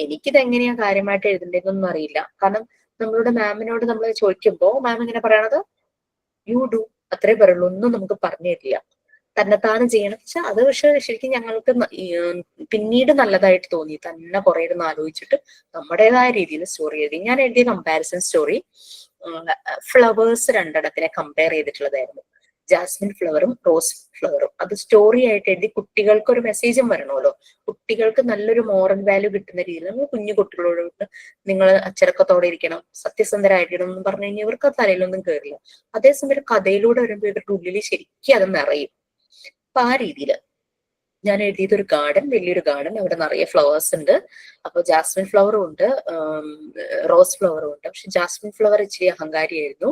എനിക്കിത് എങ്ങനെയാ കാര്യമായിട്ട് എഴുതേണ്ടതെന്നൊന്നും അറിയില്ല. കാരണം നമ്മളുടെ മാമിനോട് നമ്മൾ ചോദിക്കുമ്പോ മാം ഇങ്ങനെ പറയണത് യു ഡു, അത്രേ പറയുള്ളൂ, ഒന്നും നമുക്ക് പറഞ്ഞു തരില്ല. തന്നെത്താനും ചെയ്യണം. പക്ഷെ അത് പക്ഷെ ശരിക്കും ഞങ്ങൾക്ക് പിന്നീട് നല്ലതായിട്ട് തോന്നി. തന്നെ കുറെ ഇരുന്ന് ആലോചിച്ചിട്ട് നമ്മുടേതായ രീതിയിൽ സ്റ്റോറി എഴുതി. ഞാൻ എഴുതിയ കമ്പാരിസൺ സ്റ്റോറി ഫ്ലവേഴ്സ് രണ്ടെണ്ണത്തിനെ കമ്പയർ ചെയ്തിട്ടുള്ളതായിരുന്നു. ജാസ്മിൻ ഫ്ലവറും റോസ് ഫ്ലവറും. അത് സ്റ്റോറി ആയിട്ട് എഴുതി. കുട്ടികൾക്ക് ഒരു മെസ്സേജും വരണമല്ലോ, കുട്ടികൾക്ക് നല്ലൊരു മോറൽ വാല്യൂ കിട്ടുന്ന രീതിയിൽ. നമ്മൾ കുഞ്ഞു കുട്ടികളോട് നിങ്ങൾ അച്ചടക്കത്തോടെ ഇരിക്കണം, സത്യസന്ധരായിരിക്കണം എന്ന് പറഞ്ഞു കഴിഞ്ഞാൽ ഇവർക്ക് തലയിലൊന്നും കയറില്ല. അതേസമയം കഥയിലൂടെ വരുമ്പോൾ ഇവരുടെ ഉള്ളിൽ ശരിക്കും അത് നിറയും. അപ്പൊ ആ രീതിയിൽ ഞാൻ എഴുതിയത് ഒരു ഗാർഡൻ, വലിയൊരു ഗാർഡൻ, അവിടെ നിറയെ ഫ്ലവേഴ്സ് ഉണ്ട്. അപ്പൊ ജാസ്മിൻ ഫ്ലവറും ഉണ്ട്, റോസ് ഫ്ലവറും ഉണ്ട്. പക്ഷെ ജാസ്മിൻ ഫ്ലവർ ഇച്ചിരി അഹങ്കാരിയായിരുന്നു,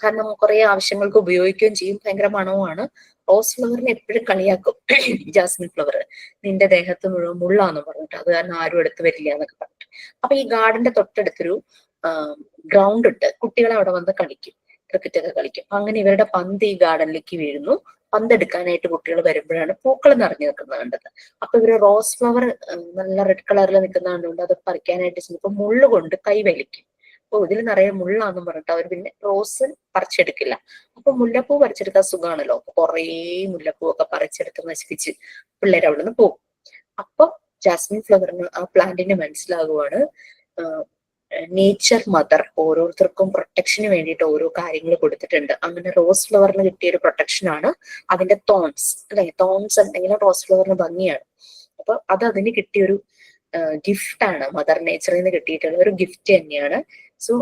കാരണം കുറെ ആവശ്യങ്ങൾക്ക് ഉപയോഗിക്കുകയും ചെയ്യും, ഭയങ്കര മണവുമാണ്. റോസ് ഫ്ലവറിനെ എപ്പോഴും കളിയാക്കും ജാസ്മിൻ ഫ്ലവർ, നിന്റെ ദേഹത്ത് മുഴുവൻ മുള്ളാന്ന് പറഞ്ഞിട്ട്, അത് കാരണം ആരും എടുത്ത് വരില്ല എന്നൊക്കെ പറഞ്ഞിട്ട്. അപ്പൊ ഈ ഗാർഡന്റെ തൊട്ടടുത്തൊരു ഗ്രൗണ്ട് ഉണ്ട്, കുട്ടികളെ അവിടെ വന്ന് കളിക്കും, ക്രിക്കറ്റ് ഒക്കെ കളിക്കും. അങ്ങനെ ഇവരുടെ പന്ത് ഈ ഗാർഡനിലേക്ക് വീഴുന്നു. പന്തെടുക്കാനായിട്ട് കുട്ടികൾ വരുമ്പോഴാണ് പൂക്കൾ നിറഞ്ഞു നിൽക്കുന്നത് കണ്ടത്. അപ്പൊ ഇവര് റോസ് ഫ്ലവർ നല്ല റെഡ് കളറിൽ നിൽക്കുന്ന കണ്ടുകൊണ്ട് അത് പറിക്കാനായിട്ട് ചെന്നപ്പോ മുള്ളു കൊണ്ട് കൈ വലിക്കും. അപ്പൊ ഇതിൽ നിറയെ മുള്ളാന്നും പറഞ്ഞിട്ട് അവർ പിന്നെ റോസ് പറിച്ചെടുക്കില്ല. അപ്പൊ മുല്ലപ്പൂ പറിച്ചെടുക്കാൻ സുഖമാണല്ലോ. അപ്പൊ കുറേ മുല്ലപ്പൂ ഒക്കെ പറിച്ചെടുത്ത് നശിപ്പിച്ച് പിള്ളേർ അവിടെ നിന്ന് പോകും. അപ്പൊ ജാസ്മിൻ ഫ്ലവറിന് ആ പ്ലാന്റിന് മനസ്സിലാകുവാണ് നേച്ചർ മദർ ഓരോരുത്തർക്കും പ്രൊട്ടക്ഷന് വേണ്ടിയിട്ട് ഓരോ കാര്യങ്ങൾ കൊടുത്തിട്ടുണ്ട്. അങ്ങനെ റോസ് ഫ്ലവറിന് കിട്ടിയ ഒരു പ്രൊട്ടക്ഷൻ ആണ് അതിന്റെ തോൺസ്, അല്ലെ? തോൺസ് എന്തെങ്കിലും റോസ് ഫ്ലവറിന് ഭംഗിയാണ്. അപ്പൊ അത് അതിന് കിട്ടിയൊരു ഗിഫ്റ്റ് ആണ്, മദർ നേച്ചറിൽ നിന്ന് കിട്ടിയിട്ടുള്ള ഒരു ഗിഫ്റ്റ് തന്നെയാണ്. സോ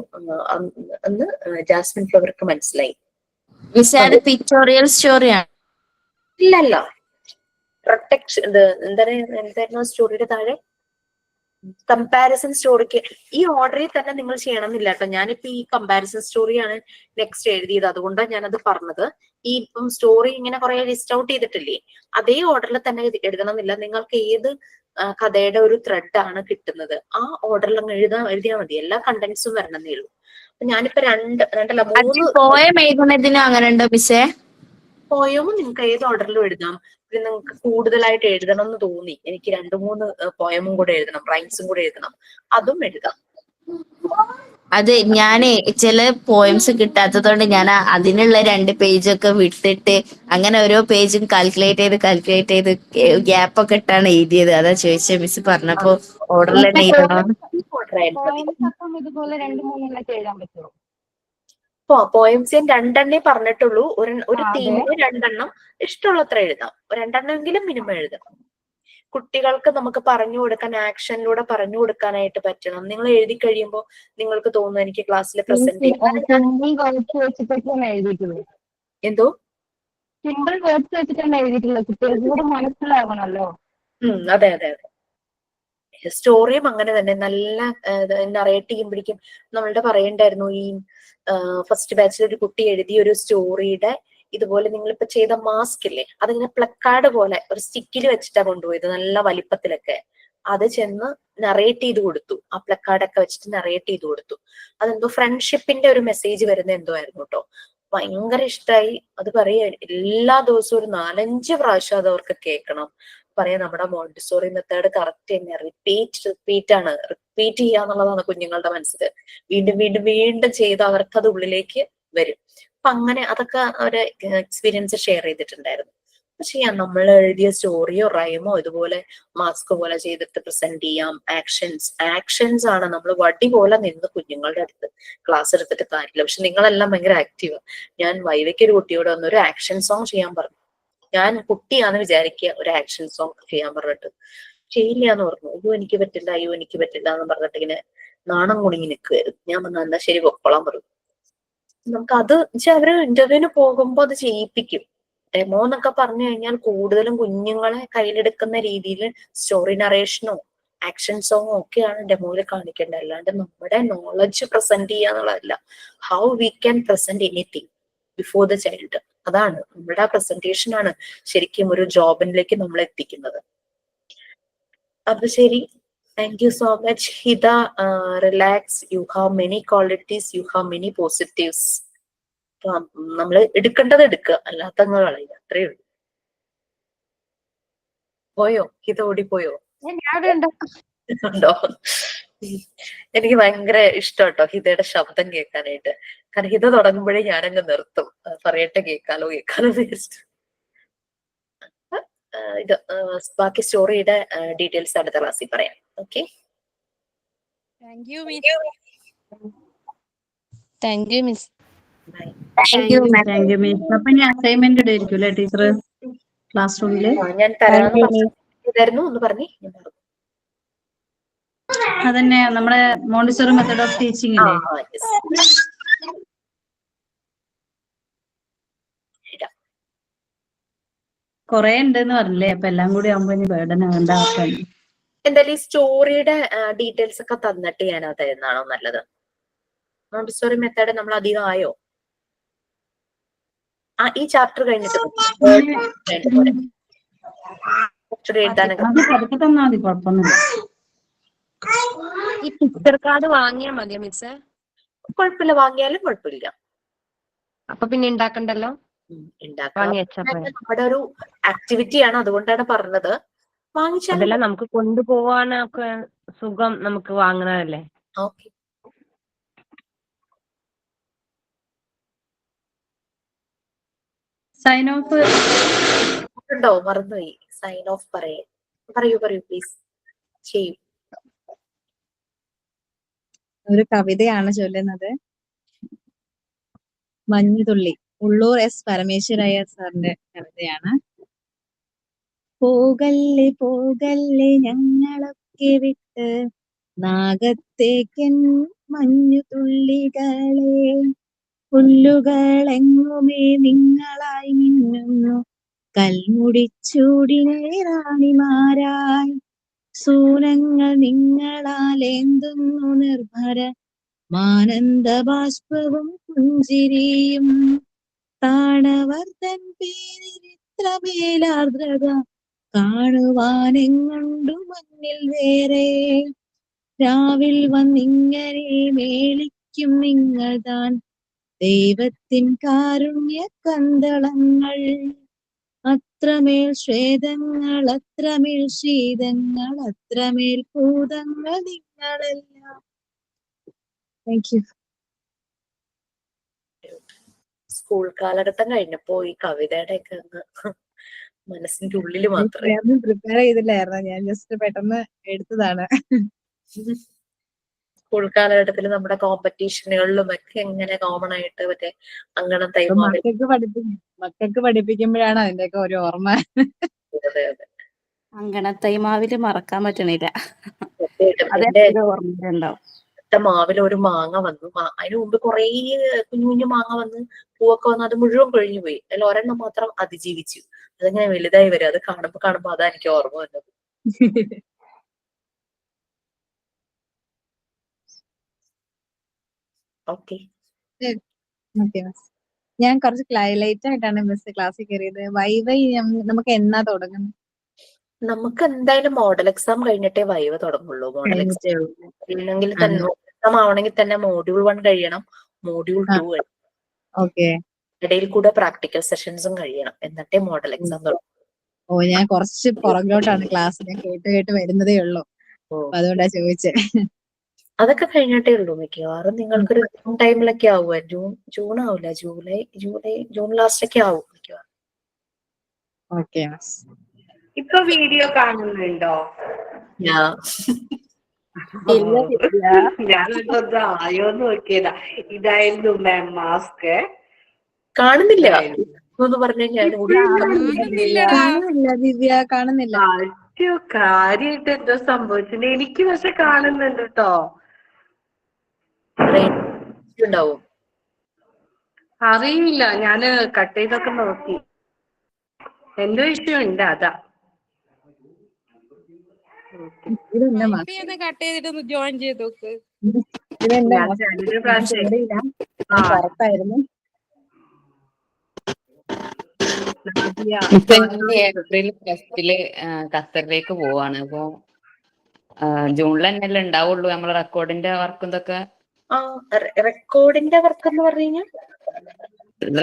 അന്ന് ജാസ്മിൻ ഫ്ലവർക്ക് മനസ്സിലായി. പിക്ടോറിയൽ സ്റ്റോറിയാണ്. ഇല്ലല്ല, പ്രൊട്ടക്ഷൻ എന്തായിരുന്നു സ്റ്റോറിയുടെ താഴെ കമ്പാരിസൺ സ്റ്റോറിക്ക്. ഈ ഓർഡറിൽ തന്നെ നിങ്ങൾ ചെയ്യണമെന്നില്ല കേട്ടോ. ഞാനിപ്പോ ഈ കമ്പാരിസൺ സ്റ്റോറിയാണ് നെക്സ്റ്റ് എഴുതിയത്, അതുകൊണ്ടാണ് ഞാനത് പറഞ്ഞത്. ഈ ഇപ്പം സ്റ്റോറി ഇങ്ങനെ കുറെ ലിസ്റ്റ് ഔട്ട് ചെയ്തിട്ടില്ലേ, അതേ ഓർഡറിൽ തന്നെ എഴുതണമെന്നില്ല. നിങ്ങൾക്ക് ഏത് കഥയുടെ ഒരു ത്രെഡ് ആണ് കിട്ടുന്നത് ആ ഓർഡറിൽ അങ്ങ് എഴുതിയാൽ മതി. എല്ലാ കണ്ടന്റ്സും വരണമെന്നേ ഉള്ളൂ. അപ്പൊ ഞാനിപ്പോ രണ്ടല്ല 3 പോയം എഴുതുന്നതിനും അങ്ങനെ ഉണ്ടോ മിസ്സേ? പോയവും നിങ്ങൾക്ക് ഏത് ഓർഡറിലും എഴുതാം. പിന്നെ നിങ്ങൾക്ക് കൂടുതലായിട്ട് എഴുതണം എന്ന് തോന്നി, എനിക്ക് 2-3 പോയമും കൂടെ എഴുതണം, റൈംസും കൂടെ എഴുതണം, അതും എഴുതാം. അത് ഞാനേ ചില പോയംസ് കിട്ടാത്തതുകൊണ്ട് ഞാൻ അതിനുള്ള 2 പേജൊക്കെ വിട്ടിട്ട് അങ്ങനെ ഓരോ പേജും കാൽക്കുലേറ്റ് ചെയ്ത് ഗ്യാപ്പ് ഒക്കെ ഇട്ടാണ് എഴുതിയത്. അതാ ചോദിച്ചത് മിസ് പറഞ്ഞപ്പോ ഓർഡറിൽ തന്നെ എഴുതണോ? ഓർഡർ ആയാലും മതി. ഇതുപോലെ 2-3 എഴുതാൻ പറ്റുമോ? പോയംസ് ഞാൻ 2 പറഞ്ഞിട്ടുള്ളൂ. ഒരു അതെ. തീമിന് 2 ഇഷ്ടമുള്ളത്ര എഴുതാം. 2 മിനിമം എഴുതാം. കുട്ടികൾക്ക് നമുക്ക് പറഞ്ഞു കൊടുക്കാൻ, ആക്ഷനിലൂടെ പറഞ്ഞു കൊടുക്കാനായിട്ട് പറ്റണം. നിങ്ങൾ എഴുതി കഴിയുമ്പോൾ നിങ്ങൾക്ക് തോന്നുന്നു എനിക്ക് ക്ലാസ്സിൽ പ്രസന്റ് ചെയ്യാൻ. സിമ്പിൾ വേർഡ്സ് വെച്ചിട്ടൊക്കെയാണ് എഴുതിയിട്ടുള്ളത്. എന്തോ സിമ്പിൾ വേർഡ്സ് വെച്ചിട്ടാണ് എഴുതിയിട്ടുള്ളത്. കുട്ടികൾക്ക് കൂടെ മനസ്സിലാവണല്ലോ. അതെ അതെ അതെ. സ്റ്റോറിയും അങ്ങനെ തന്നെ നല്ല നറേറ്റ് ചെയ്യുമ്പോഴേക്കും നമ്മളുടെ പറയണ്ടായിരുന്നു. ഈ ഫസ്റ്റ് ബാച്ചിൽ ഒരു കുട്ടി എഴുതിയ ഒരു സ്റ്റോറിയുടെ ഇതുപോലെ നിങ്ങളിപ്പോ ചെയ്ത മാസ്ക് ഇല്ലേ, അതിങ്ങനെ പ്ലക്കാർഡ് പോലെ ഒരു സ്റ്റിക്കിൽ വെച്ചിട്ടാ കൊണ്ടുപോയത്, നല്ല വലിപ്പത്തിലൊക്കെ. അത് ചെന്ന് നറേറ്റ് ചെയ്ത് കൊടുത്തു. ആ പ്ലക്കാർഡൊക്കെ വെച്ചിട്ട് നറേറ്റ് ചെയ്ത് കൊടുത്തു. അതെന്തോ ഫ്രണ്ട്ഷിപ്പിന്റെ ഒരു മെസ്സേജ് വരുന്ന എന്തോ ആയിരുന്നു കേട്ടോ. ഭയങ്കര ഇഷ്ടമായി. അത് പറയാ എല്ലാ ദിവസവും ഒരു 4-5 പ്രാവശ്യം അത് അവർക്ക് കേൾക്കണം. പറയാം നമ്മുടെ മോണ്ടിസോറി മെത്തേഡ് കറക്റ്റ് തന്നെ. റിപ്പീറ്റ് ആണ്. റിപ്പീറ്റ് ചെയ്യാന്നുള്ളതാണ് കുഞ്ഞുങ്ങളുടെ മനസ്സിൽ. വീണ്ടും വീണ്ടും വീണ്ടും ചെയ്ത് അവർക്ക് അത് ഉള്ളിലേക്ക് വരും. അപ്പൊ അങ്ങനെ അതൊക്കെ ഒരു എക്സ്പീരിയൻസ് ഷെയർ ചെയ്തിട്ടുണ്ടായിരുന്നു. പക്ഷെ നമ്മൾ എഴുതിയ സ്റ്റോറിയോ റൈമോ ഇതുപോലെ മാസ്ക് പോലെ ചെയ്തിട്ട് പ്രസന്റ് ചെയ്യാം. ആക്ഷൻസ് ആണ്. നമ്മൾ വടി പോലെ നിന്ന് കുഞ്ഞുങ്ങളുടെ അടുത്ത് ക്ലാസ് എടുത്തിട്ട് കാര്യമില്ല. പക്ഷെ നിങ്ങളെല്ലാം ഭയങ്കര ആക്റ്റീവ്. ഞാൻ വൈവയ്ക്ക് ഒരു കുട്ടിയോട് വന്ന് ഒരു ആക്ഷൻ സോങ് ചെയ്യാൻ പറഞ്ഞു. ഞാൻ കുട്ടിയാന്ന് വിചാരിക്കുക, ഒരു ആക്ഷൻ സോങ് ചെയ്യാൻ പറഞ്ഞിട്ട് ചെയ്യില്ല എന്ന് പറഞ്ഞു. അയ്യോ എനിക്ക് പറ്റില്ല എന്ന് പറഞ്ഞിട്ട് ഇങ്ങനെ നാണം കുണുങ്ങി നിൽക്കുമായിരുന്നു. ഞാൻ പറഞ്ഞു എന്നാ ശരി പൊക്കോളാൻ പറഞ്ഞു. നമുക്ക് അത് അവര് ഇന്റർവ്യൂവിന് പോകുമ്പോ അത് ചെയ്യിപ്പിക്കും. ഡെമോ എന്നൊക്കെ പറഞ്ഞു കഴിഞ്ഞാൽ കൂടുതലും കുഞ്ഞുങ്ങളെ കയ്യിലെടുക്കുന്ന രീതിയിൽ സ്റ്റോറി നറേഷനോ ആക്ഷൻ സോങ്ങോ ഒക്കെയാണ് ഡെമോയിൽ കാണിക്കേണ്ടത്. അല്ലാണ്ട് നമ്മുടെ നോളജ് പ്രസന്റ് ചെയ്യാന്നുള്ളതല്ല. How we can present anything before the child. അതാണ് നമ്മുടെ പ്രസന്റേഷൻ ആണ് ശരിക്കും ഒരു ജോബിലേക്ക് നമ്മൾ എത്തിക്കുന്നത്. അപ്പൊ ശരി, thank you so much Hitha. Relax, you have many qualities, you have many positives. നമ്മൾ എടുക്കേണ്ടത് എടുക്കുക, അല്ലാത്തങ്ങൾ കളയുക, അത്രേ ഉള്ളൂ. പോയോ ഹിത? ഓടിപ്പോയോ? ഉണ്ടോ? എനിക്ക് ഭയങ്കര ഇഷ്ടം കേട്ടോ ഹിതയുടെ ശബ്ദം കേൾക്കാനായിട്ട്. കാരണം ഹിത തുടങ്ങുമ്പോഴേ ഞാനങ്ങ് നിർത്തും. പറയട്ടെ, കേൾക്കാലോ വിചാരിച്ചിട്ട്. ഇത് ബാക്കി സ്റ്റോറിയുടെ ഡീറ്റെയിൽസ് അടുത്ത ക്ലാസ്സിൽ പറയാം. Okay, thank you miss. Bye. Thank you ma'am. Thank you miss. അപ്പൊ ഞാൻ അസൈൻമെന്റ് ഇടായിരിക്കും അല്ലെ ടീച്ചർ ക്ലാസ് റൂമില്? ഞാൻ തരാന്ന് പറഞ്ഞായിരുന്നു, ഒന്ന് പറഞ്ഞേ. ഞാൻ പറഞ്ഞു അതന്നെ നമ്മുടെ മോണ്ടിസോറി മെത്തേഡ് ഓഫ് ടീച്ചിങ് ഇല്ലേ? കൊറേ ഉണ്ടെന്ന് പറഞ്ഞില്ലേ? അപ്പൊ എല്ലാം കൂടി ആവുമ്പോ ഇനി ബേർഡൻ ആവേണ്ട ആവശ്യം. എന്തായാലും ഈ സ്റ്റോറിയുടെ ഡീറ്റെയിൽസ് ഒക്കെ തന്നിട്ട് ഞാൻ അത് തരുന്നതാണോ നല്ലത്? മോണ്ടിസോറി മെത്തേഡ് നമ്മൾ അധികം ആയോ? ഈ ചാപ്റ്റർ കഴിഞ്ഞിട്ട് എഴുതാനൊക്കെ പതുക്കെ തന്നാ മതി, കുഴപ്പമൊന്നുമില്ല. ഈ പിക്ചർ കാർഡ് വാങ്ങിയാ മതിയോ മിസ്സേ? കുഴപ്പമില്ല, വാങ്ങിയാലും കുഴപ്പമില്ല. അപ്പൊ പിന്നെ ഉണ്ടാക്കണ്ടല്ലോ, വാങ്ങി വെച്ചാ പോരെ. നമ്മുടെ ഒരു ആക്ടിവിറ്റിയാണ്, അതുകൊണ്ടാണ് പറഞ്ഞത്. വാങ്ങിച്ചാലും അതെല്ലാം നമുക്ക് കൊണ്ടുപോവാനൊക്കെ സുഖം നമുക്ക് വാങ്ങണതല്ലേ. ഓക്കെ. സൈൻ ഓഫ് ഉണ്ടോ? മറന്നുപോയി. സൈൻ ഓഫ് പറയൂ പ്ലീസ്. ചെയ്യൂ. ഒരു കവിതയാണ് ചൊല്ലുന്നത്. മഞ്ഞുതുള്ളി, ഉള്ളൂർ എസ് പരമേശ്വരയ്യർ സാറിന്റെ കവിതയാണ്. പോകല്ലേ പോകല്ലേ ഞങ്ങളൊക്കെ വിട്ട് നാഗത്തേക്കൻ മഞ്ഞുതുള്ളികളെ, പുല്ലുകളെങ്ങുമേ നിങ്ങളായി മിന്നുന്നു, കൽമുടിച്ചൂടിനെ റാണിമാരായി, സൂനങ്ങൾ നിങ്ങളാലേന്തുന്നു നിർഭര മാനന്ദ ബാഷ്പവും പുഞ്ചിരിയും, താണവർ തൻ പേരിത്രമേലാർദ്രത കാണുവാനെങ്ങുണ്ടു മഞ്ഞിൽ വേറെ, രാവിൽ വന്നിങ്ങനെ മേളിക്കും നിങ്ങൾ താൻ ദൈവത്തിൻ കാരുണ്യ കന്തളങ്ങൾ, അത്രമേൽ ശ്വേതങ്ങൾ അത്രമേൽ ശീതങ്ങൾ അത്രമേൽ ഭൂതങ്ങൾ നിങ്ങളെല്ലാം താങ്ക് യു. സ്കൂൾ കാലഘട്ടം കഴിഞ്ഞപ്പോ ഈ കവിതയുടെ ഒക്കെ മനസ്സിന്റെ ഉള്ളില് മാത്രമേ ഞാനൊന്നും പ്രിപ്പയർ ചെയ്തില്ലായിരുന്നു. ഞാൻ ജസ്റ്റ് പെട്ടെന്ന് എടുത്തതാണ്. സ്കൂൾ കാലഘട്ടത്തിൽ നമ്മുടെ കോമ്പറ്റീഷനുകളിലും ഒക്കെ എങ്ങനെ കോമൺ ആയിട്ട് മറ്റേ അങ്കണം തൈമാവിൽ. മക്കൾക്ക് പഠിപ്പിക്കുമ്പോഴാണ് അതിന്റെയൊക്കെ ഒരു ഓർമ്മ. അതെ അതെ അങ്കണത്തൈമാവില് മറക്കാൻ പറ്റണില്ല. സത്യമായിട്ടും. അത് എന്റെ എപ്പോഴും ഓർമ്മയിലുണ്ടാവും. മാവിൽ ഒരു മാങ്ങ വന്നു. അതിനു മുമ്പ് കുറേ കുഞ്ഞു കുഞ്ഞു മാങ്ങ വന്ന് പൂവൊക്കെ വന്ന് അത് മുഴുവൻ കൊഴിഞ്ഞു പോയി. അതിൽ ഒരെണ്ണം മാത്രം അതിജീവിച്ചു. അതിങ്ങനെ വലുതായി വരും. അത് കാണുമ്പോ അതാ എനിക്ക് ഓർമ്മ വന്നത്. ഓക്കെ. Okay miss. ഞാൻ കുറച്ച് ലേറ്റ് ആയിട്ടാണ് മിസ് ക്ലാസ്സിൽ കയറിയത്. വൈവൈ നമുക്ക് എന്നാ തുടങ്ങുന്നത്? നമുക്ക് എന്തായാലും മോഡൽ എക്സാം കഴിഞ്ഞിട്ടേ വൈവ തുടങ്ങുള്ളൂ. മോഡൽ എക്സാം കഴിഞ്ഞിട്ടേ ഉള്ളൂ. ഇല്ലെങ്കിൽ തന്നെ എക്സാം ആവണമെങ്കിൽ തന്നെ മോഡ്യൂൾ 1 കഴിയണം, മോഡ്യൂൾ 2 കഴിയണം. ഓക്കെ. ഇടയിൽ കൂടെ പ്രാക്ടിക്കൽ സെഷൻസും കഴിയണം. എന്നിട്ടേ മോഡൽ എക്സാം തുടങ്ങും. ഓ, ഞാൻ കുറച്ച് പുറകിലോട്ടാണ് ക്ലാസ്. ഞാൻ കേട്ട് വരുന്നതേ ഉള്ളൂ. അപ്പൊ അതുകൊണ്ടാ ചോദിച്ചേ. അതൊക്കെ കഴിഞ്ഞിട്ടേ ഉള്ളൂ. മിക്കവാറും നിങ്ങൾക്കൊരു ജൂൺ ടൈമിലൊക്കെ ആവുക. ജൂൺ ആവില്ല, ജൂൺ ലാസ്റ്റ് ഒക്കെ ആവും മിക്കവാറും. Okay miss. ഇപ്പൊ വീഡിയോ കാണുന്നുണ്ടോ? ഞാനൊന്ന് ആയോന്ന് നോക്കിയതാ. ഇതായിരുന്നു മാം മാസ്ക്. കാണുന്നില്ല എന്ന് പറഞ്ഞു ഞാൻ കാണുന്നില്ല ദിവ്യ, കാണുന്നില്ല. കാര്യമായിട്ട് എന്തോ സംഭവിച്ചിട്ടുണ്ട്. എനിക്ക് പക്ഷെ കാണുന്നുണ്ട് കേട്ടോ. ഉണ്ടാവും. അറിയില്ല, ഞാന് കട്ട് ചെയ്തൊക്കെ നോക്കി. എന്തോ ഇഷ്യൂ ഉണ്ട്, അതാ. കട്ട് ചെയ്തിട്ട് ജോയിൻ ചെയ്ത് നോക്ക്. ഞാൻ രണ്ട് പ്രാവശ്യം പുറത്തായിരുന്നു. ഏപ്രിൽ ഫസ്റ്റില് ഖത്തറിലേക്ക് പോവാണ്. അപ്പൊ ജൂണിൽ തന്നെയല്ലേ ഉണ്ടാവുള്ളൂ നമ്മളെ റെക്കോർഡിന്റെ വർക്കും ഇതൊക്കെ. റെക്കോർഡിന്റെ വർക്ക് എന്ന് പറഞ്ഞു കഴിഞ്ഞാൽ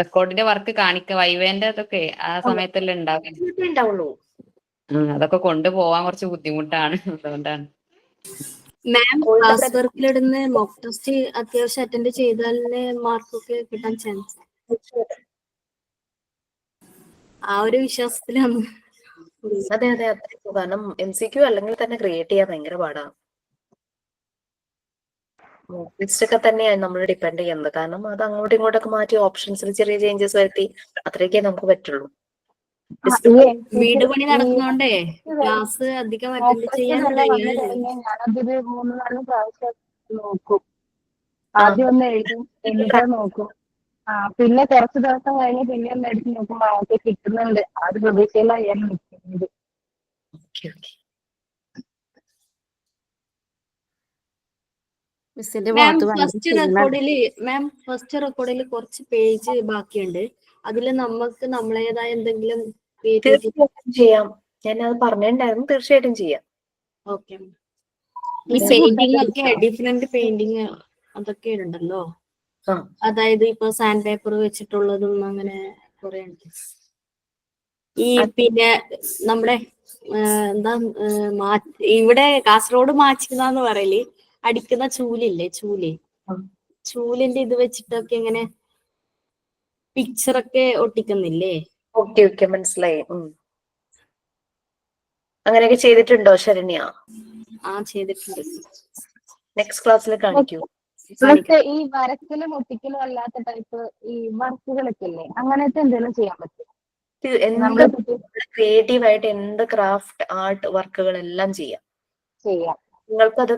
റെക്കോർഡിന്റെ വർക്ക് കാണിക്ക വൈവേന്റെ അതൊക്കെ ആ സമയത്തല്ലേ ഉണ്ടാവുള്ളൂ. അതൊക്കെ കൊണ്ടുപോവാൻ കുറച്ച് ബുദ്ധിമുട്ടാണ്. അതുകൊണ്ടാണ്. മാം ക്ലാസ് വർക്കിലിടുന്ന മോക്ക് ടെസ്റ്റ് അത്യാവശ്യം അറ്റൻഡ് ചെയ്താലേ മാർക്കൊക്കെ കിട്ടാൻ ചാൻസ്. ആ ഒരു വിശ്വാസത്തിലാണ്. അതെ അതെ അതെ. കാരണം MCQ അല്ലെങ്കിൽ തന്നെ ക്രിയേറ്റ് ചെയ്യാൻ ഭയങ്കര പാടാണ്. ലിസ്റ്റ് ഒക്കെ തന്നെയാണ് നമ്മൾ ഡിപ്പെൻഡ് ചെയ്യുന്നത്. കാരണം അത് അങ്ങോട്ടും ഇങ്ങോട്ടൊക്കെ മാറ്റി ഓപ്ഷൻസിൽ ചെറിയ ചേഞ്ചസ് വരുത്തി അത്രയൊക്കെ നമുക്ക് പറ്റുള്ളൂ. വീട് പണി നടക്കുന്നോണ്ടേ ക്ലാസ് അധികം അറ്റൻഡ് ചെയ്യാൻ കഴിയില്ല. ഞാനതൊരു 3-4 പ്രാവശ്യം നോക്കും. ആദ്യം ഒന്ന് എഴുതും, എന്നിട്ട് നോക്കും. പിന്നെ കുറച്ച് ദിവസം കഴിഞ്ഞ് പിന്നെ ഒന്ന് എടുത്ത് നോക്കുമ്പോ അവർക്ക് കിട്ടുന്നുണ്ട്. ആ ഒരു പ്രതീക്ഷയിലാണ് ഞാൻ നിൽക്കുന്നത്. മാം ഫസ്റ്റ് റെക്കോർഡില് കുറച്ച് പേജ് ബാക്കിയുണ്ട്. അതില് നമുക്ക് നമ്മളേതായ എന്തെങ്കിലും തീർച്ചയായിട്ടും ചെയ്യാം. ഞാൻ അത് പറഞ്ഞിട്ടുണ്ടായിരുന്നു. തീർച്ചയായിട്ടും ചെയ്യാം. ഓക്കെ. ഈ പെയിന്റിംഗ് ഒക്കെ ഡിഫറെന്റ് പെയിന്റിങ് അതൊക്കെ ഉണ്ടല്ലോ. അതായത് ഇപ്പൊ സാൻഡ് പേപ്പർ വെച്ചിട്ടുള്ളതും അങ്ങനെ കുറെ ഉണ്ട്. ഈ പിന്നെ നമ്മുടെ എന്താ ഇവിടെ കാസർഗോഡ് മാച്ചിക്കുന്നാന്ന് പറയല് അടിക്കുന്ന ചൂലില്ലേ, ചൂലിന്റെ ഇത് വെച്ചിട്ടൊക്കെ ഇങ്ങനെ പിക്ചറൊക്കെ ഒട്ടിക്കുന്നില്ലേ? ഓക്കെ മനസ്സിലായി. അങ്ങനെയൊക്കെ ചെയ്തിട്ടുണ്ടോ ശരണ്യ? ചെയ്തിട്ടുണ്ട്. നെക്സ്റ്റ് ക്ലാസ്സിൽ കാണിക്കൂ. ഈ വരക്കലും ഒട്ടിക്കലും അല്ലാത്ത ടൈപ്പ് ഈ വർക്കുകളൊക്കെ ഇല്ലേ, അങ്ങനത്തെ എന്തെങ്കിലും ചെയ്യാൻ പറ്റും? ക്രിയേറ്റീവ് ആയിട്ട് എന്ത് ക്രാഫ്റ്റ് ആർട്ട് വർക്കുകളെല്ലാം ചെയ്യാം. നിങ്ങൾക്കത്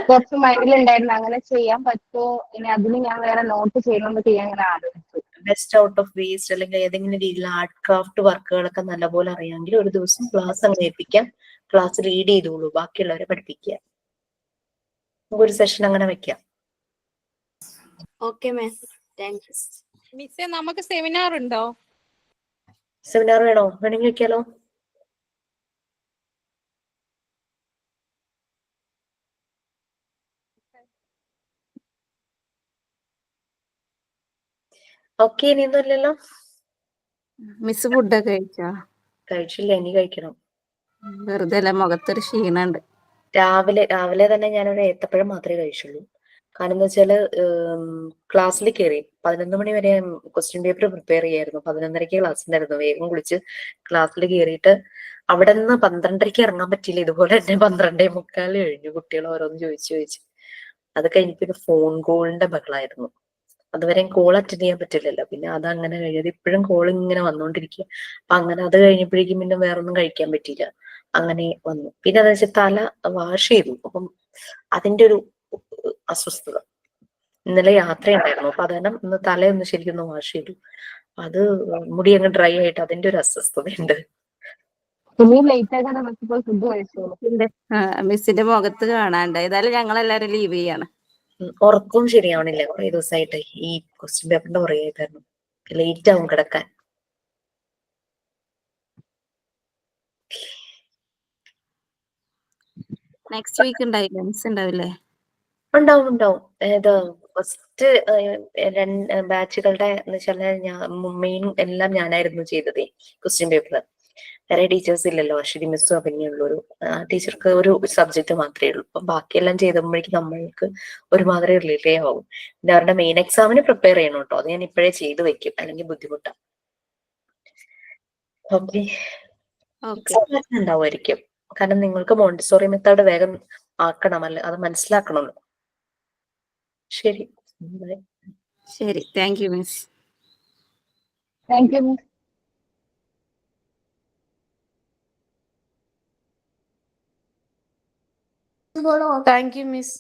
കുറച്ച് മൈൻഡിലുണ്ടായിരുന്നു അങ്ങനെ ചെയ്യാൻ പറ്റുമോ, ഇനി അതിന് ഞാൻ വേറെ നോട്ട് ചെയ്യണമെന്നൊക്കെ ഞാൻ അങ്ങനെ ആലോചിച്ചു. ബെസ്റ്റ് ഔട്ട് ഓഫ് വേസ്റ്റ് അല്ലെങ്കിൽ ഏതെങ്കിലും രീതിയിൽ ആർട്ട് ക്രാഫ്റ്റ് വർക്കുകളൊക്കെ നല്ലപോലെ അറിയാമെങ്കിൽ ഒരു ദിവസം ക്ലാസ് അങ്ങ് ഏൽപ്പിക്കാം. ക്ലാസ് റീഡ് ചെയ്തോളൂ, ബാക്കിയുള്ളവരെ പഠിപ്പിക്കുക. നമുക്കൊരു സെഷൻ അങ്ങനെ വെക്കാം. Okay ma'am, thank U. മിസ്സേ, നമുക്ക് സെമിനാർ ഉണ്ടോ? സെമിനാർ വേണോ? വേണമെങ്കിൽ വെക്കാലോ. ഓക്കെ, ഇനിയൊന്നും ഇല്ലല്ലോ. മിസ് ഫുഡൊക്കെ കഴിച്ചില്ല, ഇനി കഴിക്കണം. വെറുതെ അല്ല, മുഖത്തൊരു ക്ഷീണുണ്ട്. രാവിലെ തന്നെ ഞാനൊരു ഏത്തപ്പഴം മാത്രമേ കഴിച്ചുള്ളൂ. കാരണം എന്ന് വെച്ചാല് ക്ലാസ്സിൽ കയറി 11 മണി വരെ ക്വസ്റ്റ്യൻ പേപ്പർ പ്രിപ്പയർ ചെയ്യായിരുന്നു. 11:30 ക്ലാസ് ഉണ്ടായിരുന്നു. വേഗം കുളിച്ച് ക്ലാസ്സിൽ കയറിയിട്ട് അവിടെ നിന്ന് 12:30 ഇറങ്ങാൻ പറ്റിയില്ല. ഇതുപോലെ തന്നെ 12:45 കഴിഞ്ഞു. കുട്ടികൾ ഓരോന്ന് ചോദിച്ച് അത് കഴിഞ്ഞ് പിന്നെ ഫോൺ കോളിന്റെ ബഹളായിരുന്നു. അതുവരെ കോൾ അറ്റൻഡ് ചെയ്യാൻ പറ്റില്ലല്ലോ. പിന്നെ അതങ്ങനെ കഴിഞ്ഞത് ഇപ്പോഴും കോൾ ഇങ്ങനെ വന്നുകൊണ്ടിരിക്കുക. അപ്പൊ അങ്ങനെ അത് കഴിഞ്ഞപ്പോഴേക്കും പിന്നെ വേറൊന്നും കഴിക്കാൻ പറ്റിയില്ല. അങ്ങനെ വന്നു. പിന്നെ അതെന്ന് വെച്ചാൽ തല വാഷ് ചെയ്തു. അപ്പം അതിന്റെ ഒരു അസ്വസ്ഥത. ഇന്നലെ യാത്രയുണ്ടായിരുന്നു. അപ്പൊ അതാണ് ഇന്ന് തലയൊന്ന് ശരിക്കും ഒന്ന് വാഷ് ചെയ്തു. അത് മുടി അങ്ങ് ഡ്രൈ ആയിട്ട് അതിന്റെ ഒരു അസ്വസ്ഥതയുണ്ട്. മിസ്സിന്റെ മുഖത്ത് കാണാണ്ട്. ഏതായാലും ഞങ്ങളെല്ലാരും ലീവ് ചെയ്യാണ്. ഉറക്കവും ശരിയാവണില്ല. കുറെ ദിവസമായിട്ട് ഈ ക്വസ്റ്റ്യൻ പേപ്പറിന്റെ കുറേ ആയിട്ടായിരുന്നു. ലേറ്റ് ആവും കിടക്കാൻ. നെക്സ്റ്റ് വീക്ക് ഉണ്ടായില്ല, മിസ് ഉണ്ടാവില്ലേ? ഉണ്ടാവും. ഇത് ഫസ്റ്റ് ബാച്ചുകളുടെ എന്ന് വെച്ചാൽ മെയിൻ എല്ലാം ഞാനായിരുന്നു ചെയ്തതേ. ക്വസ്റ്റ്യൻ പേപ്പർ വേറെ ടീച്ചേഴ്സ് ഇല്ലല്ലോ. അശ്വതി മിസ്സും പിന്നെ ഉള്ളൊരു ടീച്ചർക്ക് ഒരു സബ്ജക്ട് മാത്രമേ ഉള്ളൂ. അപ്പം ബാക്കിയെല്ലാം ചെയ്തപ്പോഴേക്കും നമ്മൾക്ക് ഒരുമാതിരി റിലേറ്റേ ആവും. പിന്നെ അവരുടെ മെയിൻ എക്സാമിന് പ്രിപ്പയർ ചെയ്യണം കേട്ടോ. അത് ഞാൻ ഇപ്പോഴേ ചെയ്ത് വെക്കും, അല്ലെങ്കിൽ ബുദ്ധിമുട്ടാണ്. ഓക്കെ, ഉണ്ടാവുമായിരിക്കും. കാരണം നിങ്ങൾക്ക് മോണ്ടിസോറി മെത്തേഡ് വേഗം ആക്കണം, അല്ല അത് മനസ്സിലാക്കണമല്ലോ. ശരി, ശരി. Thank you miss. Thank you miss. Thank you miss.